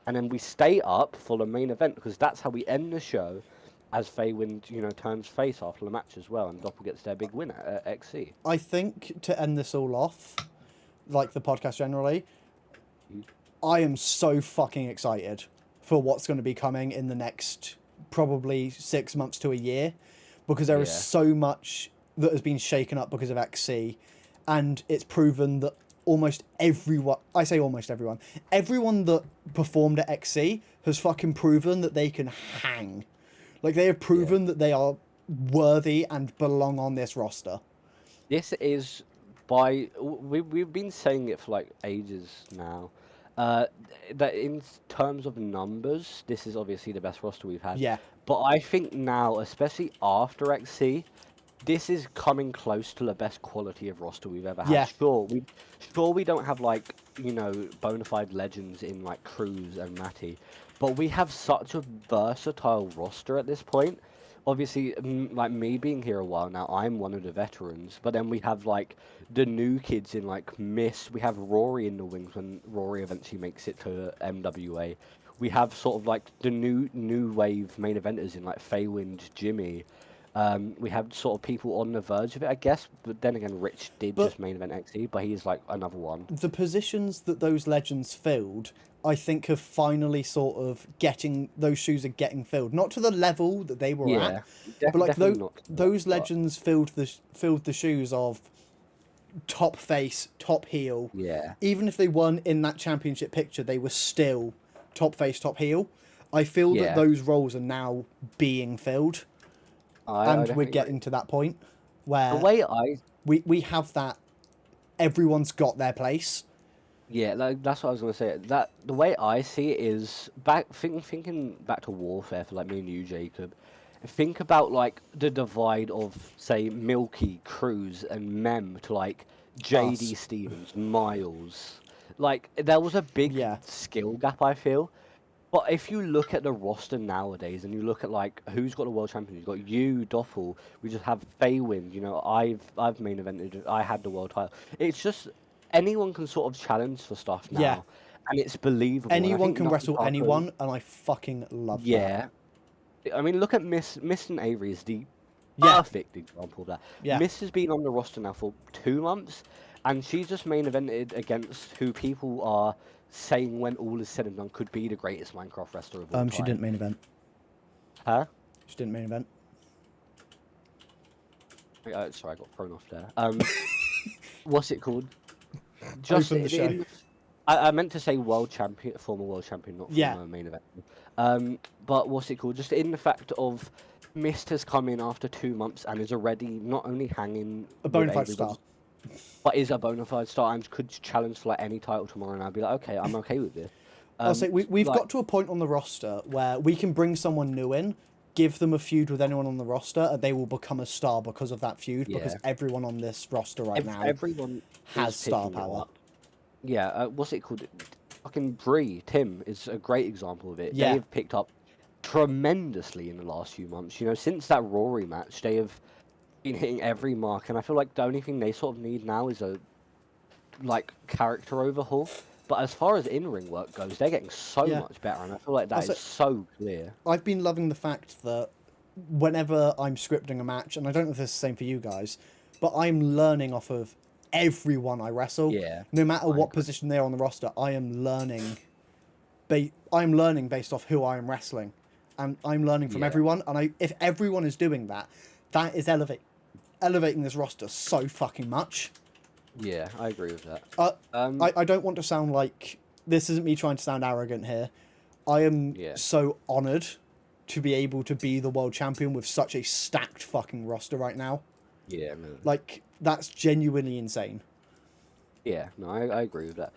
And then we stay up for the main event because that's how we end the show, as Feywind, turns face after the match as well, and Doppel gets their big win at XC. I think to end this all off, like the podcast generally, I am so fucking excited for what's going to be coming in the next probably 6 months to a year, because there is Yeah. so much that has been shaken up because of XC, and it's proven that almost everyone that performed at XC has fucking proven that they can hang. Like, they have proven that they are worthy and belong on this roster. This is we've been saying it for like ages now. That in terms of numbers, this is obviously the best roster we've had. Yeah. But I think now, especially after XC, this is coming close to the best quality of roster we've ever had. Yeah. Sure, we don't have like bona fide legends in like Cruz and Matty, but we have such a versatile roster at this point. Obviously, like me being here a while now, I'm one of the veterans. But then we have like the new kids in like Miss. We have Rory in the wings when Rory eventually makes it to MWA. We have sort of like the new wave main eventers in like Feywind, Jimmy. We have sort of people on the verge of it, I guess. But then again, Rich did But- just main event XE, but he's like another one. The positions that those legends filled, I think, have finally sort of those shoes are getting filled. Not to the level that they were at, but like definitely those not to that, those but legends filled the shoes of top face, top heel. yeah, Even if they won in that championship picture, they were still top face, top heel. I feel that Yeah. those roles are now being filled, I and we're definitely getting agree. to that point The where way I we have that. Everyone's got their place. Yeah, like, that's what I was gonna say. That the way I see it is thinking back to Warfare for like me and you, Jacob. Think about like the divide of say Milky, Cruz, and Mem to like JD Us. Stevens, Miles. Like there was a big Yeah. skill gap, I feel. But if you look at the roster nowadays and you look at like who's got the world champion, you've got you, Doppel. We just have Feywind. You know, I've main evented. I had the world title. It's just anyone can sort of challenge for stuff now, Yeah. and it's believable. And I Anyone think can wrestle Nakamura- anyone, and I fucking love that. Yeah, I mean, look at Miss and Avery is the Yeah. perfect example of that. Yeah. Miss has been on the roster now for 2 months, and she's just main evented against who people are saying when all is said and done could be the greatest Minecraft wrestler of all time. She didn't main event. Huh? She didn't main event. Sorry, I got thrown off there. What's it called? Just Open the show. I meant to say world champion, former world champion, not former Yeah. main event. But what's it called? Just in the fact of Mist has come in after 2 months and is already not only hanging A with bona fide Avery, star. but is a bona fide star and could challenge for like any title tomorrow. And I'd be like, okay, I'm okay with this. I'll say we've like- got to a point on the roster where we can bring someone new in, give them a feud with anyone on the roster, and they will become a star because of that feud. Because Yeah. everyone on this roster right now everyone has is star picking it power. up. Yeah, what's it called? Fucking Bree, Tim is a great example of it. Yeah. They've picked up tremendously in the last few months. You know, since that Rory match, they have been hitting every mark, and I feel like the only thing they sort of need now is a like character overhaul. But as far as in-ring work goes, they're getting so Yeah. much better, and I feel like that Also- is so clear. I've been loving the fact that whenever I'm scripting a match, and I don't know if this is the same for you guys, but I'm learning off of everyone I wrestle. Yeah, No matter I what agree. position they're on the roster, I am learning. I'm learning based off who I am wrestling, and I'm learning from Yeah. everyone. And if everyone is doing that, that is elevating this roster so fucking much. Yeah, I agree with that. I don't want to sound like this isn't me trying to sound arrogant here. I am Yeah. so honored to be able to be the world champion with such a stacked fucking roster right now. Yeah, no. Like, that's genuinely insane. Yeah, no, I agree with that.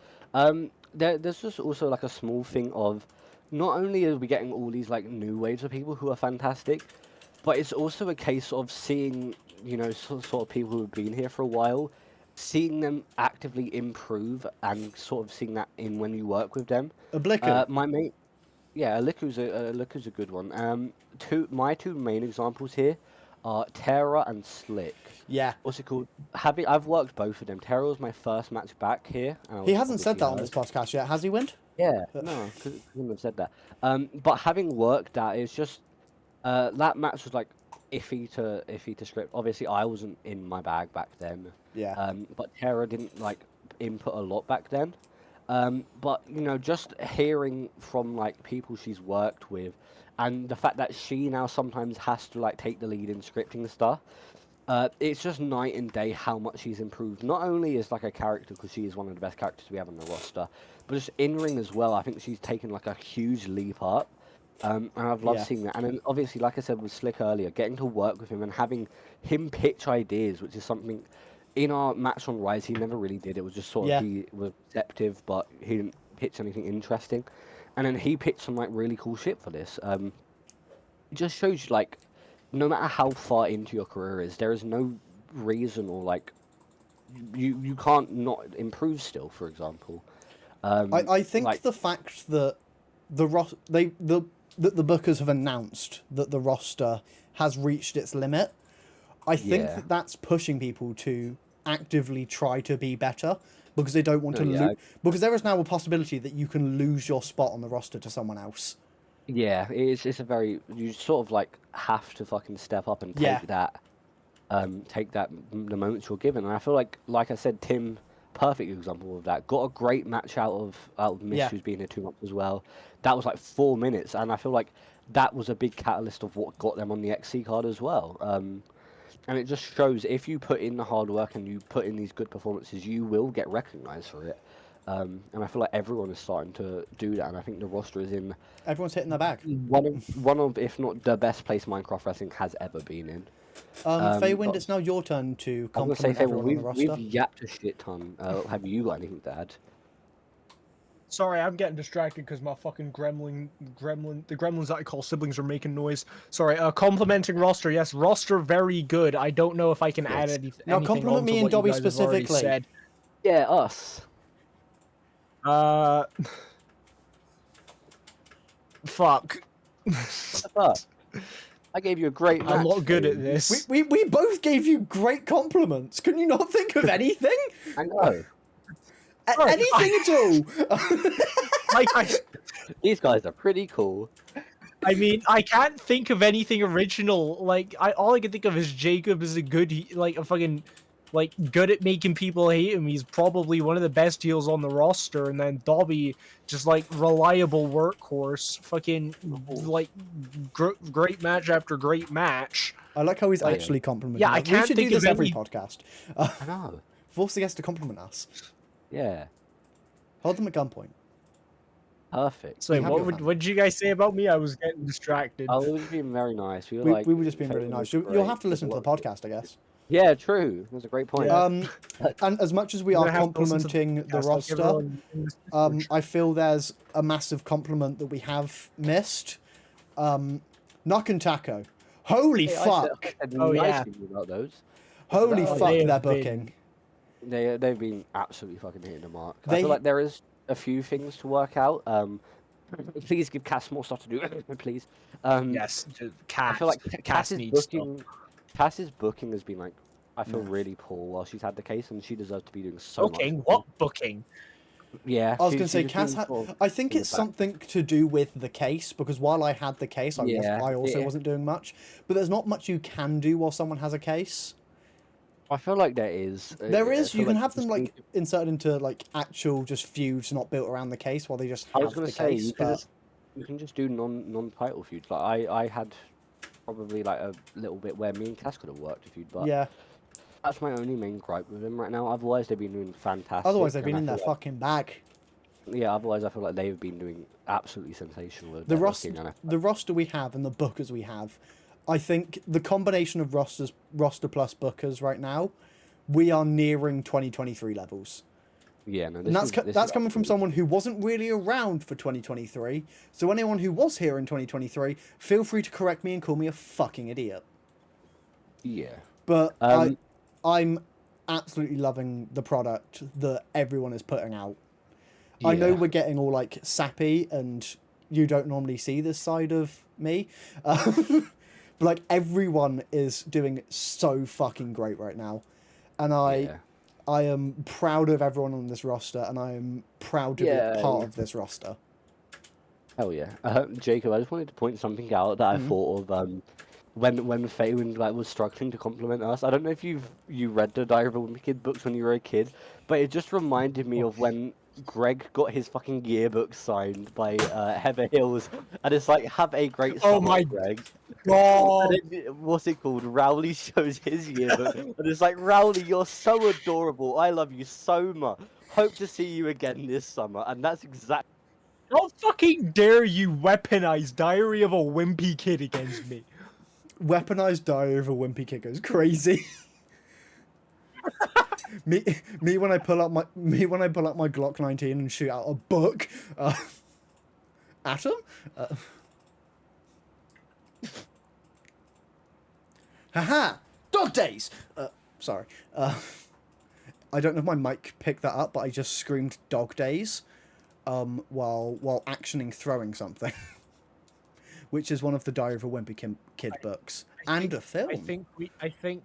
There's just also like a small thing of not only are we getting all these like new waves of people who are fantastic, but it's also a case of seeing, you know, sort of people who've been here for a while, seeing them actively improve and sort of seeing that in when you work with them. Oblique. My mate, yeah, Liku's a good one. My two main examples here are Terra and Slick. Yeah. What's it called? I've worked both of them. Terra was my first match back here. And I He was hasn't said that on obviously this podcast yet, has he, Wind? hurt. Yeah, no, couldn't have said that. But having worked that, it's just that match was like iffy to script. Obviously, I wasn't in my bag back then. Yeah. But Terra didn't like input a lot back then. But you know, just hearing from like people she's worked with, and the fact that she now sometimes has to like take the lead in scripting stuff, it's just night and day how much she's improved. Not only as like a character, because she is one of the best characters we have on the roster, but just in ring as well. I think she's taken like a huge leap up. And I've loved Yeah. seeing that. And then obviously, like I said with Slick earlier, getting to work with him and having him pitch ideas, which is something in our match on Rise he never really did. It was just sort Yeah. of he was receptive, but he didn't pitch anything interesting. And then he pitched some like really cool shit for this. It just shows you like, no matter how far into your career is, there is no reason or like you can't not improve still. For example, I think like- the fact that the the bookers have announced that the roster has reached its limit, I think Yeah. that that's pushing people to actively try to be better because they don't want No, to yeah, lose. Because there is now a possibility that you can lose your spot on the roster to someone else. Yeah, it's a very you sort of like have to fucking step up and Yeah. take that the moments you're given. And I feel like I said, Tim, perfect example of that. Got a great match out of Miss, Yeah. who's been here 2 months as well. That was like 4 minutes, and I feel like that was a big catalyst of what got them on the XC card as well. And it just shows if you put in the hard work and you put in these good performances, you will get recognised for it. And I feel like everyone is starting to do that, and I think the roster is in Everyone's hitting their bag. one of if not the best place Minecraft Wrestling has ever been in. Feywind, it's now your turn to I was gonna compliment say, everyone on the we've roster. yapped a shit ton. Have you got anything to add? Sorry, I'm getting distracted because my fucking the gremlins that I call siblings are making noise. Sorry, complimenting roster. Yes, roster very good. I don't know if I can add anything. Now compliment onto me and what you Dobby guys have already specifically. said. Yeah, us. Fuck. Fuck. I gave you a great match. I'm not good at Fade. this. We both gave you great compliments. Can you not think of anything? I know. Anything at all? Like, These guys are pretty cool. I mean, I can't think of anything original. Like, all I can think of is Jacob is a fucking, like, good at making people hate him. He's probably one of the best heels on the roster. And then Dobby, just like reliable workhorse, fucking like great match after great match. I like how he's Like, actually complimenting yeah, us. I We can't should do think this of every any- podcast. I know. Force the guests to compliment us. Yeah. Hold them at gunpoint. Perfect. So, have your fan. what did you guys say about me? I was getting distracted. Oh, it was being very nice. We were We like, were just being really Feywind nice. was You'll great. have to listen to the There's a lot- podcast, I guess. Yeah, true. That's a great point. Yeah. And as much as we You're are gonna have to listen to the complimenting the podcast like roster, everyone in this Discord. I feel there's a massive compliment that we have missed. Knock and Taco. Holy Hey, fuck! I said Oh, nice yeah. things about those. Holy Oh, fuck, they they're have been- booking. They've been absolutely fucking hitting the mark. I They- feel like there is a few things to work out. Please give Cass more stuff to do, please. Yes, I Cass. feel like Cass needs stuff. Cass's booking has been like, I feel really poor while she's had the case, and she deserves to be doing so Booking? much. What booking? Yeah. I was she- going to say, she's Cass. been sort of I think in the it's back. something to do with the case because while I had the case, Yeah, I also yeah. wasn't doing much. But there's not much you can do while someone has a case. I feel like there is. There I is. feel You can like have them just like need to- inserted into like actual just feuds not built around the case while they just I have was gonna the say case. But you can just do non-title feuds. Like I had probably like a little bit where me and Cass could have worked a feud, but yeah. that's my only main gripe with him right now. Otherwise, they've been doing fantastic. Otherwise, they've and been I in their feel like- fucking bag. Yeah, otherwise I feel like they've been doing absolutely sensational. With The their roster, booking, and the roster we have and the bookers we have, I think the combination of roster plus bookers right now, we are nearing 2023 levels. yeah, no, And this that's is coming from absolutely- someone who wasn't really around for 2023. So anyone who was here in 2023, feel free to correct me and call me a fucking idiot. Yeah, But Um, I'm absolutely loving the product that everyone is putting out. I know yeah. we're getting all like sappy, and you don't normally see this side of me. But like everyone is doing so fucking great right now, and Yeah. I am proud of everyone on this roster, and I am proud to be Yeah, a part yeah. of this roster. Hell yeah, Jacob. I just wanted to point something out that I thought of when Feywind like was struggling to compliment us. I don't know if you read the Diary of a Wimpy Kid books when you were a kid, but it just reminded me of when Greg got his fucking yearbook signed by Heather Hills, and it's like, have a great summer, Oh my Greg. God. And then, what's it called? Rowley shows his yearbook, and it's like, Rowley, you're so adorable. I love you so much. Hope to see you again this summer, and that's exactly. How fucking dare you weaponize Diary of a Wimpy Kid against me? Weaponized Diary of a Wimpy Kid goes crazy. me when I pull out my Glock 19 and shoot out a book at him. Haha! Dog days. Sorry. I don't know if my mic picked that up, but I just screamed dog days while actioning throwing something. Which is one of the Diary of a Wimpy Kid books. And a film. I think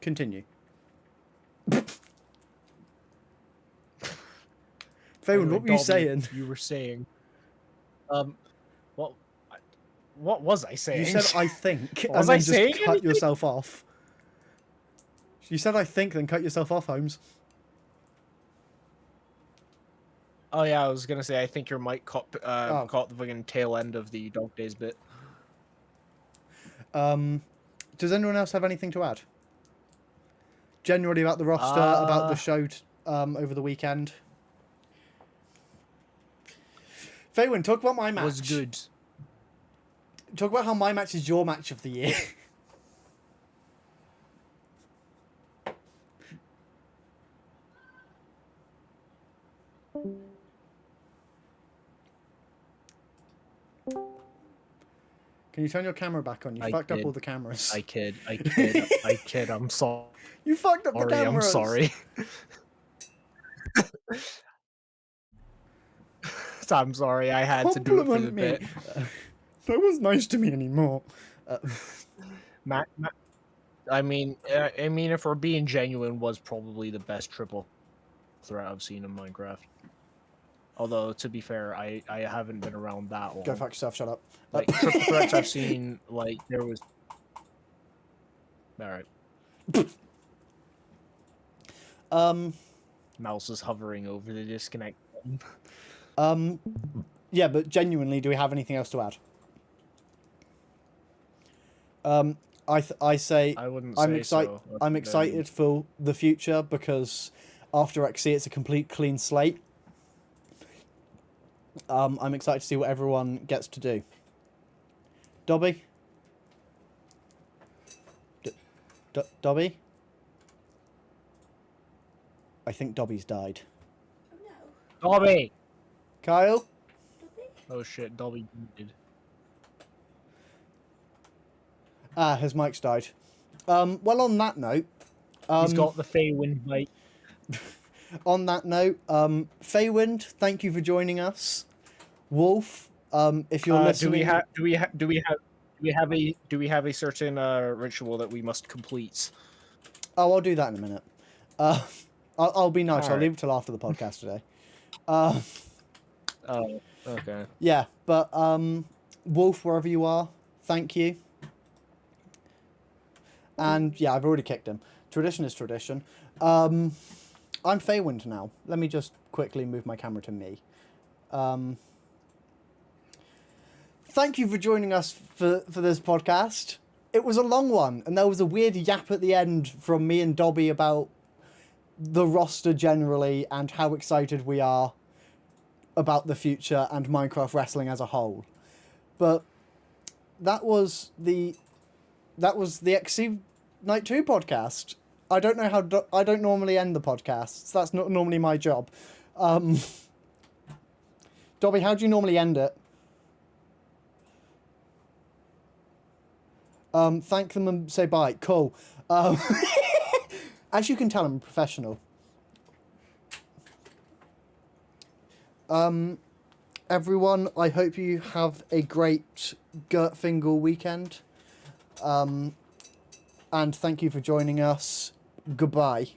Continue. Fairwind, what were you Dobby, saying? You were saying, what? What was I saying? You said, I think, Was and I then just saying cut anything? yourself off. You said, I think, then cut yourself off, Holmes. Oh yeah, I was gonna say I think your mic caught Oh. caught the fucking tail end of the Dog Days bit. Does anyone else have anything to add? Generally about the roster, about the show over the weekend? Faywin, talk about my match. Was good. Talk about how my match is your match of the year. Can you turn your camera back on? You I fucked up did. all the cameras. I kid. I kid. I'm sorry. You fucked up the cameras. I'm sorry. I'm sorry. I had to do it for the Compliment me. bit. No one's nice to me anymore. Matt, I mean, if we're being genuine, was probably the best triple threat I've seen in Minecraft. Although, to be fair, I haven't been around that long. Go fuck yourself. Shut up. Like triple threats I've seen, like there was. All right. Mouse is hovering over the disconnect button. Yeah, but genuinely, do we have anything else to add? I say I wouldn't. I'm say excited. So. I'm excited for the future because after XC, it's a complete clean slate. I'm excited to see what everyone gets to do. Dobby? Dobby? I think Dobby's died. Oh no. Dobby. Kyle? Dobby? Oh shit, Dobby did. Ah, his mic's died. Well, on that note... He's got the Feywind bite. On that note, Feywind, thank you for joining us. Wolf, if you're listening... Do we have a certain ritual that we must complete? Oh, I'll do that in a minute. I'll be nice. I'll Alright. leave it till after the podcast today. Oh, okay. Yeah, but Wolf, wherever you are, thank you. And yeah, I've already kicked him. Tradition is tradition. I'm Feywind now. Let me just quickly move my camera to me. Thank you for joining us for this podcast. It was a long one, and there was a weird yap at the end from me and Dobby about the roster generally and how excited we are about the future and Minecraft wrestling as a whole. But that was the XC Night 2 podcast. I don't know how I don't normally end the podcasts. That's not normally my job. Dobby, how do you normally end it? Thank them and say bye. Cool. As you can tell, I'm a professional. Everyone, I hope you have a great Gertfingal weekend. And thank you for joining us. Goodbye.